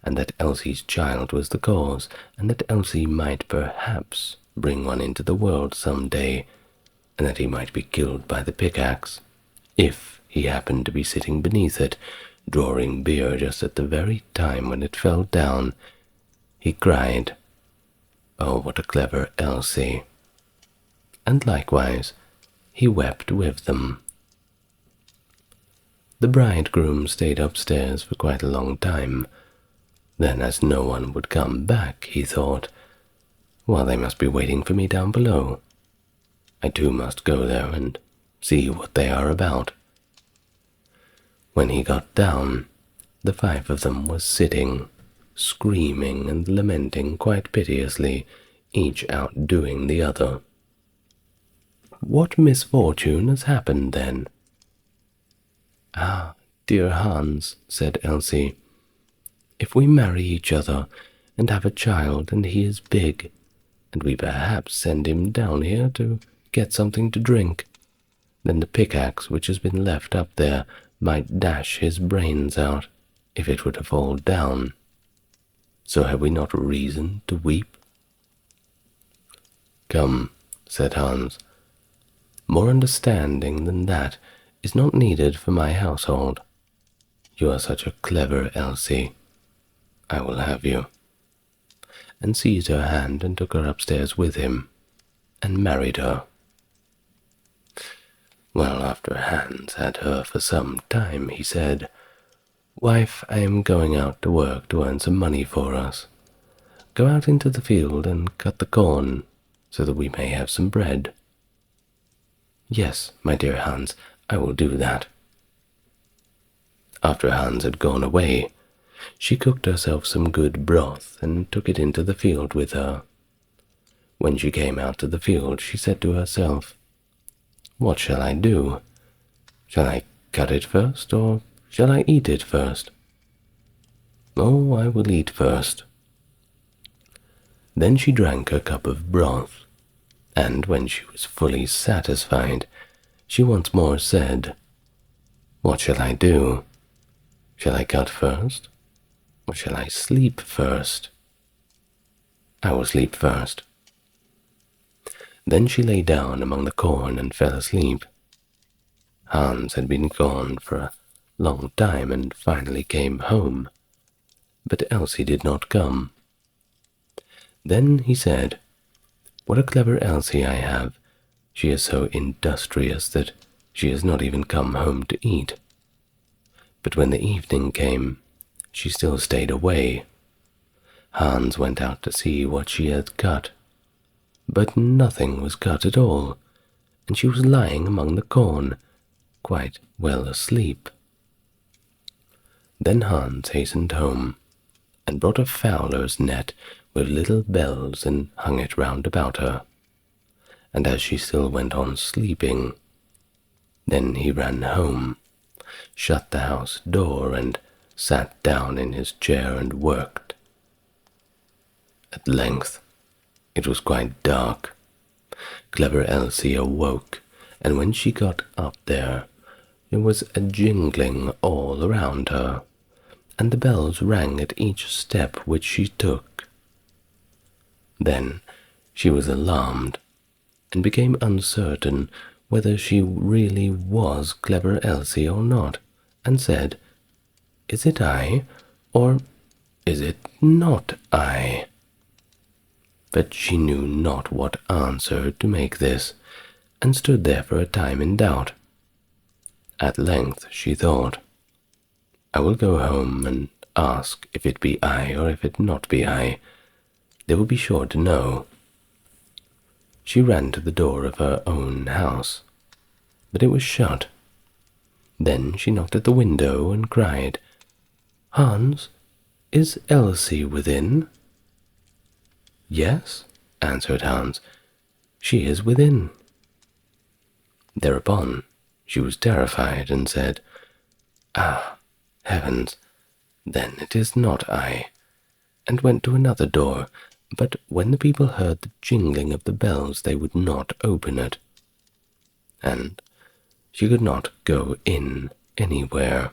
and that Elsie's child was the cause, and that Elsie might perhaps bring one into the world some day, and that he might be killed by the pickaxe, if he happened to be sitting beneath it, drawing beer just at the very time when it fell down, he cried, "Oh, what a clever Elsie!" And likewise he wept with them. The bridegroom stayed upstairs for quite a long time. Then, as no one would come back, he thought, "Well, they must be waiting for me down below. I too must go there and see what they are about." When he got down, the 5 of them were sitting, screaming and lamenting quite piteously, each outdoing the other. "What misfortune has happened then?" "Ah, dear Hans," said Elsie, "if we marry each other and have a child and he is big, and we perhaps send him down here to get something to drink, then the pickaxe which has been left up there might dash his brains out if it were to fall down. So have we not reason to weep?" "Come," said Hans, "more understanding than that is not needed for my household. You are such a clever Elsie. I will have you," and seized her hand and took her upstairs with him, and married her. Well, after Hans had her for some time, he said, "Wife, I am going out to work to earn some money for us. Go out into the field and cut the corn, so that we may have some bread." "Yes, my dear Hans, I will do that." After Hans had gone away, she cooked herself some good broth and took it into the field with her. When she came out to the field, she said to herself, "What shall I do? Shall I cut it first, or shall I eat it first? Oh, I will eat first." Then she drank her cup of broth, and when she was fully satisfied, she once more said, "What shall I do? Shall I cut first, or shall I sleep first? I will sleep first." Then she lay down among the corn and fell asleep. Hans had been gone for a long time and finally came home, but Elsie did not come. Then he said, "What a clever Elsie I have. She is so industrious that she has not even come home to eat." But when the evening came, she still stayed away. Hans went out to see what she had cut, but nothing was cut at all, and she was lying among the corn, quite well asleep. Then Hans hastened home, and brought a fowler's net with little bells and hung it round about her, and as she still went on sleeping, then he ran home, shut the house door, and sat down in his chair and worked. At length it was quite dark. Clever Elsie awoke, and when she got up there was a jingling all around her, and the bells rang at each step which she took. Then she was alarmed, and became uncertain whether she really was Clever Elsie or not, and said, "Is it I, or is it not I?" But she knew not what answer to make this, and stood there for a time in doubt. At length she thought, "I will go home and ask if it be I or if it not be I. They will be sure to know." She ran to the door of her own house, but it was shut. Then she knocked at the window and cried, "Hans, is Elsie within?" "Yes," answered Hans, "she is within." Thereupon she was terrified and said, "Ah, heavens, then it is not I," and went to another door, but when the people heard the jingling of the bells they would not open it, and she could not go in anywhere.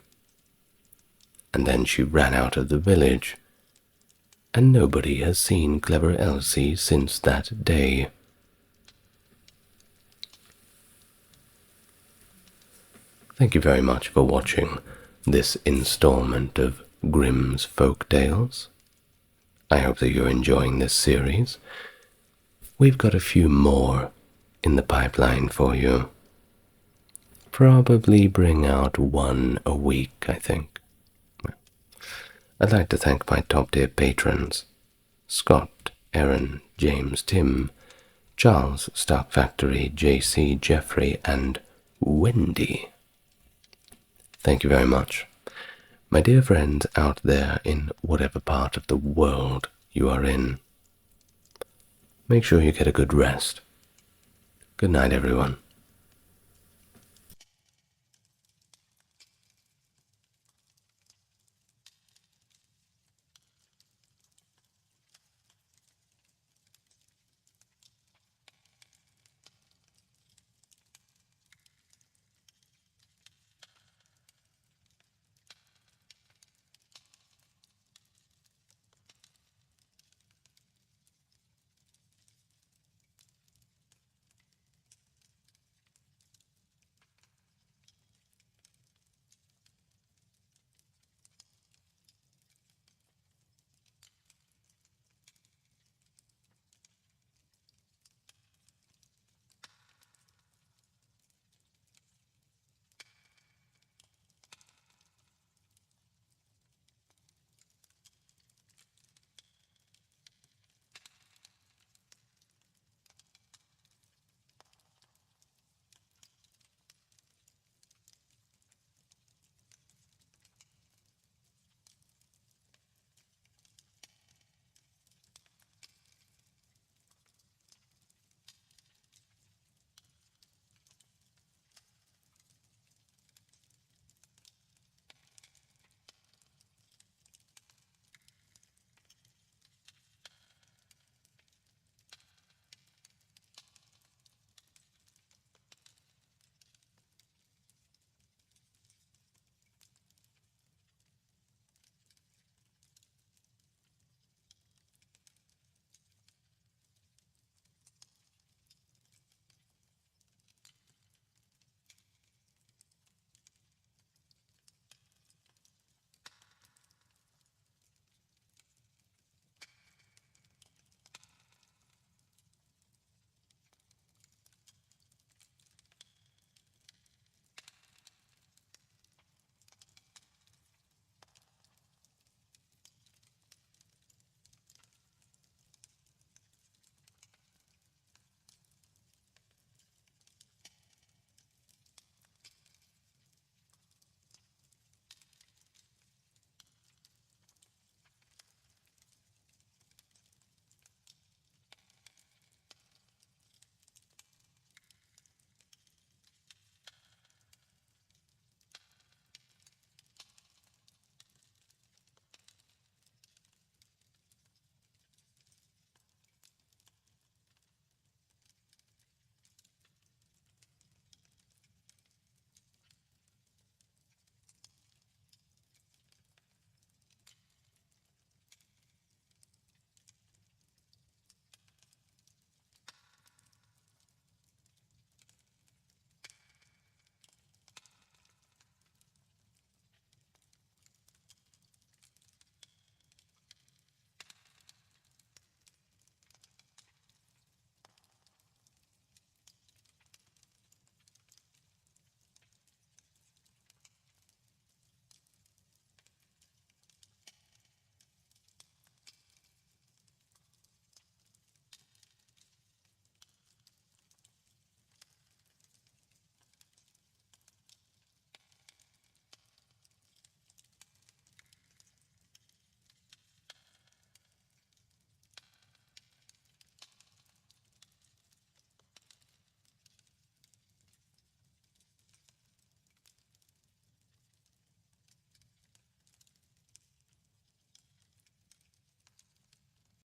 And then she ran out of the village, and nobody has seen Clever Elsie since that day. Thank you very much for watching. this installment of Grimm's Folk Tales. I hope that you're enjoying this series. We've got a few more in the pipeline for you. Probably bring out one a week, I think. I'd like to thank my top-tier patrons, Scott, Aaron, James, Tim, Charles, Stock Factory, JC, Jeffrey, and Wendy. Thank you very much. My dear friends out there in whatever part of the world you are in, make sure you get a good rest. Good night, everyone.